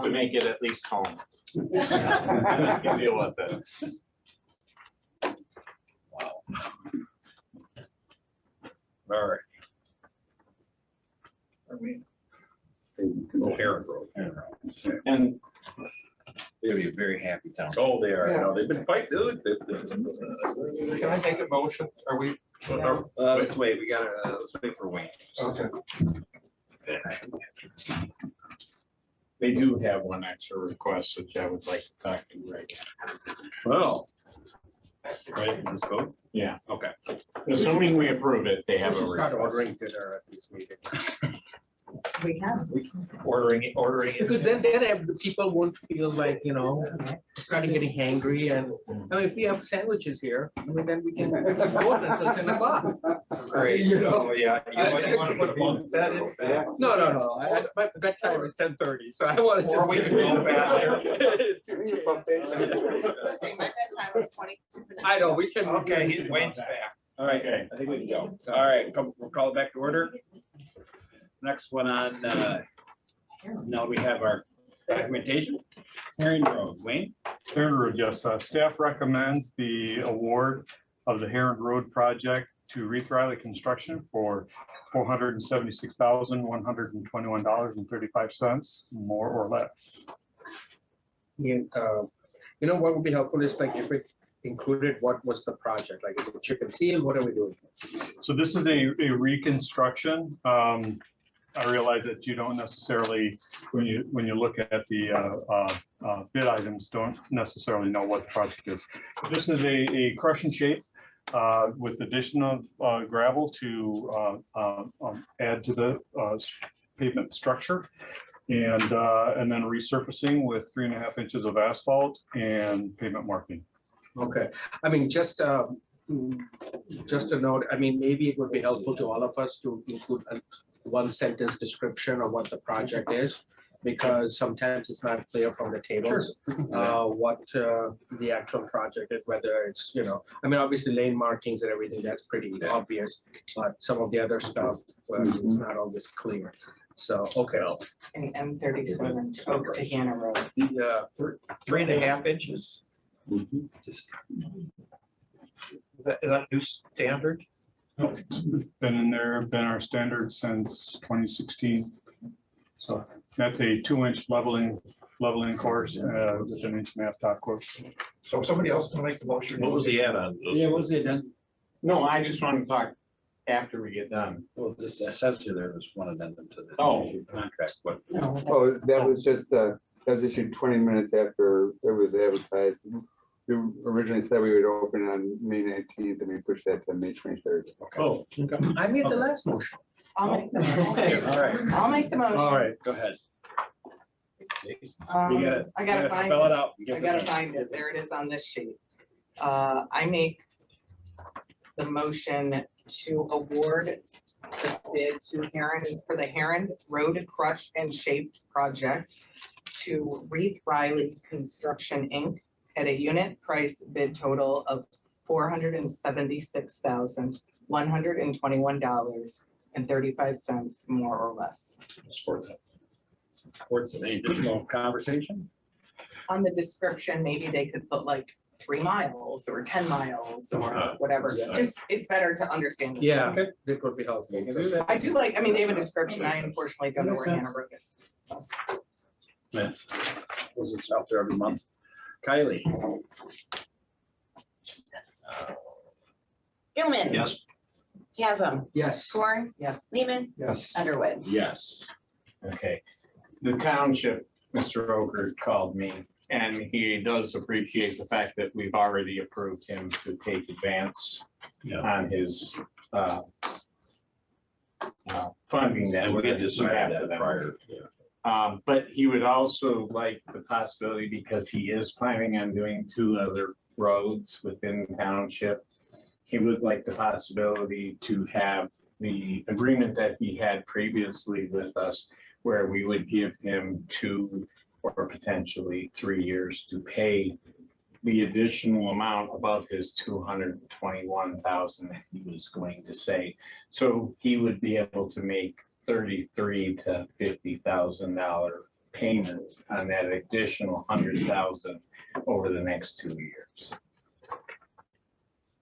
to make it at least home. I can deal with it. Wow. All right. Oh, Heron Road. And They'll be a very happy town. Oh, they are. I know. They've been fighting, dude. Can I make a motion? Are we? Let's wait. We gotta, let's wait for Wayne. Okay. they do have one extra request, which I would like to talk to right now. Well. Right, let's go. Yeah, Okay. assuming we approve it, they have a Start request. ordering dinner at this meeting. We have. Ordering it. Because then the people won't feel like, you know, starting getting hangry and, I mean, if we have sandwiches here, I mean, then we can go until 10 o'clock. Great. You know? Oh, yeah. You want to put a bunk bed in? No. My bedtime is 10:30, so I want to just. Or we can go faster. See, my bedtime was 22 minutes. I know, we can. Okay, Wayne's back. All right, I think we can go. All right, we'll call it back to order. Next one on, now we have our documentation. Heron Road, Wayne? Heron Road, yes, staff recommends the award of the Heron Road project to Reith Riley Construction for $476,121.35, more or less. Yeah, you know, what would be helpful is like if it included what was the project, like is it chip and seal, what are we doing? So this is a reconstruction. I realize that you don't necessarily, when you look at the bid items, don't necessarily know what the project is. This is a crush and shape with addition of gravel to add to the pavement structure. And then resurfacing with 3.5 inches of asphalt and pavement marking. Okay, I mean, just a note, I mean, maybe it would be helpful to all of us to include a one sentence description of what the project is. because sometimes it's not clear from the tables. What the actual project is, whether it's, I mean, obviously lane markings and everything, that's pretty obvious. But some of the other stuff, it's not always clear. So, okay. And M37 Oak to Hannah Road. The 3.5 inches. Just. Is that new standard? It's been in there, been our standard since 2016. So that's a 2-inch leveling course with an 1.5-inch top course. So somebody else can make the motion. What was the add-on? Yeah, what was it then? No, I just want to talk after we get done. Well, this assessor, there was one addendum to the Oh. issued contract, but Oh, that was just, that was issued 20 minutes after it was advertised. We originally said we would open on May 19th and we pushed that to May 23rd. Oh, I made the last motion. I'll make the motion. Okay, all right. I'll make the motion. All right, go ahead. I gotta find spell it it. out. I gotta find it. There it is on this sheet. I make the motion to award the bid to Heron for the Heron Road Crush and Shape Project to Reith Riley Construction, Inc. at a unit price bid total of $476,121.35, more or less. support that. Supports it. Any additional conversation? On the description, maybe they could put like 3 miles or 10 miles or whatever. Yeah. Just, it's better to understand. the Yeah, stuff. that could be helpful. I do like, I mean, they have a description. I unfortunately don't know where Hannah Brook is. So. Yeah. Was it out there every month? Kylie? Gilman. yes. Chasm. Yes. Corn. Yes. Lehman. Yes. Underwood. Yes. Okay. The township, Mr. Ogre called me, and he does appreciate the fact that we've already approved him to take advance Yeah. on his funding that And we we're had decided after that them. prior. But he would also like the possibility, because he is planning on doing 2 other roads within the township. He would like the possibility to have the agreement that he had previously with us, where we would give him 2 or potentially 3 years to pay the additional amount above his 221,000 that he was going to say. So he would be able to make $33,000 to $50,000 payments on that additional 100,000 over the next 2 years.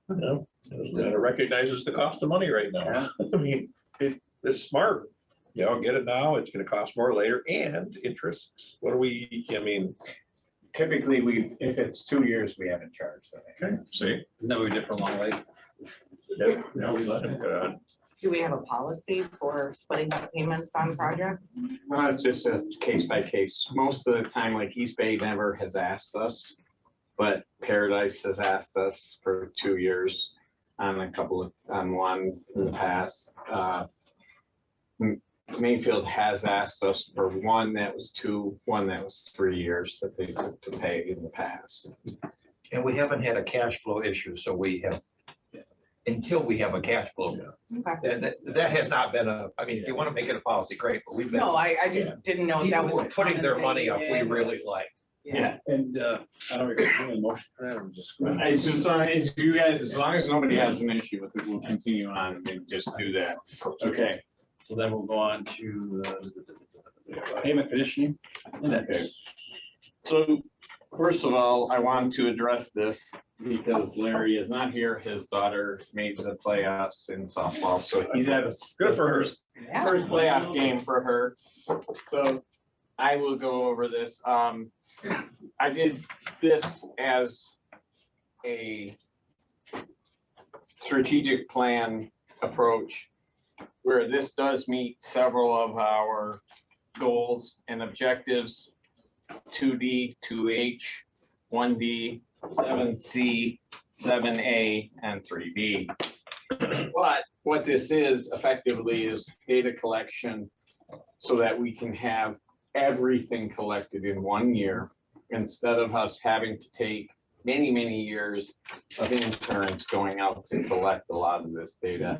It recognizes the cost of money right now. I mean, it's smart. Get it now, it's gonna cost more later, and interests. What do we, I mean, Typically, if it's 2 years, we haven't charged them. okay, see? Isn't that what we did for Long Lake? Yeah, we let him go on. Do we have a policy for splitting up payments on projects? It's just a case by case. Most of the time, like East Bay never has asked us, but Paradise has asked us for 2 years on one in the past. Mayfield has asked us for one that was 2, one that was 3 years that they took to pay in the past. And we haven't had a cash flow issue, so we have, until we have a cash flow. Okay. That has not been I mean, if you want to make it a policy, great, but we've been. No, I just didn't know if that People was. were putting their money up, we common thing. really like. Yeah. And I don't recall a motion for that, or just. It's just, as you guys, as long as nobody has an issue with it, we'll continue on and just do that. Okay. So then we'll go on to payment conditioning. Okay. So first of all, I want to address this because Larry is not here. His daughter made the playoffs in softball, so he's at Good for her. first playoff game for her. So I will go over this. I did this as a strategic plan approach, where this does meet several of our goals and objectives: 2D, 2H, 1D, 7C, 7A, and 3B. But what this is effectively is data collection so that we can have everything collected in 1 year, instead of us having to take many, many years of interns going out to collect a lot of this data.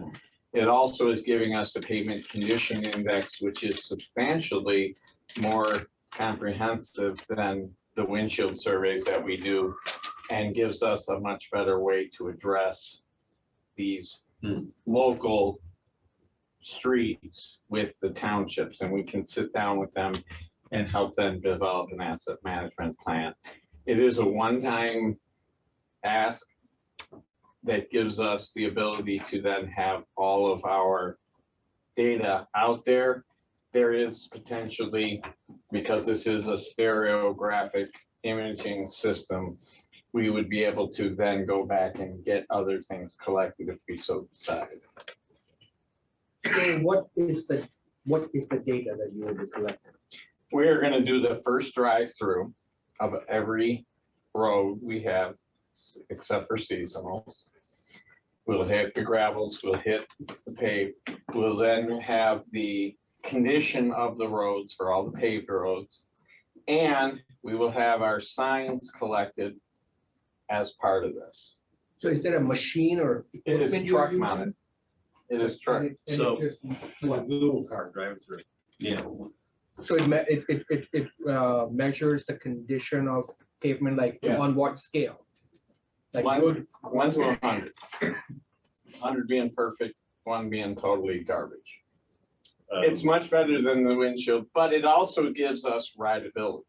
It also is giving us a payment condition index, which is substantially more comprehensive than the windshield surveys that we do and gives us a much better way to address these local streets with the townships, and we can sit down with them and help them develop an asset management plan. It is a one-time ask that gives us the ability to then have all of our data out there. There is potentially, because this is a stereographic imaging system, we would be able to then go back and get other things collected if we so decide. So what is the data that you will be collecting? We are gonna do the first drive-through of every road we have, except for seasonals. We'll hit the gravels, we'll hit the paved. We'll then have the condition of the roads for all the paved roads. And we will have our signs collected as part of this. So is there a machine or? It is equipment you're truck using? mounted. It is truck. And it So- just- Like Google car driving through. Yeah. So it measures the condition of pavement, like Yes. on what scale? Like One good, 1 to 100. 100 being perfect, 1 being totally garbage. It's much better than the windshield, but it also gives us rideability,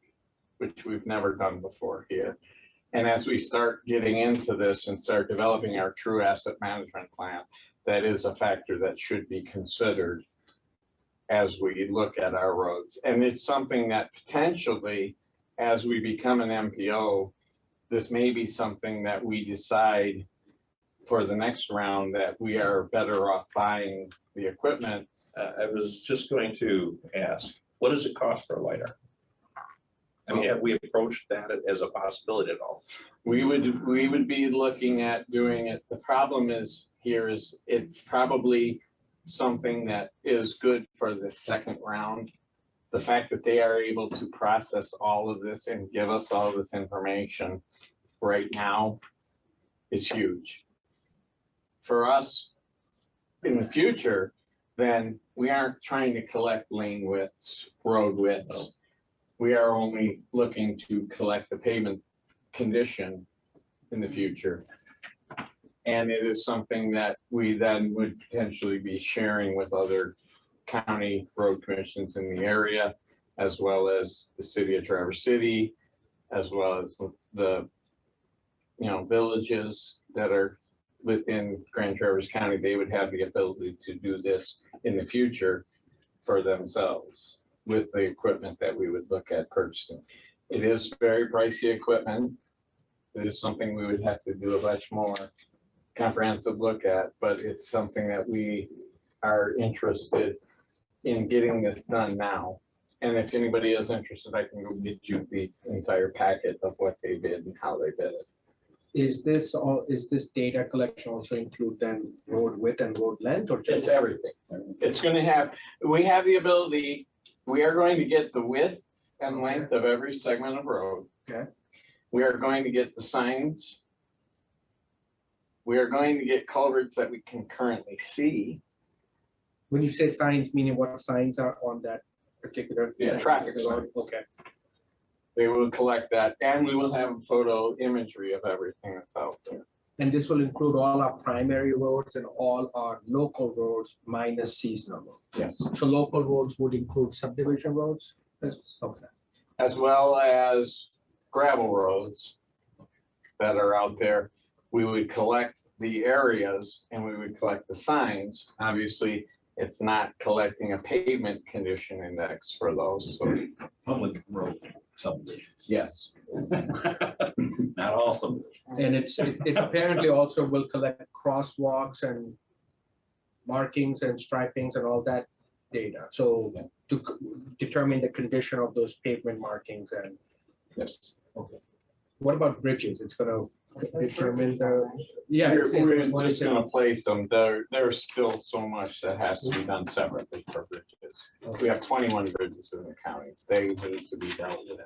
which we've never done before here. And as we start getting into this and start developing our true asset management plan, that is a factor that should be considered as we look at our roads. And it's something that potentially, as we become an MPO, this may be something that we decide for the next round that we are better off buying the equipment. I was just going to ask, what does it cost for a LiDAR? I mean, have we approached that as a possibility at all? We would be looking at doing it. The problem is here is it's probably something that is good for the second round. The fact that they are able to process all of this and give us all this information right now is huge. For us in the future, then we aren't trying to collect lane widths, road widths. We are only looking to collect the pavement condition in the future. And it is something that we then would potentially be sharing with other county road commissions in the area, as well as the city of Traverse City, as well as the, villages that are within Grand Traverse County. They would have the ability to do this in the future for themselves with the equipment that we would look at purchasing. It is very pricey equipment. It is something we would have to do a much more comprehensive look at, but it's something that we are interested in getting this done now. And if anybody is interested, I can go get you the entire packet of what they did and how they did it. is this data collection also include then road width and road length or just? It's everything. It's gonna have, we have the ability, we are going to get the width and length of every segment of road. Okay. We are going to get the signs. We are going to get culverts that we can currently see. When you say signs, meaning what signs are on that particular? Yeah, traffic signs. Okay. They will collect that, and we will have photo imagery of everything that's out there. And this will include all our primary roads and all our local roads minus seasonal roads. Yes. So local roads would include subdivision roads? Yes. Okay. As well as gravel roads that are out there. We would collect the areas and we would collect the signs. Obviously, it's not collecting a pavement condition index for those, so. Public road subdivisions. Yes. Not all subdivisions. And it apparently also will collect crosswalks and markings and stripings and all that data. So to determine the condition of those pavement markings and. Yes. Okay. What about bridges? It's gonna determine the, yeah. We're just gonna place them. There's still so much that has to be done separately for bridges. We have 21 bridges in the county. They need to be dealt with.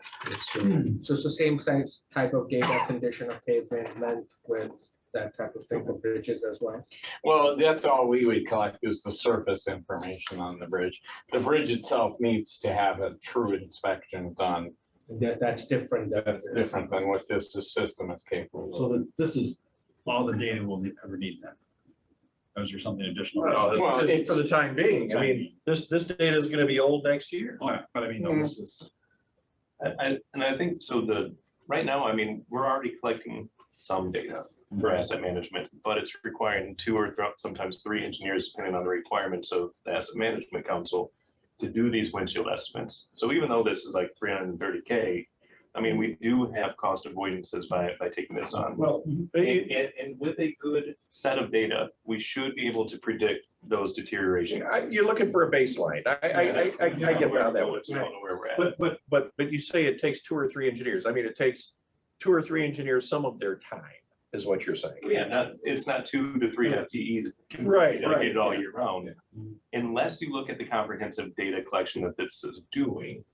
So it's the same size type of data, condition of pavement, length, width, that type of thing for bridges as well. Well, that's all we would collect is the surface information on the bridge. The bridge itself needs to have a true inspection done. That's different. That's different than what this system is capable of. So this is all the data we'll ever need then? Or is there something additional? Well, for the time being, I mean, this data is gonna be old next year. Oh, yeah, but I mean, no, this is. And I think so right now, I mean, we're already collecting some data for asset management, but it's requiring 2 or sometimes 3 engineers, depending on the requirements of the asset management council, to do these windshield estimates. So even though this is like $330K, I mean, we do have cost avoidances by taking this on. Well, And with a good set of data, we should be able to predict those deterioration. you're looking for a baseline. I get that on that one. We don't know where we're at. But you say it takes 2 or 3 engineers. I mean, it takes 2 or 3 engineers some of their time, is what you're saying. Yeah, it's not 2 to 3 FTEs Right, dedicated all right. year round. Unless you look at the comprehensive data collection that this is doing.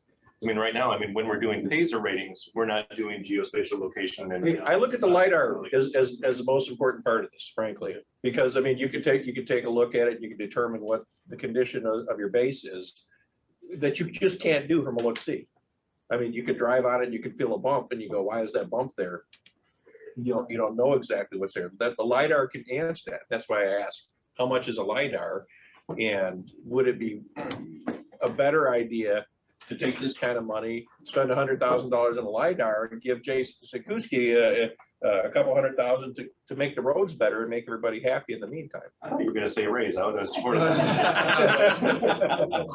I mean, right now, I mean, when we're doing PASER ratings, we're not doing geospatial location. I mean, I look at the LiDAR as the most important part of this, frankly, because I mean, you could take a look at it, you can determine what the condition of your base is that you just can't do from a look-see. I mean, you could drive on it, you could feel a bump and you go, why is that bump there? You don't know exactly what's there. That the LiDAR can answer that. That's why I asked, how much is a LiDAR? And would it be a better idea to take this kind of money, spend $100,000 on a LiDAR and give Jason Sikuski a couple $100,000 to make the roads better and make everybody happy in the meantime? I thought you were gonna say raise, I would have supported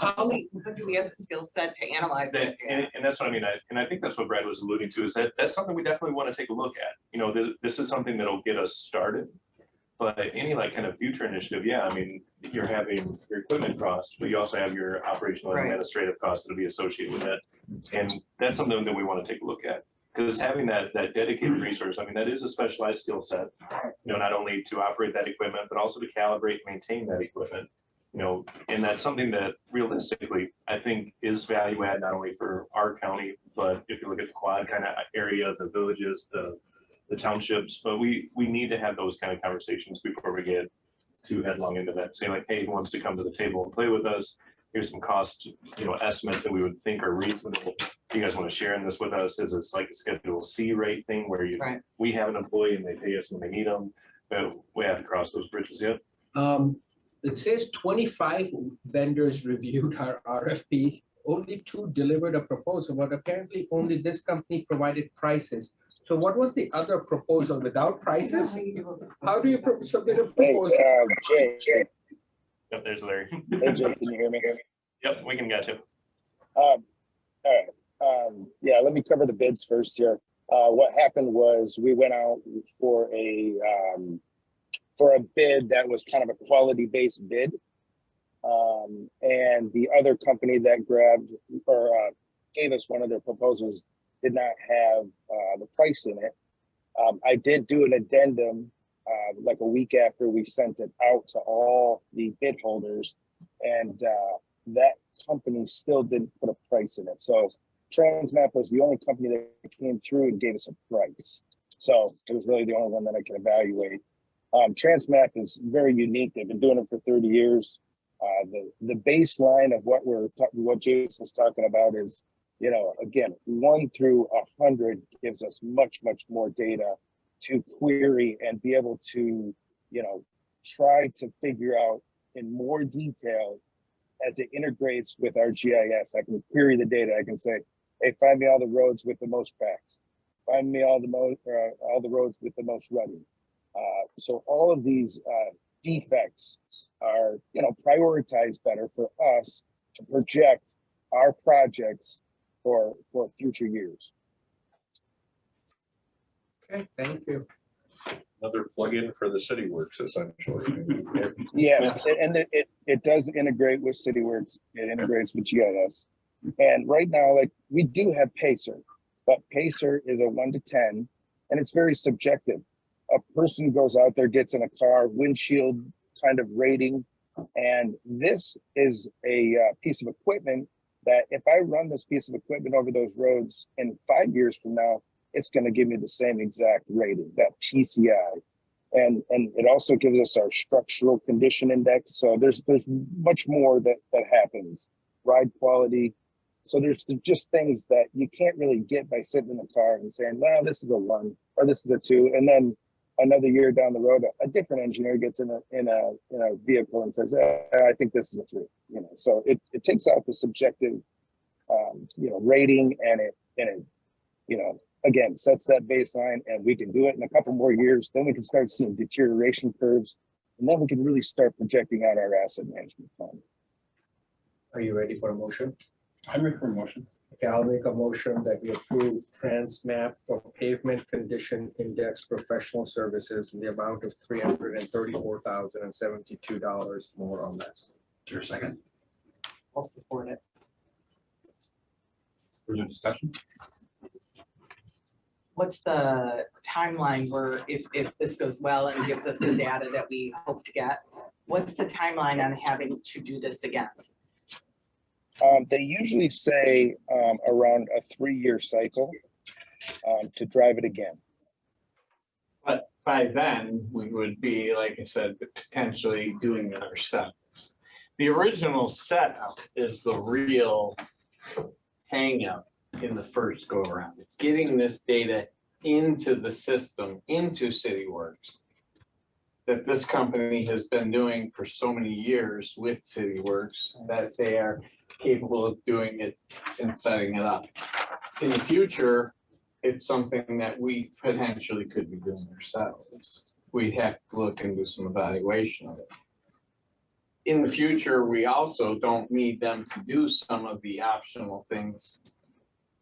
How do we have the skill set to analyze that? And that's what I mean, and I think that's what Brad was alluding to, is that's something we definitely want to take a look at. You know, this is something that'll get us started. But any like kind of future initiative, yeah, I mean, you're having your equipment costs, but you also have your operational and Right. administrative costs that'll be associated with it. And that's something that we want to take a look at. Because having that dedicated resource, I mean, that is a specialized skill set, you know, not only to operate that equipment, but also to calibrate, and maintain that equipment. You know, and that's something that realistically, I think is value add not only for our county, but if you look at the quad kind of area, the villages, the townships, but we need to have those kind of conversations before we get too headlong into that. Say like, hey, who wants to come to the table and play with us? Here's some cost, you know, estimates that we would think are reasonable. You guys want to share in this with us? Is this like a Schedule C rate thing where we have an employee and they pay us when they need them, but we have to cross those bridges yet? It says 25 vendors reviewed our RFP. Only 2 delivered a proposal, but apparently only this company provided prices. So what was the other proposal without prices? How do you submit a proposal? Jay. Yep, there's Larry. Hey, Jay, can you hear me? Yep, we can get you. All right. Yeah, let me cover the bids first here. What happened was we went out for a bid that was kind of a quality-based bid. And the other company that grabbed or gave us one of their proposals did not have the price in it. I did do an addendum like a week after we sent it out to all the bid holders, and that company still didn't put a price in it. So Transmap was the only company that came through and gave us a price. So it was really the only one that I can evaluate. Transmap is very unique. They've been doing it for 30 years. The baseline of what Jason's talking about is, you know, again, 1 through 100 gives us much more data to query and be able to, you know, try to figure out in more detail as it integrates with our GIS. I can query the data. I can say, hey, find me all the roads with the most cracks. Find me all the roads with the most rutting. So all of these defects are, you know, prioritized better for us to project our projects for future years. Okay, thank you. Another plugin for the city works essentially. Yes, and it does integrate with CityWorks. It integrates with GIS. And right now, like, we do have Pacer, but Pacer is a 1 to 10, and it's very subjective. A person goes out there, gets in a car, windshield kind of rating And this is a piece of equipment that if I run this piece of equipment over those roads in 5 years from now, it's going to give me the same exact rating, that PCI. And it also gives us our structural condition index. So there's much more that happens. Ride quality. So there's just things that you can't really get by sitting in the car and saying, well, this is a 1 or this is a 2. And then another year down the road, a different engineer gets in a vehicle and says, I think this is a 3. So it takes out the subjective rating, and it again, sets that baseline, and we can do it in a couple more years. Then we can start seeing deterioration curves, and then we can really start projecting out our asset management plan. Are you ready for a motion? I'm ready for a motion. Okay, I'll make a motion that we approve Transmap for pavement condition index professional services in the amount of $334,072, more or less. Is there a second? I'll support it. Further discussion? What's the timeline where if this goes well and gives us the data that we hope to get, what's the timeline on having to do this again? They usually say around a 3-year cycle to drive it again. But by then, we would be, like I said, potentially doing it ourselves. The original setup is the real hang up in the first go around. Getting this data into the system, into CityWorks, that this company has been doing for so many years with CityWorks, that they are capable of doing it and setting it up. In the future, it's something that we potentially could be doing ourselves. We'd have to look and do some evaluation of it. In the future, we also don't need them to do some of the optional things.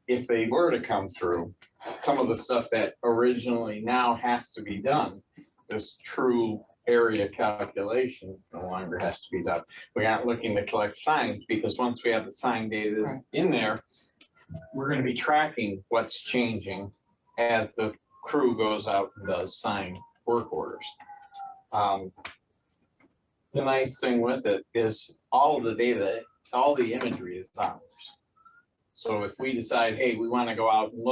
If they were to come through, some of the stuff that originally now has to be done, this true area calculation no longer has to be done. We aren't looking to collect signs, because once we have the sign data in there, we're going to be tracking what's changing as the crew goes out and does sign work orders. The nice thing with it is all of the data, all the imagery is ours. So if we decide, hey, we want to go out and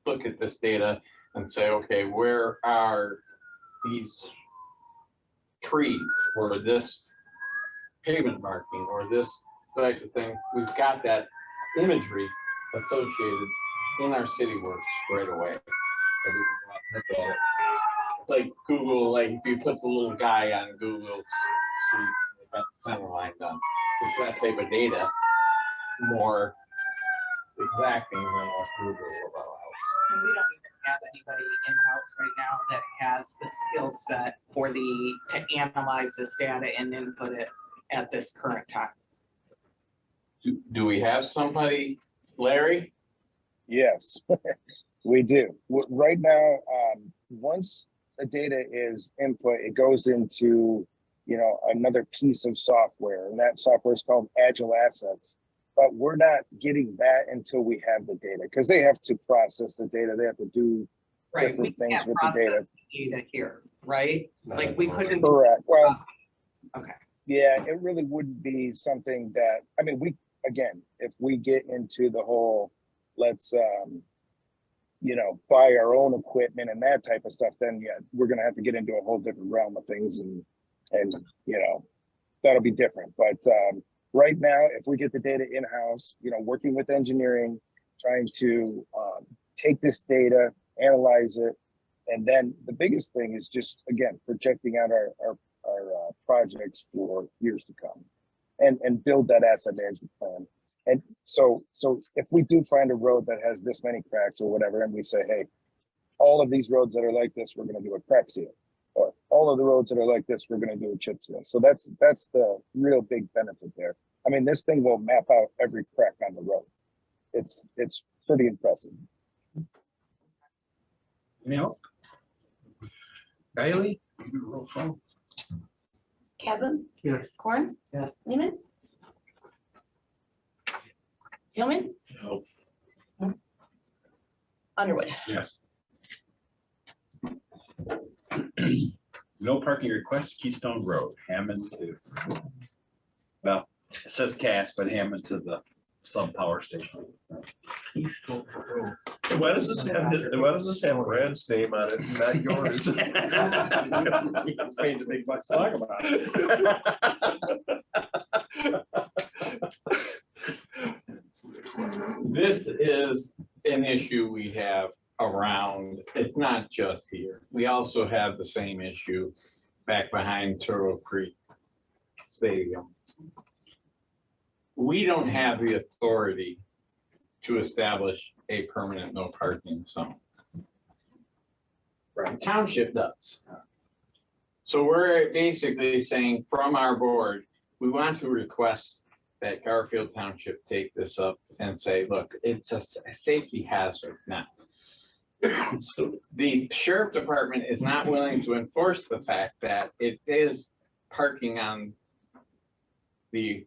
look at this data and say, okay, where are these trees or this pavement marking or this type of thing, we've got that imagery associated in our CityWorks right away. And we can go out and look at it. It's like Google, like if you put the little guy on Google's sheet, they've got the center line done. It's that type of data, more exacting than what Google will allow. And we don't even have anybody in-house right now that has the skill set for to analyze this data and input it at this current time. Do we have somebody, Larry? Yes, we do. Right now, once the data is input, it goes into another piece of software, and that software is called Agile Assets. But we're not getting that until we have the data, because they have to process the data. They have to do different things with the data. Data here, right? Like we couldn't. Correct. Well, okay. Yeah, it really wouldn't be something that, if we get into the whole, let's, buy our own equipment and that type of stuff, then yeah, we're going to have to get into a whole different realm of things, and that'll be different. But right now, if we get the data in-house, working with engineering, trying to take this data, analyze it, and then the biggest thing is just, again, projecting out our projects for years to come, and build that asset management plan. And so if we do find a road that has this many cracks or whatever, and we say, hey, all of these roads that are like this, we're going to do a crack seal, or all of the roads that are like this, we're going to do a chip seal. So that's the real big benefit there. I mean, this thing will map out every crack on the road. It's pretty impressive. Bailey? Roll call. Kevin? Yes. Corn? Yes. Lehman? Hillman? No. Underwood? Yes. No parking request, Keystone Road, Hammond to. Well, it says Cass, but Hammond to the sub power station. Why does this have Brad's name on it, not yours? He's paid the big bucks to talk about it. This is an issue we have around, it's not just here. We also have the same issue back behind Turtle Creek Stadium. We don't have the authority to establish a permanent no parking zone. Right, township does. So we're basically saying from our board, we want to request that Garfield Township take this up and say, look, it's a safety hazard now. So the sheriff department is not willing to enforce the fact that it is parking on the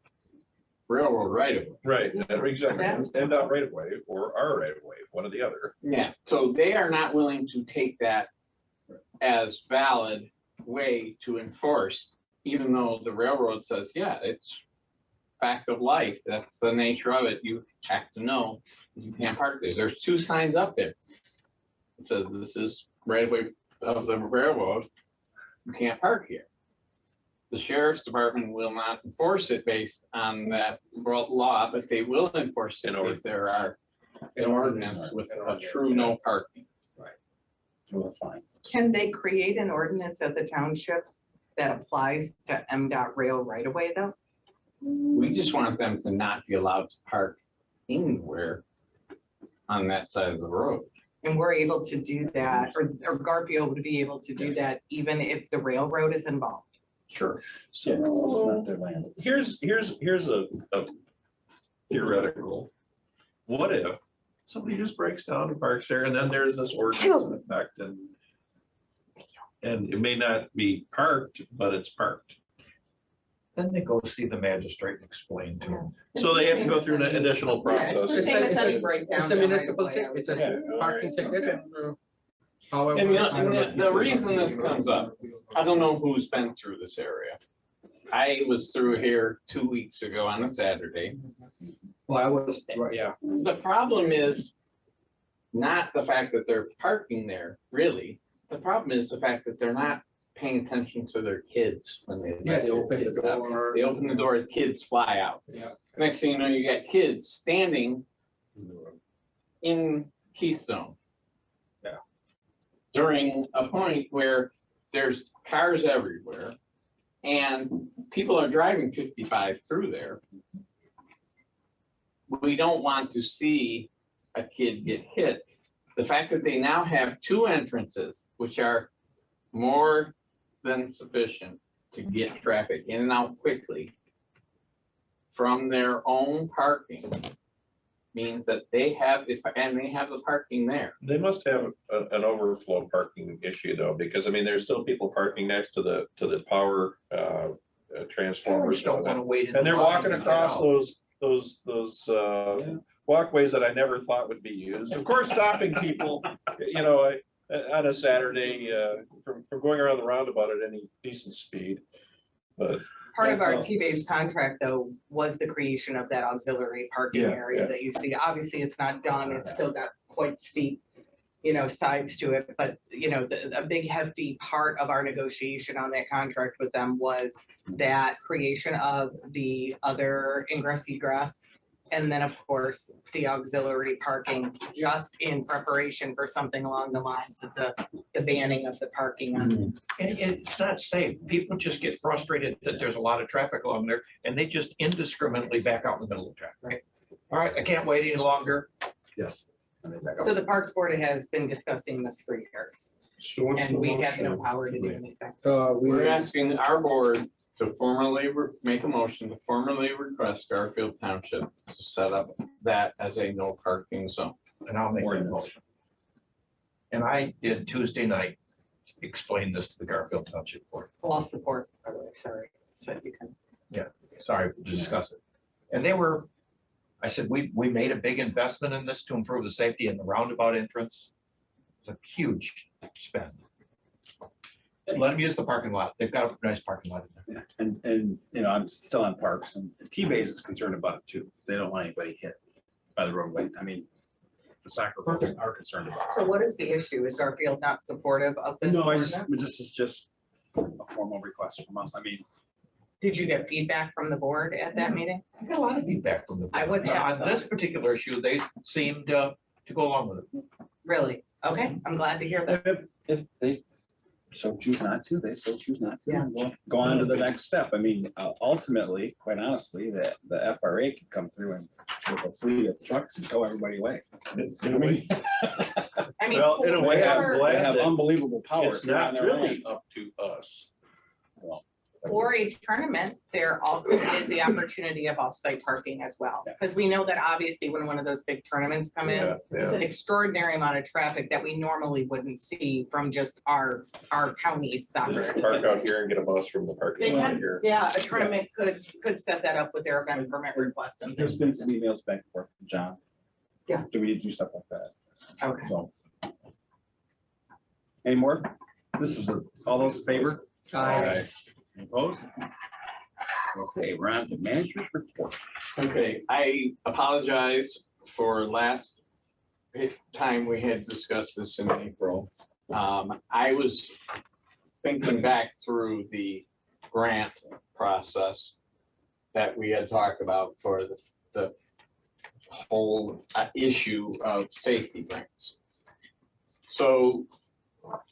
railroad right of way. Right, exactly, and not right of way, or our right of way, one or the other. Yeah, so they are not willing to take that as valid way to enforce, even though the railroad says, yeah, it's fact of life. That's the nature of it. You have to know you can't park there. There's 2 signs up there. It says this is right of way of the railroad. You can't park here. The sheriff's department will not enforce it based on that law, but they will enforce it if there are an ordinance with a true no parking. Right. Well, fine. Can they create an ordinance at the township that applies to MDOT rail right away though? We just want them to not be allowed to park anywhere on that side of the road. And we're able to do that, or Garfield would be able to do that even if the railroad is involved. Sure. So here's a theoretical. What if somebody just breaks down and parks there, and then there's this ordinance in effect, and it may not be parked, but it's parked. Then they go see the magistrate and explain to them. So they have to go through an additional process. It's a municipal ticket, it's a parking ticket. However. And the reason this comes up, I don't know who's been through this area. I was through here 2 weeks ago on a Saturday. Well, I was, yeah. The problem is not the fact that they're parking there, really. The problem is the fact that they're not paying attention to their kids when they. Yeah, they open the kids up. door. They open the door, kids fly out. Yeah. Next thing you know, you got kids standing in Keystone. Yeah. During a point where there's cars everywhere and people are driving 55 through there. We don't want to see a kid get hit. The fact that they now have 2 entrances, which are more than sufficient to get traffic in and out quickly from their own parking, means that they have, and they have the parking there. They must have an overflow parking issue though, because I mean, there's still people parking next to the power transformers. Don't want to wait. in And they're line walking to get across out. those walkways that I never thought would be used. Of course, stopping people, on a Saturday, from going around the roundabout at any decent speed. But Part of our T-based contract though was the creation of that auxiliary parking area that you see. Obviously, it's not done. It's still got quite steep, sides to it. But, a big hefty part of our negotiation on that contract with them was that creation of the other ingress egress. And then, of course, the auxiliary parking, just in preparation for something along the lines of the banning of the parking on. And it's not safe. People just get frustrated that there's a lot of traffic along there and they just indiscriminately back out in the middle of traffic, right? All right, I can't wait any longer. Yes. So the Parks Board has been discussing this for years, and we have no power to do anything. We're asking our board to formally make a motion to formally request Garfield Township to set up that as a no parking zone. And I'll make that motion. And I did Tuesday night, explain this to the Garfield Township Board. Well, I'll support, by the way, sorry, so you can. Yeah, sorry to discuss it. And I said, we made a big investment in this to improve the safety in the roundabout entrance. It's a huge spend. Let them use the parking lot. They've got a nice parking lot in there. Yeah, and, you know, I'm still on parks and T-Base is concerned about it too. They don't want anybody hit by the roadway. I mean, the soccer folks are concerned about it. So what is the issue? Is Garfield not supportive of this? No, ordinance? this is just a formal request from us. I mean, Did you get feedback from the board at that meeting? I got a lot of feedback from them. I would have. On this particular issue, they seemed to go along with it. Really? Okay, I'm glad to hear that. if they so choose not to, they so choose not to. Yeah. And we'll go on to the next step. I mean, ultimately, quite honestly, the FRA can come through and with a fleet of trucks and tow everybody away. In a way, I mean, well, in a way, I'm for- glad They have that unbelievable power. it's not really up to us. For a tournament, there also is the opportunity of off-site parking as well. Because we know that obviously when one of those big tournaments come in, Yeah, it's yeah. an extraordinary amount of traffic that we normally wouldn't see from just our county soccer. Just park out here and get a bus from the They parking lot can, here. yeah, a tournament could set that up with their event permit requests and There's things. been some emails back and forth from John. Yeah. Do we need to do stuff like that? Okay. So. Any more? This is all those in favor? Aye. Opposed? Okay, we're on to manager's report. Okay, I apologize for last time we had discussed this in April. I was thinking back through the grant process that we had talked about for the whole issue of safety grants. So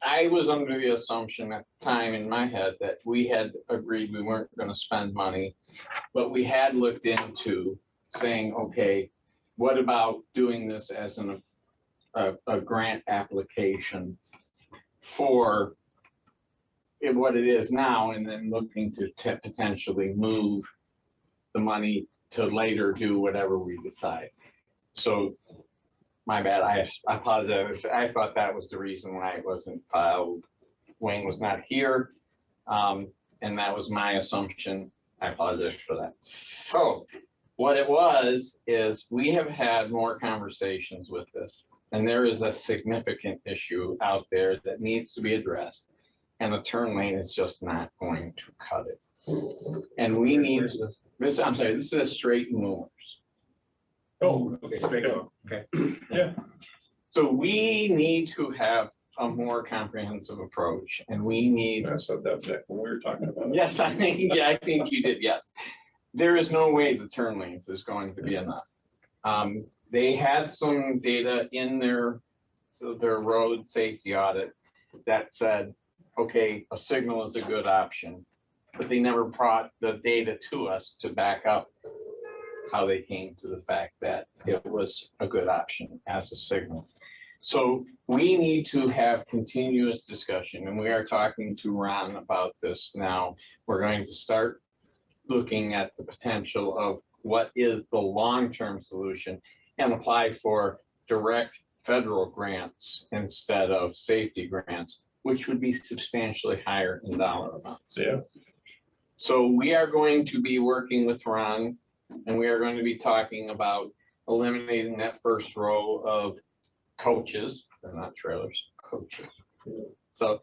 I was under the assumption at the time in my head that we had agreed we weren't gonna spend money, but we had looked into saying, okay, what about doing this as a grant application for what it is now, and then looking to potentially move the money to later do whatever we decide. So my bad, I apologize. I thought that was the reason why it wasn't filed. Wayne was not here. And that was my assumption. I apologize for that. So what it was is we have had more conversations with this, and there is a significant issue out there that needs to be addressed. And the turn lane is just not going to cut it. And we need this, I'm sorry, this is straight movers. Oh, Okay, straight go. Okay. Yeah. So we need to have a more comprehensive approach, and we need. I said that back when we were talking about it. Yes, I think, yeah, I think you did, yes. There is no way the turn lanes is going to be enough. They had some data in their road safety audit that said, okay, a signal is a good option, but they never brought the data to us to back up how they came to the fact that it was a good option as a signal. So we need to have continuous discussion, and we are talking to Ron about this now. We're going to start looking at the potential of what is the long-term solution and apply for direct federal grants instead of safety grants, which would be substantially higher in dollar amounts. Yeah. So we are going to be working with Ron, and we are going to be talking about eliminating that first row of coaches. They're not trailers, coaches. So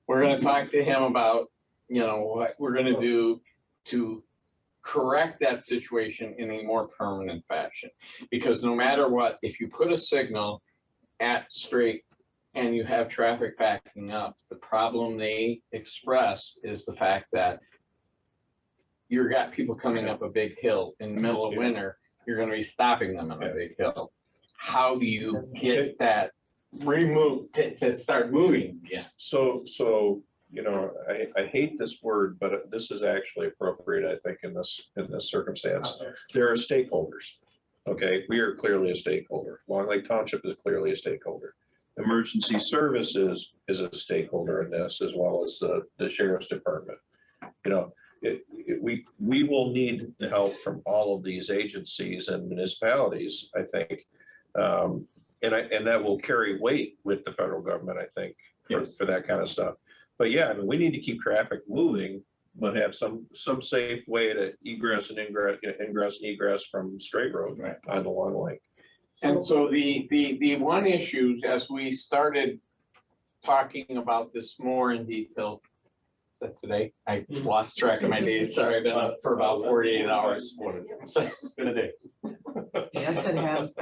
we're going to talk to him about, you know, what we're going to do to correct that situation in a more permanent fashion. Because no matter what, if you put a signal at straight and you have traffic backing up, the problem they express is the fact that you've got people coming up a big hill in the middle of winter, you're gonna be stopping them on a big hill. How do you get that removed to start moving again? So, you know, I hate this word, but this is actually appropriate, I think, in this circumstance. There are stakeholders. Okay, we are clearly a stakeholder. Long Lake Township is clearly a stakeholder. Emergency Services is a stakeholder in this, as well as the Sheriff's Department. You know, we will need the help from all of these agencies and municipalities, I think. And that will carry weight with the federal government, I think, for that kind of stuff. But yeah, I mean, we need to keep traffic moving, but have some safe way to ingress and egress from Straight Road on the Long Lake. And so the one issue, as we started talking about this more in detail today. I lost track of my days. Sorry, I've been up for about 48 hours. So it's been a day. Yes, it has.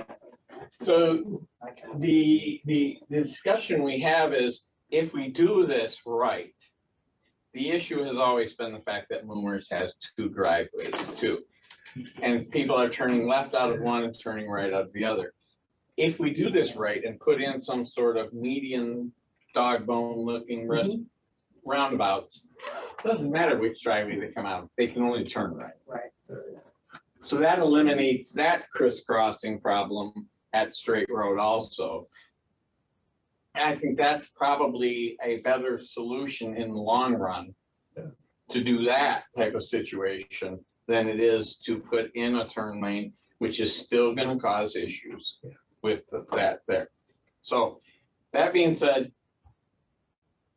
So the discussion we have is if we do this right, the issue has always been the fact that Moomers has 2 driveways too. And people are turning left out of one and turning right out of the other. If we do this right and put in some sort of median dog bone looking roundabouts, doesn't matter which driveway they come out, they can only turn right. Right. So that eliminates that crisscrossing problem at Straight Road also. And I think that's probably a better solution in the long run to do that type of situation than it is to put in a turn lane, which is still gonna cause issues with that there. So that being said,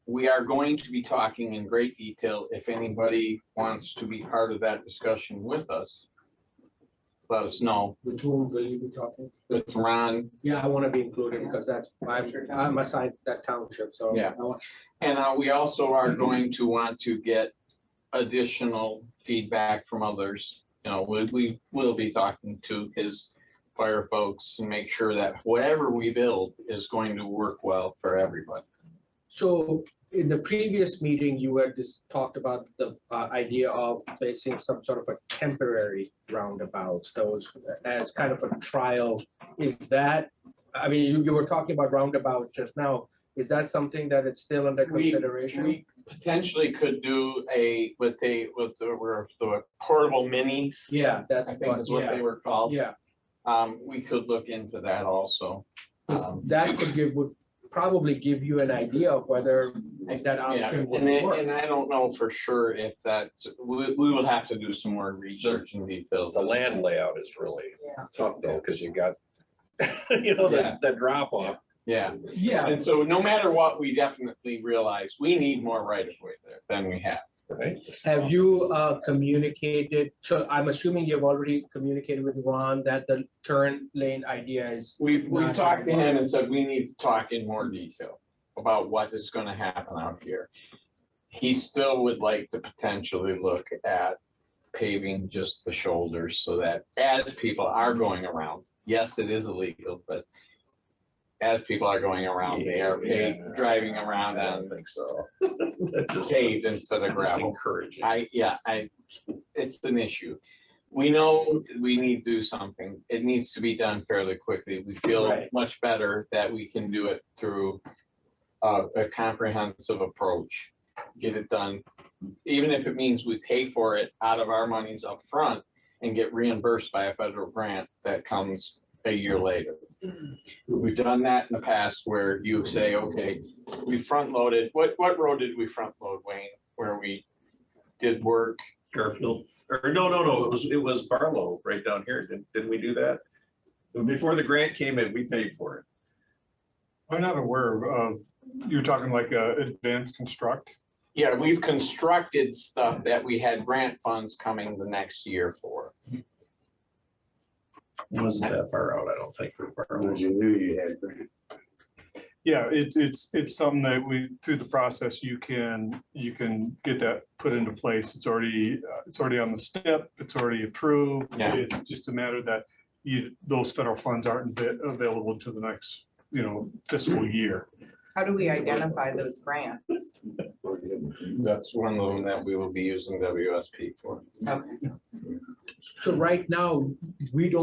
we are going to be talking in great detail. If anybody wants to be part of that discussion with us, let us know. With whom will you be talking? With Ron. Yeah, I want to be included because I'm assigned that township, so. Yeah. I want- And we also are going to want to get additional feedback from others. You know, we will be talking to his fire folks and make sure that whatever we build is going to work well for everybody. So in the previous meeting, you had just talked about the idea of placing some sort of a temporary roundabouts, those as kind of a trial. Is that, I mean, you were talking about roundabouts just now. Is that something that it's still under consideration? We potentially could do with the portable minis. Yeah, that's I think is what they were called. Yeah. We could look into that also. That would probably give you an idea of whether that option would work. And I don't know for sure if that's, we will have to do some more research and details. The land layout is really tough though, because you got, you know, that drop off. Yeah. Yeah. And so no matter what, we definitely realize we need more right of way there than we have. Right. Have you communicated, so I'm assuming you've already communicated with Ron that the turn lane idea is. We've talked to him and said we need to talk in more detail about what is gonna happen out here. He still would like to potentially look at paving just the shoulders so that as people are going around, yes, it is illegal, but as people are going around, they are driving around on think so. paved instead of gravel. Encouraging. It's an issue. We know we need to do something. It needs to be done fairly quickly. We feel much better that we can do it through a comprehensive approach. Get it done, even if it means we pay for it out of our monies up front and get reimbursed by a federal grant that comes a year later. We've done that in the past where you say, okay, we front loaded, what road did we front load, Wayne? Where we did work? Garfield, or no, it was Barlow right down here. Didn't we do that? Before the grant came in, we paid for it. I'm not aware of, you're talking like advanced construct? Yeah, we've constructed stuff that we had grant funds coming the next year for. Wasn't that far out, I don't think, for Barlow. You knew you had grant. Yeah, it's something that through the process, you can get that put into place. It's already on the step, it's already approved. Yeah. It's just a matter that those federal funds aren't available to the next, fiscal year. How do we identify those grants? That's one of them that we will be using WSP for. So right now, we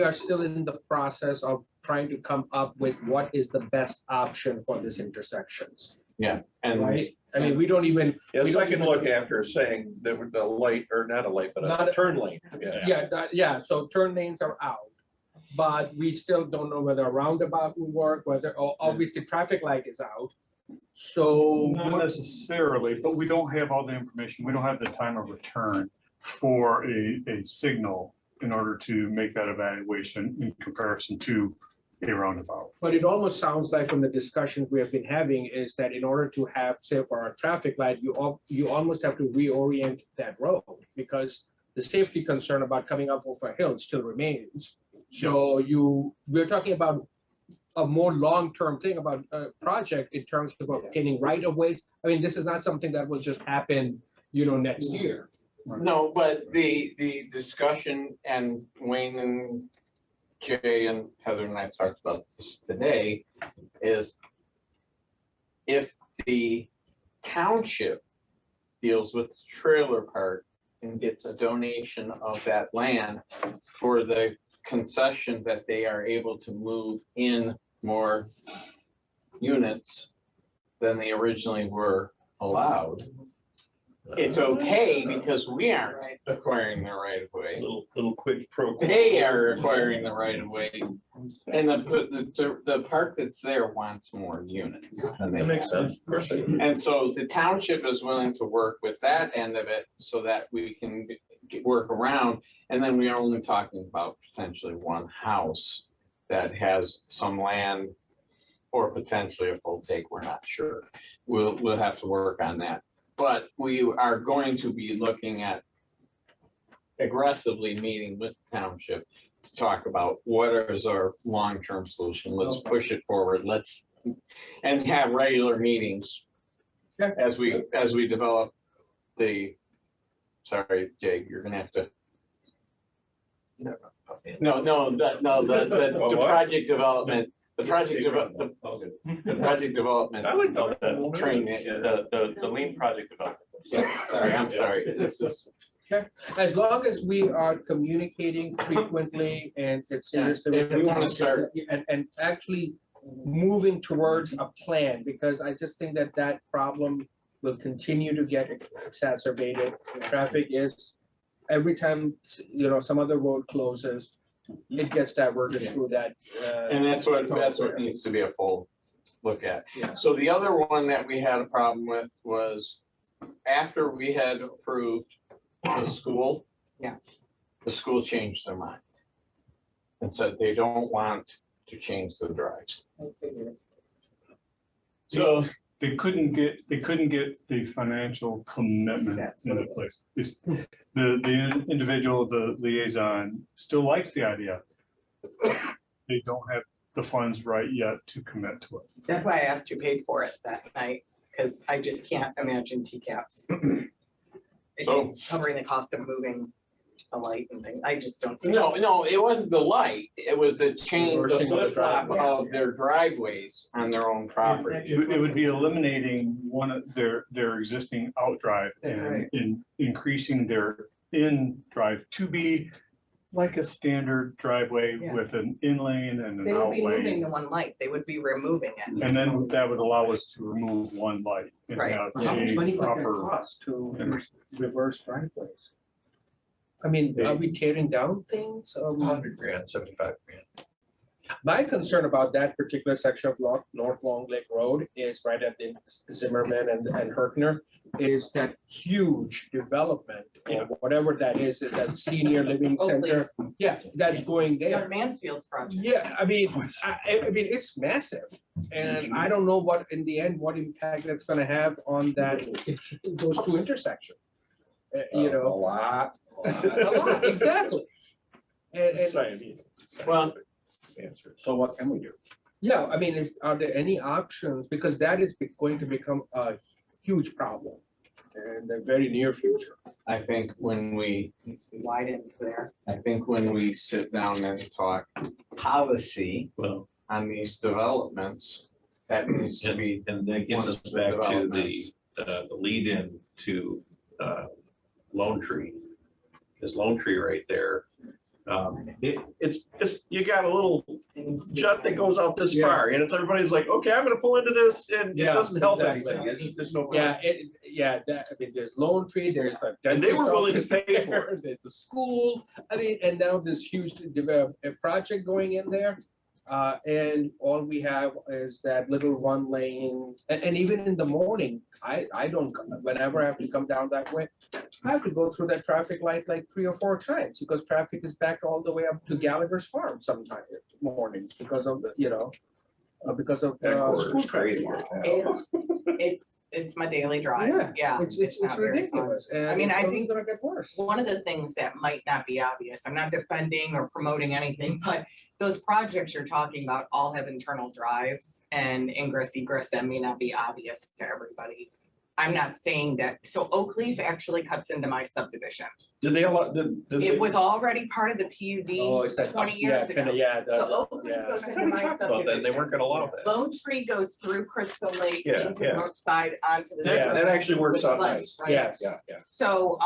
are still in the process of trying to come up with what is the best option for this intersections. Yeah, and right? I mean, we don't even. Yeah, we don't second even- look after saying that the light, or not a light, but Not a a- turn lane. Yeah, so turn lanes are out. But we still don't know whether a roundabout will work, obviously traffic light is out. So. Not necessarily, but we don't have all the information. We don't have the time of return for a signal in order to make that evaluation in comparison to a roundabout. But it almost sounds like from the discussions we have been having is that in order to have, say, for a traffic light, you almost have to reorient that road because the safety concern about coming up over a hill still remains. So we're talking about a more long-term thing about a project in terms of obtaining right of ways. I mean, this is not something that will just happen, next year. No, but the discussion, and Wayne and Jay and Heather and I talked about this today, is if the township deals with the trailer park and gets a donation of that land for the concession that they are able to move in more units than they originally were allowed, it's okay because we aren't acquiring the right of way. Little quid pro quo. They are acquiring the right of way. And the park that's there wants more units. than they That makes have. sense. Of course they do. And so the township is willing to work with that end of it so that we can work around. And then we are only talking about potentially one house that has some land or potentially a full take, we're not sure. We'll have to work on that. But we are going to be looking at aggressively meeting with the township to talk about what is our long-term solution. Let's push it forward. And have regular meetings as we develop sorry, Jake, you're gonna have to. The project development. The project development. I like the training. The lean project development. Sorry, I'm sorry. This is. Okay, as long as we are communicating frequently and it's. If we wanna start- And actually moving towards a plan, because I just think that problem will continue to get exacerbated. Traffic is, every time, some other road closes, it gets diverted through that. And that's what needs to be a full look at. Yeah. So the other one that we had a problem with was after we had approved the school. Yeah. The school changed their mind and said they don't want to change the drives. So They couldn't get the financial commitment into place. The individual, the liaison still likes the idea. They don't have the funds right yet to commit to it. That's why I asked who paid for it that night, because I just can't imagine TCAPs. So- Covering the cost of moving a light and things. I just don't see. No, it wasn't the light. It was the change, the Reversing of the flip flop driveway. of their driveways on their own property. It would be eliminating one of their existing out drive That's and right. increasing their in drive to be like a standard driveway Yeah. with an in lane and an They would out be moving lane. the one light. They would be removing it. And then that would allow us to remove one light and Right. have How much money a would that proper. cost to reverse driveways? I mean, are we tearing down things or what? $100,000, $75,000. My concern about that particular section of North Long Lake Road is right at the Zimmerman and Herkner, is that huge development or whatever that is that senior living center. Yeah, that's going there. Doug Mansfield's project. Yeah, I mean, I mean, it's massive. And I don't know what, in the end, what impact that's gonna have on those two intersections. A lot. A lot, exactly. And, Well, so what can we do? Yeah, I mean, are there any options? Because that is going to become a huge problem in the very near future. I think when we Widen there. sit down and talk policy on these developments, that needs to be. And that gets us back to the lead-in to Lone Tree. This Lone Tree right there, it's you got a little jut that goes out this far, and it's everybody's like, okay, I'm gonna pull into this, and it doesn't help exactly. anything. It's just, there's no. That, I mean, there's Lone Tree, there's the. And they were dentist willing to office pay for there, it. There's the school, I mean, and now this huge project going in there. And all we have is that little one lane, and even in the morning, I don't, whenever I have to come down that way, I have to go through that traffic light like 3 or 4 times because traffic is backed all the way up to Gallagher's Farm sometimes mornings because of the, because of That corridor's school crazy traffic. right now. It's my daily drive, yeah. It's not very fun. ridiculous. And I mean, it's I only think gonna get worse. one of the things that might not be obvious, I'm not defending or promoting anything, but those projects you're talking about all have internal drives and ingress egress that may not be obvious to everybody. I'm not saying that, so Oak Leaf actually cuts into my subdivision. Did they allow, did It they? was already part of the Oh, PUD is that? 20 years ago. Yeah, So Oak Leaf yeah. goes I thought into we my talked about that, and they subdivision. weren't gonna allow that. Lone Tree goes through Crystal Lake Yeah, into yeah. Brookside onto the. That, that actually works with out lights, nice. right? Yes. Yeah, yeah. So,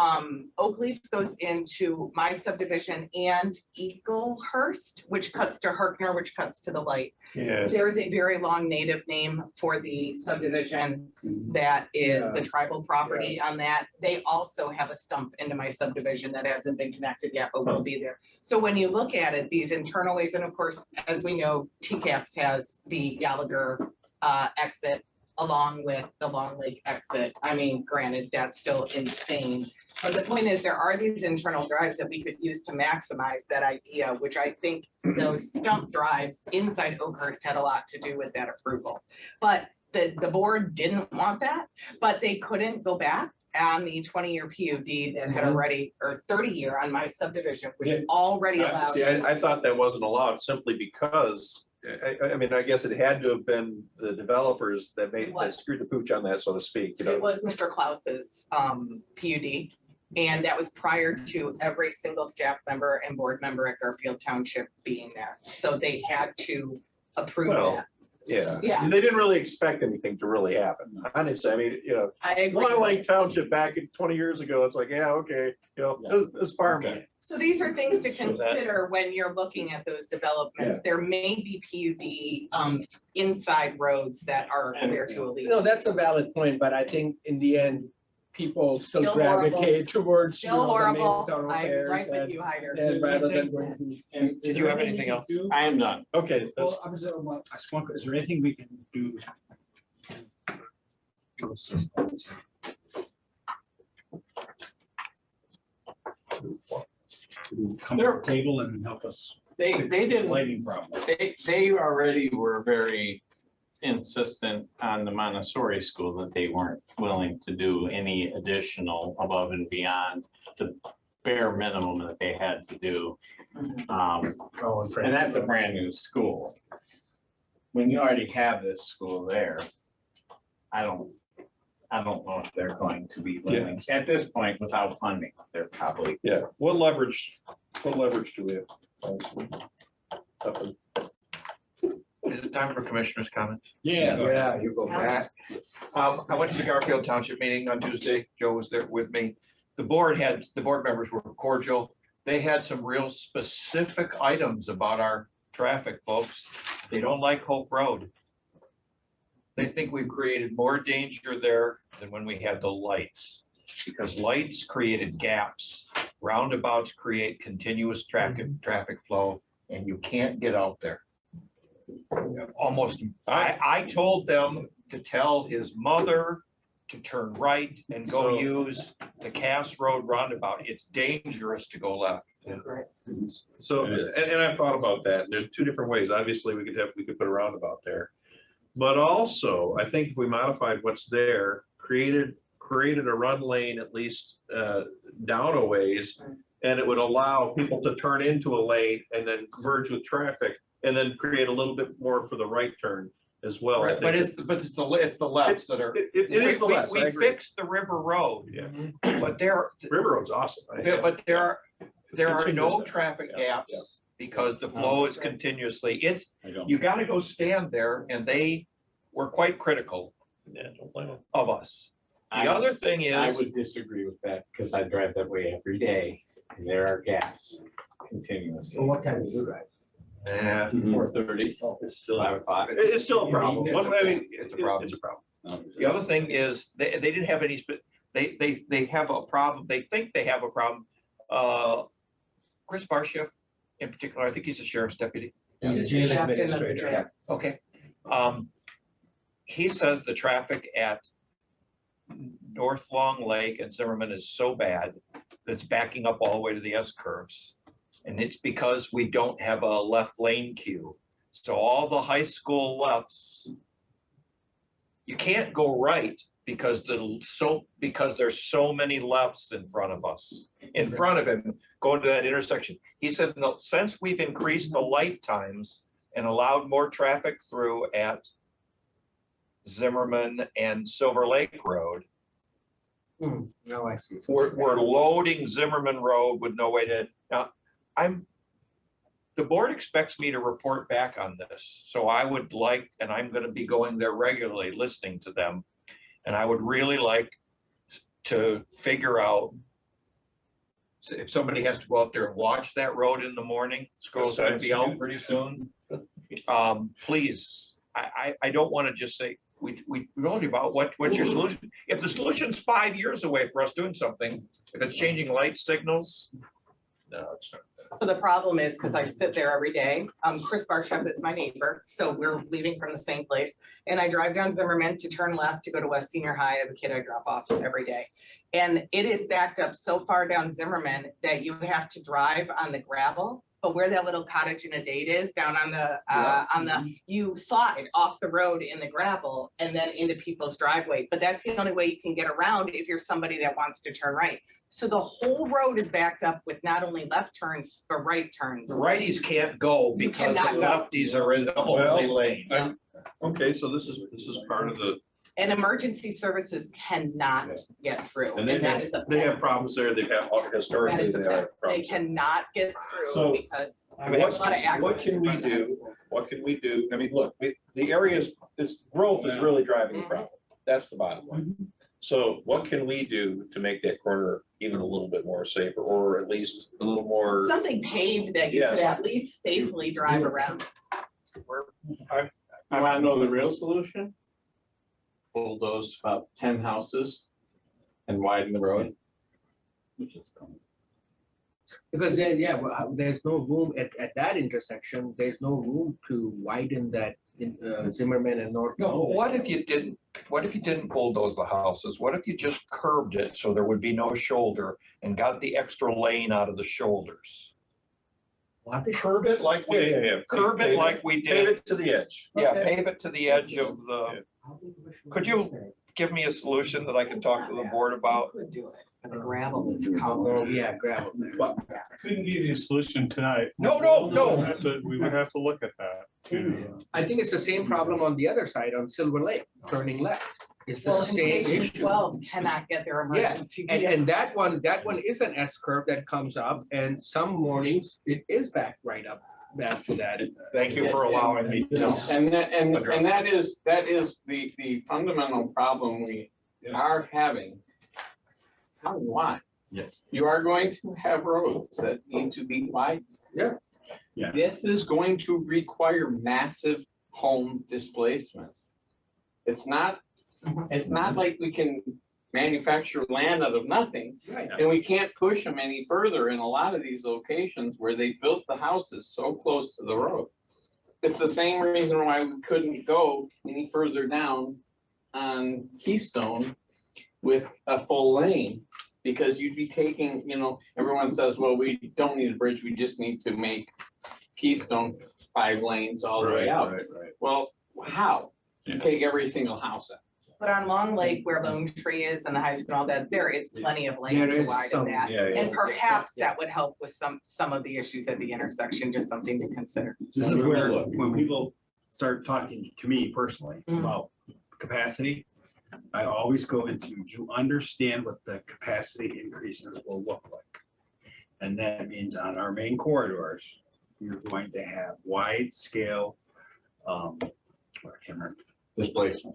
Oak Leaf goes into my subdivision and Eaglehurst, which cuts to Herkner, which cuts to the light. Yeah. There is a very long native name for the subdivision that is the tribal property on that. They also have a stump into my subdivision that hasn't been connected yet, but will be there. So when you look at it, these internal ways, and of course, as we know, TCAPS has the Gallagher exit along with the Long Lake exit. I mean, granted, that's still insane. But the point is, there are these internal drives that we could use to maximize that idea, which I think those stump drives inside Oakhurst had a lot to do with that approval. But the board didn't want that, but they couldn't go back on the 20-year PUD that had already, or 30-year on my subdivision, which already allowed. See, I thought that wasn't allowed simply because, I mean, I guess it had to have been the developers that made, that screwed the pooch on that, so to speak, you know. It was Mr. Klaus's PUD, and that was prior to every single staff member and board member at Garfield Township being there. So they had to approve Well, that. Yeah. Yeah. They didn't really expect anything to really happen. Honestly, I mean, you know, I agree. Long Lake Township back in 20 years ago, it's like, yeah, okay, you know, this farmland. So these are things to So that- consider when you're looking at those developments. There may be PUD inside roads that are there to illegal. No, that's a valid point, but I think in the end, people still Still horrible. gravitate towards, you Still know, the main horrible. I'm thoroughfares right with and- you, Hyder. and rather than going to. Did you have anything else? I am done. Okay. Well, I was, is there anything we can do? Come to the table and help us. They didn't, Lighting problem. they already were very insistent on the Montessori school that they weren't willing to do any additional above and beyond the bare minimum that they had to do. And that's a brand new school. When you already have this school there, I don't know if they're going to be willing, at this point, without funding, they're probably. Yeah, what leverage do we have? Nothing. Is it time for commissioners' comments? Yeah, you go back. I went to the Garfield Township meeting on Tuesday. Joe was there with me. The board members were cordial. They had some real specific items about our traffic, folks. They don't like Hope Road. They think we've created more danger there than when we had the lights. Because lights created gaps, roundabouts create continuous traffic flow, and you can't get out there. Almost, I told them to tell his mother to turn right and go use the Cass Road roundabout. It's dangerous to go left. So, and I've thought about that. There's two different ways. Obviously, we could put a roundabout there. But also, I think if we modified what's there, created a run lane at least down a ways, and it would allow people to turn into a lane and then merge with traffic, and then create a little bit more for the right turn as well. I Right, but think it's the lefts that are. It is the lefts, I We agree. fixed the River Road. Yeah. But there, River Road's awesome. but there are no continuous. traffic Yeah, gaps because the flow is continuously, you gotta go stand there, and they were quite critical of us. The other thing I is, would disagree with that because I drive that way every day and there are gaps continuously. Well, what time do you drive? 4:30. It's still 5:00. It's still a problem. It's I mean, it's a problem. It's a problem. The other thing is, they didn't have any, they have a problem, they think they have a problem. Chris Barshiff in particular, I think he's a sheriff's deputy. Yeah, the jail Captain of the administrator. jail. Okay. He says the traffic at North Long Lake and Zimmerman is so bad that it's backing up all the way to the S curves. And it's because we don't have a left lane queue. So all the high school lefts, you can't go right because because there's so many lefts in front of us, in front of him, going to that intersection. He said, no, since we've increased the light times and allowed more traffic through at Zimmerman and Silver Lake Road, No, I see. we're loading Zimmerman Road with no way to, now, the board expects me to report back on this, so I would like, and I'm gonna be going there regularly, listening to them. And I would really like to figure out if somebody has to go out there and watch that road in the morning, school's gonna be out pretty soon. Please, I don't wanna just say, we told you about what's your solution? If the solution's 5 years away for us doing something, if it's changing light signals, no, it's not. So the problem is, because I sit there every day, Chris Barshop is my neighbor, so we're leaving from the same place. And I drive down Zimmerman to turn left to go to West Senior High. I have a kid I drop off every day. And it is backed up so far down Zimmerman that you have to drive on the gravel. But where that little cottage in a date is, down on the, you slide off the road in the gravel and then into people's driveway. But that's the only way you can get around if you're somebody that wants to turn right. So the whole road is backed up with not only left turns, but right turns. The righties can't go You because the cannot go. lefties are in the only lane. Okay, so this is part of the, And emergency services cannot get through. and they that is a they have problems there, they've had, That historically, is a they have fact. They problems. cannot get So, through because there's a lot of accidents. What can we do? What can we do? I mean, look, the areas, it's growth is really driving the problem. That's the bottom line. So what can we do to make that corner even a little bit more safer, or at least a little more? Something paved that you could Yes. at least safely drive around. I wanna know the real solution? Bulldoze about 10 houses and widen the road. Because there, yeah, there's no room at that intersection, there's no room to widen that in Zimmerman and North. No, what if you didn't bulldoze the houses? What if you just curbed it so there would be no shoulder and got the extra lane out of the shoulders? Curb it like we, curb it like we did. Pave it to the edge. Yeah, pave it to the edge of the, could you give me a solution that I can talk to the board about? Could do it. And the gravel is Oh, covered. yeah, gravel. Couldn't give you a solution tonight. No. We would have to look at that too. I think it's the same problem on the other side, on Silver Lake, turning left. It's the Well, same Station issue. 12 cannot get their Yeah, emergency. and vehicles. that one is an S curve that comes up, and some mornings it is back right up back to that. Thank you for allowing me to. And that is the fundamental problem we are having. Why? Yes. You are going to have roads that need to be wide. Yeah. Yeah. This is going to require massive home displacement. It's not like we can manufacture land out of nothing. Right. And we can't push them any further in a lot of these locations where they built the houses so close to the road. It's the same reason why we couldn't go any further down on Keystone with a full lane. Because you'd be taking, everyone says, well, we don't need a bridge, we just need to make Keystone 5 lanes all the way out. Right. Well, how? You take every single house out. But on Long Lake where Lone Tree is and the high school and all that, there is plenty of land There to is widen some, that. yeah, yeah. And perhaps that would help with some of the issues at the intersection, just something to consider. This is where, when people start talking to me personally Mhm. about capacity, I always go into, to understand what the capacity increases will look like. And that means on our main corridors, you're going to have wide scale, I can't remember.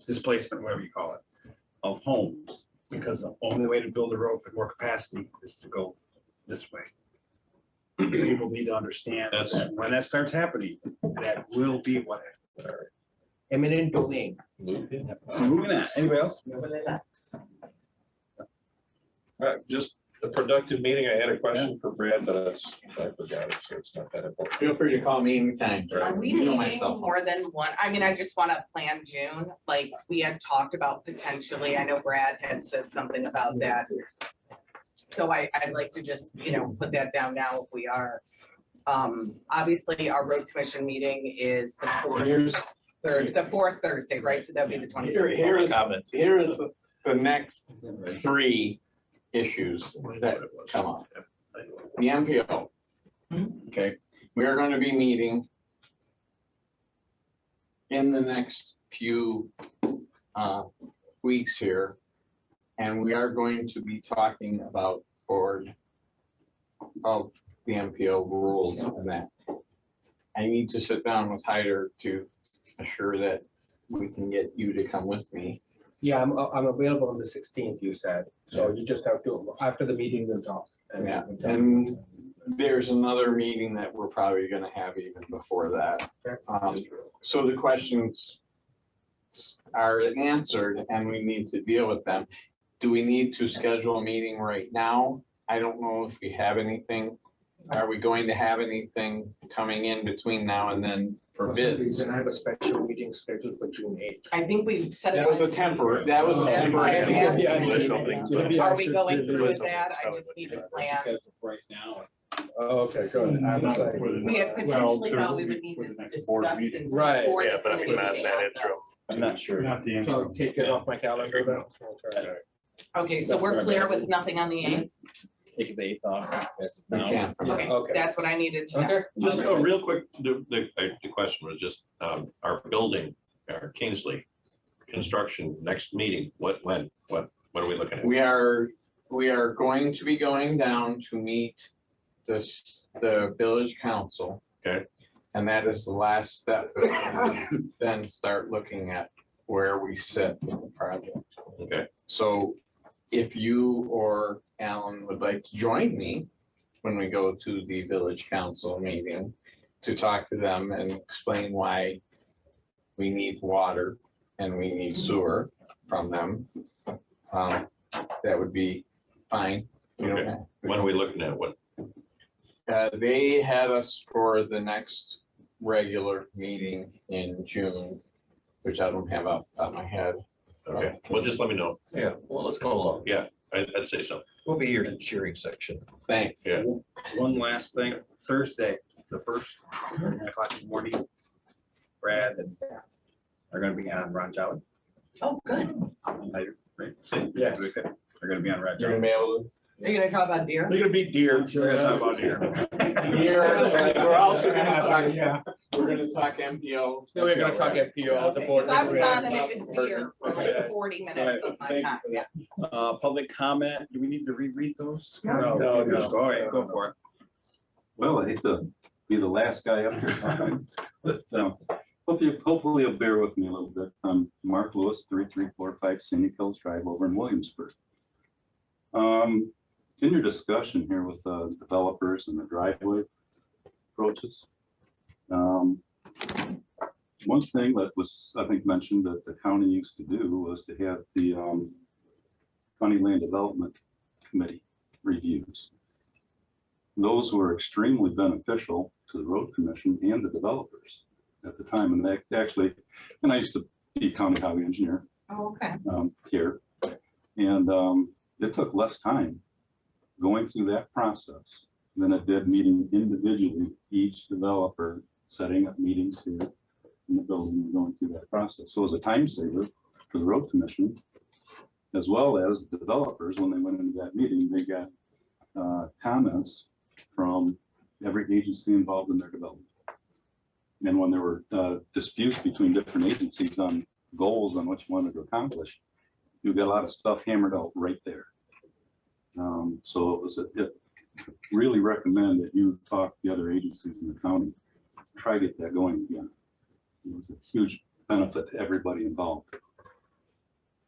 Displacement, whatever you call it, of homes, because the only way to build a road for more capacity is to go this way. People need to understand that when that starts happening, that will be what happens. Eminent domain. Moving on, anybody else? Just a productive meeting. I had a question for Brad, but I forgot it, so it's not that important. Feel free to call me anytime. Are we You know needing myself. more than one? I mean, I just want to plan June, like we had talked about potentially. I know Brad had said something about that. So I'd like to just, put that down now if we are. Obviously, our road commission meeting is the Here's, fourth Thursday, right? So that'd be the here 26th. here is the next three issues that come up. The MPO. Okay, we are going to be meeting in the next few weeks here. And we are going to be talking about board of the MPO rules and that. I need to sit down with Hyder to assure that we can get you to come with me. Yeah, I'm available on the 16th, you said, so you just have to, after the meeting, we'll talk. Yeah, and there's another meeting that we're probably gonna have even before that. So the questions are answered and we need to deal with them. Do we need to schedule a meeting right now? I don't know if we have anything. Are we going to have anything coming in between now and then for bids? And I have a special meeting scheduled for June 8th. I think we set. That was a temporary, that was a temporary. Are we going through with that? I just need to plan. Right now. Okay, good. I was like- We had potentially, no, we would need to discuss. and- Right. for the Yeah, but I mean, not that intro. I'm not sure. Not the So intro. take it off my calendar then. Okay. Okay, so we're clear with nothing on the 8th? Take the 8th off. We can. Okay, that's what I needed to know. Just a real quick, the question was just, our building, our Kingsley construction, next meeting, what are we looking at? We are going to be going down to meet the village council. Okay. And that is the last step. Then start looking at where we sit with the project. Okay. So if you or Alan would like to join me when we go to the village council meeting to talk to them and explain why we need water and we need sewer from them, that would be fine. We don't Okay. have- When are we looking at? What? They had us for the next regular meeting in June, which I don't have off the top of my head. Okay, well, just let me know. Yeah, well, let's go along. Yeah, I'd say so. We'll be your cheering section. Thanks. Yeah. One last thing, Thursday, the 1st, 9 o'clock in the morning. Brad and are gonna be on Ron Jolly. Oh, good. Right? Yes. They're gonna be on Ron You're Jolly. gonna be able to. Are you gonna talk about deer? You're gonna be deer. We're gonna talk about deer. We're also gonna talk, yeah, we're gonna talk MPO. No, we're gonna talk MPO, the board. So I was on and it was deer for like 40 minutes of my time, yeah. Public comment, do we need to reread those? No. All right, go for it. Well, I hate to be the last guy up here, but hopefully you'll bear with me a little bit. I'm Mark Lewis, 3345 Scenic Hills Drive over in Williamsburg. In your discussion here with developers and the driveway approaches, one thing that was, I think, mentioned that the county used to do was to have the County Land Development Committee reviews. Those were extremely beneficial to the road commission and the developers at the time. And they actually, and I used to be county highway engineer Oh, okay. here. And it took less time going through that process than it did meeting individually, each developer setting up meetings here in the building and going through that process. So it was a time saver for the road commission, as well as the developers. When they went into that meeting, they got comments from every agency involved in their development. And when there were disputes between different agencies on goals on what you wanted to accomplish, you got a lot of stuff hammered out right there. So it was really recommend that you talk to the other agencies in the county, try to get that going again. It was a huge benefit to everybody involved.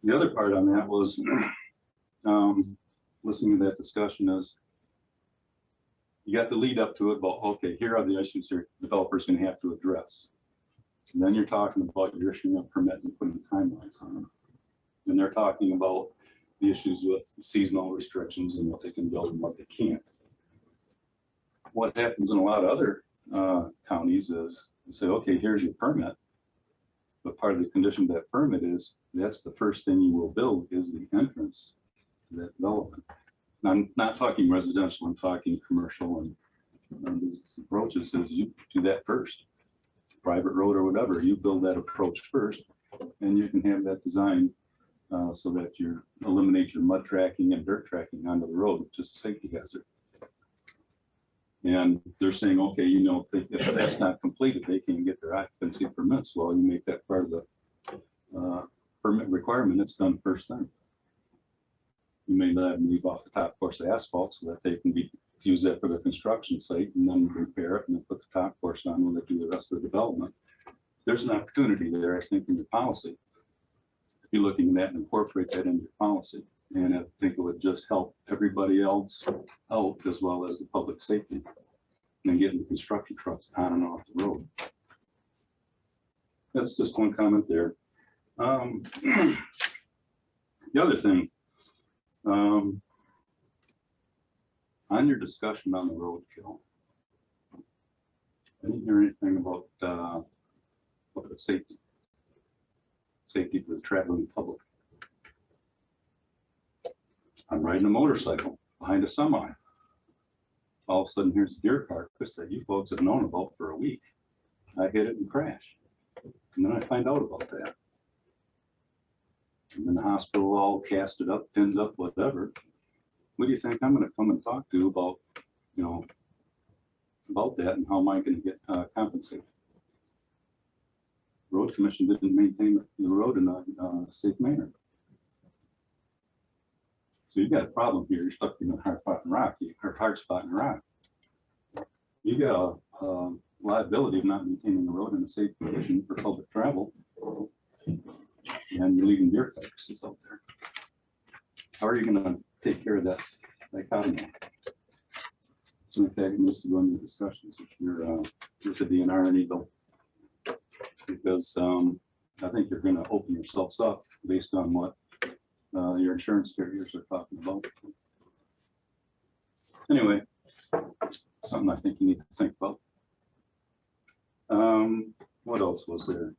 The other part on that was listening to that discussion is you got the lead up to it, but okay, here are the issues your developer's going to have to address. And then you're talking about your issuing a permit and putting timelines on them. And they're talking about the issues with seasonal restrictions and what they can build and what they can't. What happens in a lot of other counties is you say, okay, here's your permit. But part of the condition of that permit is that's the first thing you will build is the entrance to that development. And I'm not talking residential, I'm talking commercial and these approaches is you do that first. Private road or whatever, you build that approach first, and you can have that designed so that you eliminate your mud tracking and dirt tracking onto the road, which is a safety hazard. And they're saying, okay, you know, if that's not completed, they can't get their occupancy permits. Well, you make that part of the permit requirement, it's done first thing. You may let them leave off the top course of asphalt so that they can use that for their construction site and then repair it and then put the top course on when they do the rest of the development. There's an opportunity there, I think, in your policy. If you're looking at that and incorporate that into your policy. And I think it would just help everybody else out as well as the public safety and getting the construction trucks on and off the road. That's just one comment there. The other thing, on your discussion on the roadkill, I didn't hear anything about the safety for the traveling public. I'm riding a motorcycle behind a semi. All of a sudden, here's a deer carcass that you folks have known about for a week. I hit it and crashed. And then I find out about that. And then the hospital all casted up, pinned up, whatever. What do you think I'm going to come and talk to about, you know, about that and how am I going to get compensated? Road Commission didn't maintain the road in a safe manner. So you've got a problem here. You're stuck in a hard spot in rock, or hard spot in rock. You got a liability of not maintaining the road in a safe condition for public travel, and you're leaving deer carcasses out there. How are you going to take care of that dichotomy? So in fact, it needs to go into discussions with your the DNR and Eagle, because I think you're going to open yourselves up based on what your insurance carriers are talking about. Anyway, something I think you need to think about. What else was there?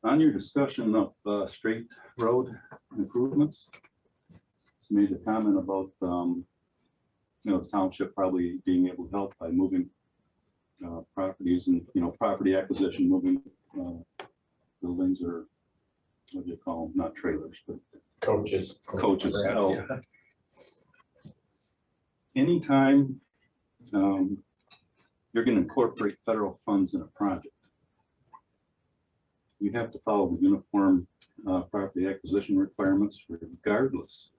On your discussion of straight road improvements, you made a comment about you know, the township probably being able to help by moving properties and, you know, property acquisition, moving buildings, or what do you call them? Not trailers, but coaches. So, yeah. Anytime you're going to incorporate federal funds in a project, you have to follow the uniform property acquisition requirements regardless.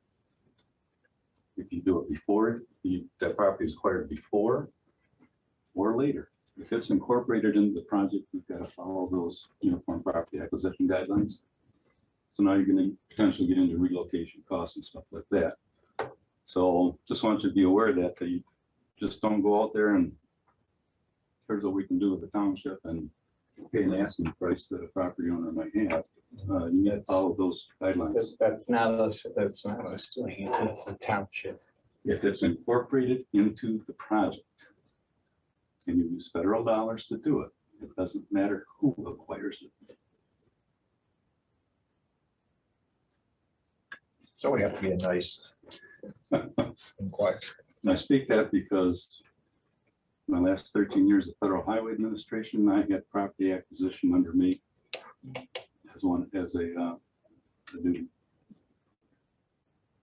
If you do it before, that property is acquired before or later. If it's incorporated into the project, you've got to follow those uniform property acquisition guidelines. So now you're going to potentially get into relocation costs and stuff like that. So just want you to be aware of that you just don't go out there and here's what we can do with the township and pay an asking price that a property owner might have. You got to follow those guidelines. That's not us doing it, it's the township. If it's incorporated into the project and you use federal dollars to do it, it doesn't matter who acquires it. So we have to be a nice and quiet. And I speak that because my last 13 years of Federal Highway Administration, I had property acquisition under me as a duty.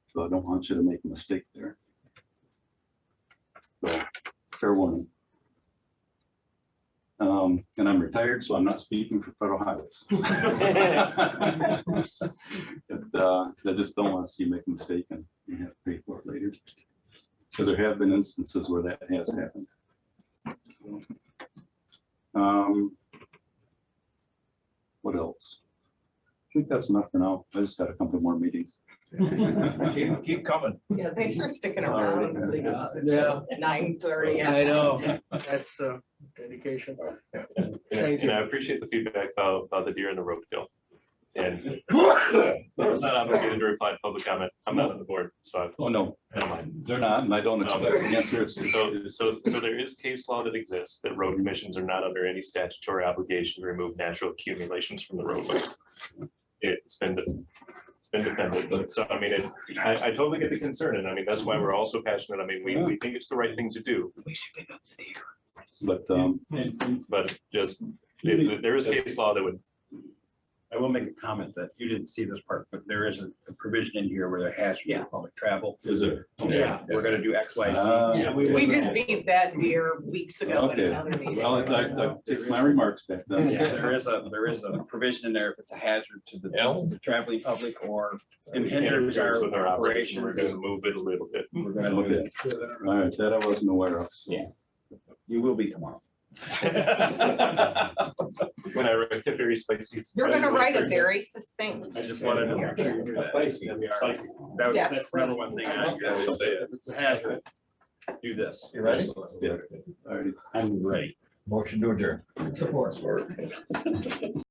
So I don't want you to make a mistake there. So fair warning. And I'm retired, so I'm not speaking for Federal Highways. But, I just don't want to see you make a mistake and you have to pay for it later. Because there have been instances where that has happened. What else? I think that's enough for now. I just got a couple more meetings. Keep coming. Yeah, thanks for sticking around. Yeah. 9:30. I know, that's dedication. And I appreciate the feedback about the deer and the roadkill. And I was not obligated to reply to public comment. I'm not on the board, so. Oh, no, never mind. They're not, and I don't expect the answer. So there is case law that exists that road commissions are not under any statutory obligation to remove natural accumulations from the roadway. It's been been defended, but so, I mean, I totally get the concern, and I mean, that's why we're all so passionate. I mean, we think it's the right thing to do. But, But just, there is case law that would. I will make a comment that you didn't see this part, but there is a provision in here where there has to be public travel. Is it? Yeah. We're gonna do X, Y, Z. Yeah, We just beat that deer weeks ago at Okay, another meeting. well, I take my remarks back then. Yeah, there is a provision in there if it's a hazard to the traveling public or hinders Interferes with our operation, we're operations. gonna move it a little bit. We're gonna do Okay, all right, that I wasn't aware of, so. Yeah. You will be tomorrow. When I write the very spicy. You're gonna write it very succinct. I just wanted to make sure you knew that. Spicy. Spicy. That's the number one thing I always say. If it's a hazard, do this. You ready? Yeah. All right, I'm ready. Motion to adjourn. Support.